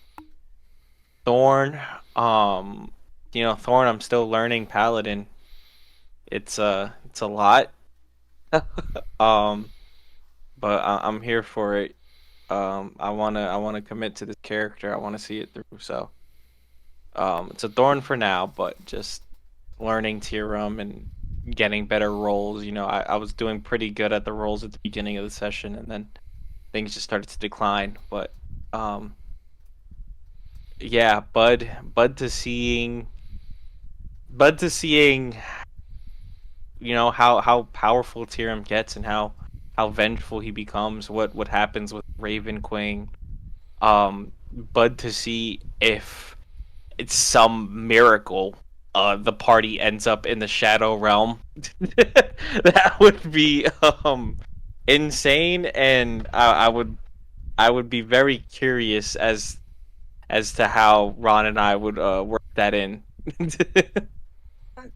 Thorn, um, Thorn. I'm still learning Paladin. It's a lot. Um, but I'm here for it. I wanna commit to this character. I wanna see it through. So it's a Thorn for now, but just learning Tyrum and getting better roles. I was doing pretty good at the roles at the beginning of the session, and then things just started to decline. But um, yeah, Bud to seeing how powerful Tyrum gets and how vengeful he becomes. What happens with Raven Queen. Bud to see if it's some miracle the party ends up in the Shadow Realm. That would be insane, and I would be very curious as to how Ron and I would work that in.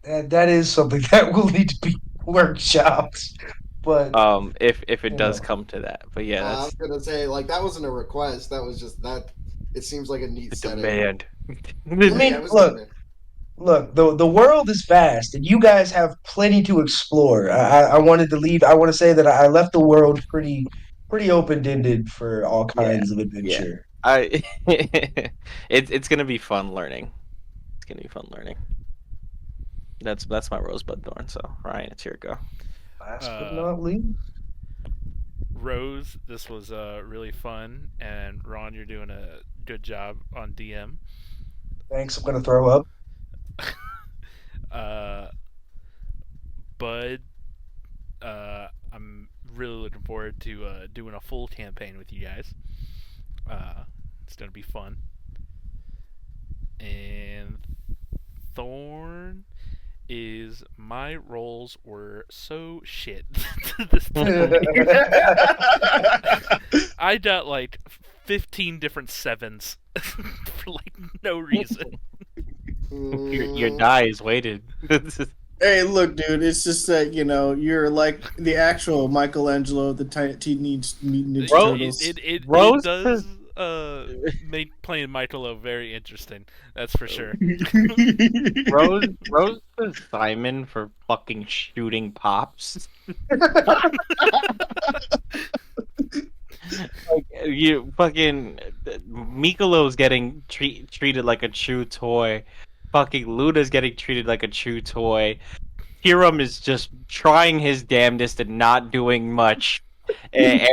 That is something that will need to be workshopped. But if it you does know, come to that. But yeah, I that's was gonna say like that wasn't a request. That was just that. It seems like a neat the setting. demand. I Yeah, mean, it was look, good. look, the world is vast, and you guys have plenty to explore. I wanted to leave. I want to say that I left the world pretty open ended for all Yeah, kinds of yeah. adventure. It's gonna be fun learning. It's gonna be fun learning. That's my Rosebud Thorn. So Ryan, it's your go. Last but Uh, not least, Rose, this was really fun, and Ron, you're doing a good job on DM. thanks. I'm gonna throw up. uh, Bud, I'm really looking forward to doing a full campaign with you guys. It's gonna be fun. And Thorn is my rolls were so shit this time. I got like 15 different sevens for like no reason. Your die is weighted. Hey, look, dude. It's just that you're like the actual Michelangelo of the Teenage Mutant Ninja Bro, Turtles. It Rose does make playing Michaelo very interesting. That's for sure. Rose is Simon for fucking shooting pops. Like you fucking Mikolos getting treated like a true toy. Fucking Luna's getting treated like a true toy. Hiram is just trying his damnedest and not doing much. And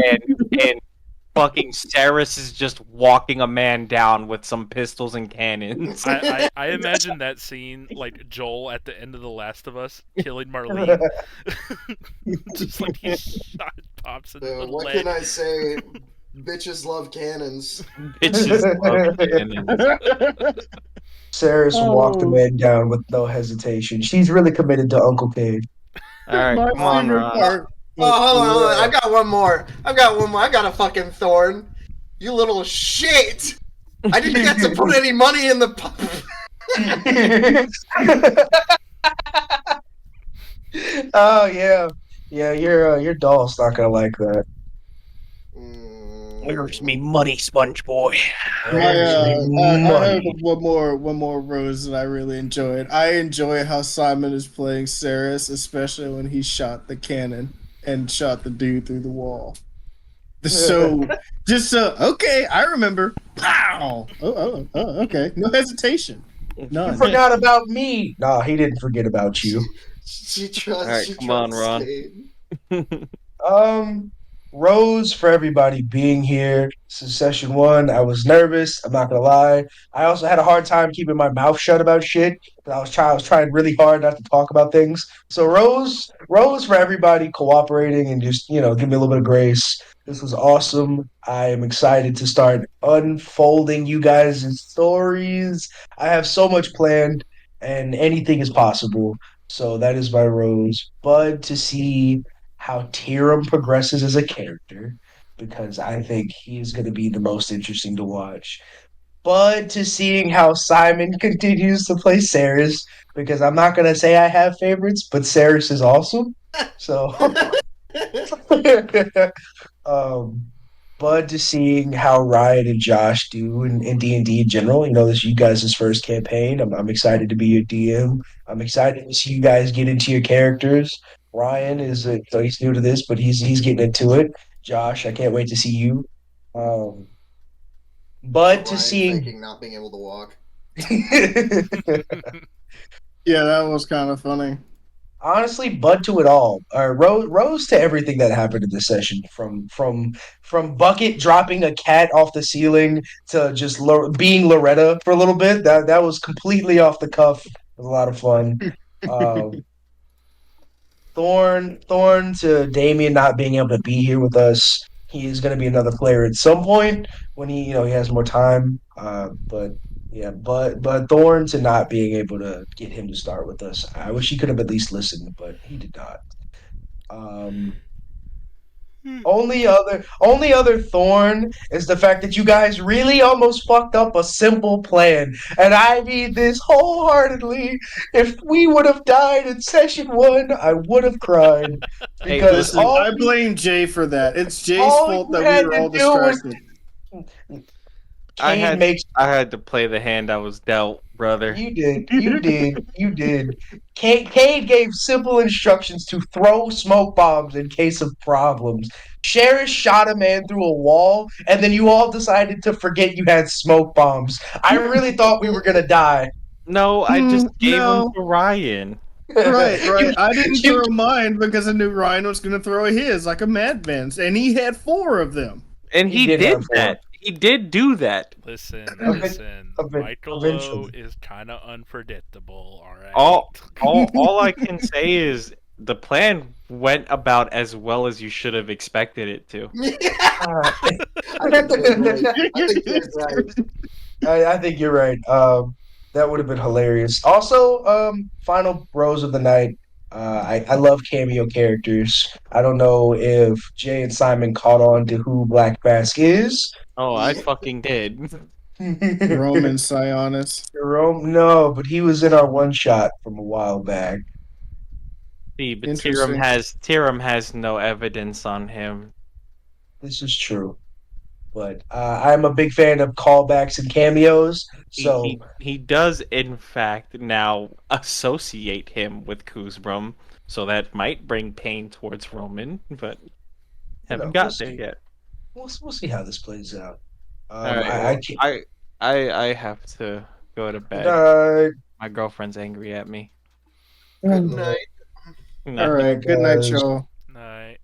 fucking Ceras is just walking a man down with some pistols and cannons. I imagine that scene like Joel at the end of The Last of Us killing Marlene. Just like he shot pops in the What leg. can I say? Bitches love cannons. Bitches love cannons. Saris walked the Oh, man down with no hesitation. She's really committed to Uncle Kade. Alright, my come on, favorite Ron. part. Oh, hold on. Yeah. I've got one more. I got a fucking Thorn. You little shit. I didn't get to put any money in the. Oh yeah, yeah. Your doll's not gonna like that. Where's me money, Sponge Boy? I have Money. one more rose that I really enjoyed. I enjoy how Simon is playing Ceres, especially when he shot the cannon and shot the dude through the wall. So okay, I remember. Pow! Okay, no hesitation, You none. forgot about me. Nah, he didn't forget about you. She trusts. Alright, She come on, trusts Ron. Cade. Um, Rose for everybody being here. This is session one. I was nervous. I'm not gonna lie. I also had a hard time keeping my mouth shut about shit. I was trying really hard not to talk about things. So Rose for everybody cooperating and just give me a little bit of grace. This was awesome. I am excited to start unfolding you guys' stories. I have so much planned, and anything is possible. So that is my Rose. Bud to see how Tyrum progresses as a character because I think he's going to be the most interesting to watch. But to seeing how Simon continues to play Ceres because I'm not going to say I have favorites, but Ceres is awesome. So, um, but to seeing how Ryan and Josh do in D&D in general, this is you guys' first campaign. I'm excited to be your DM. I'm excited to see you guys get into your characters. Ryan is so he's new to this, but he's getting into it. Josh, I can't wait to see you. Um, but to Ryan seeing faking not being able to walk. Yeah, that was kind of funny. honestly, Bud to it all. Rose to everything that happened in this session, from Bucket dropping a cat off the ceiling to just being Loretta for a little bit. That was completely off the cuff. It was a lot of fun. Um, Thorn to Damien not being able to be here with us. He is going to be another player at some point when he has more time. But yeah, but Thorn to not being able to get him to start with us. I wish he could have at least listened, but he did not. Um, only other thorn is the fact that you guys really almost fucked up a simple plan. And I mean this wholeheartedly. If we would have died in session one, I would have cried. Hey, Because Listen, I blame Jay for that. It's Jay's all fault you that we had were to all do was distracted. I Cade had makes I had to play the hand I was dealt, brother. you did. Cade gave simple instructions to throw smoke bombs in case of problems. Sheriff shot a man through a wall, and then you all decided to forget you had smoke bombs. I really thought we were gonna die. No, I just gave him No. to Ryan. Right. You, I didn't you, throw mine because I knew Ryan was going to throw his like a madman, and he had 4 of them. And He he did did have four. that. He did do that. Listen, Ev- listen. Michaelo eventually. is kind of unpredictable. All right. All I can say is the plan went about as well as you should have expected it to. Uh, I think you're right. I think you're right. I think you're right. That would have been hilarious. Also, final bros of the night. I love cameo characters. I don't know if Jay and Simon caught on to who Black Mask is. Oh, I fucking did. Roman Sionis. Jerome, no, but he was in our one shot from a while back. See, but Interesting. Tyrum has no evidence on him. This is true, but I'm a big fan of callbacks and cameos. He, So he he does in fact now associate him with Kuzbrum, so that might bring pain towards Roman, but haven't we'll got there see. yet. We'll see how this plays out. All right, I well, can't. I have to go to bed. Night. My girlfriend's angry at me. Good night. No. All right. Good night, guys. y'all. Night.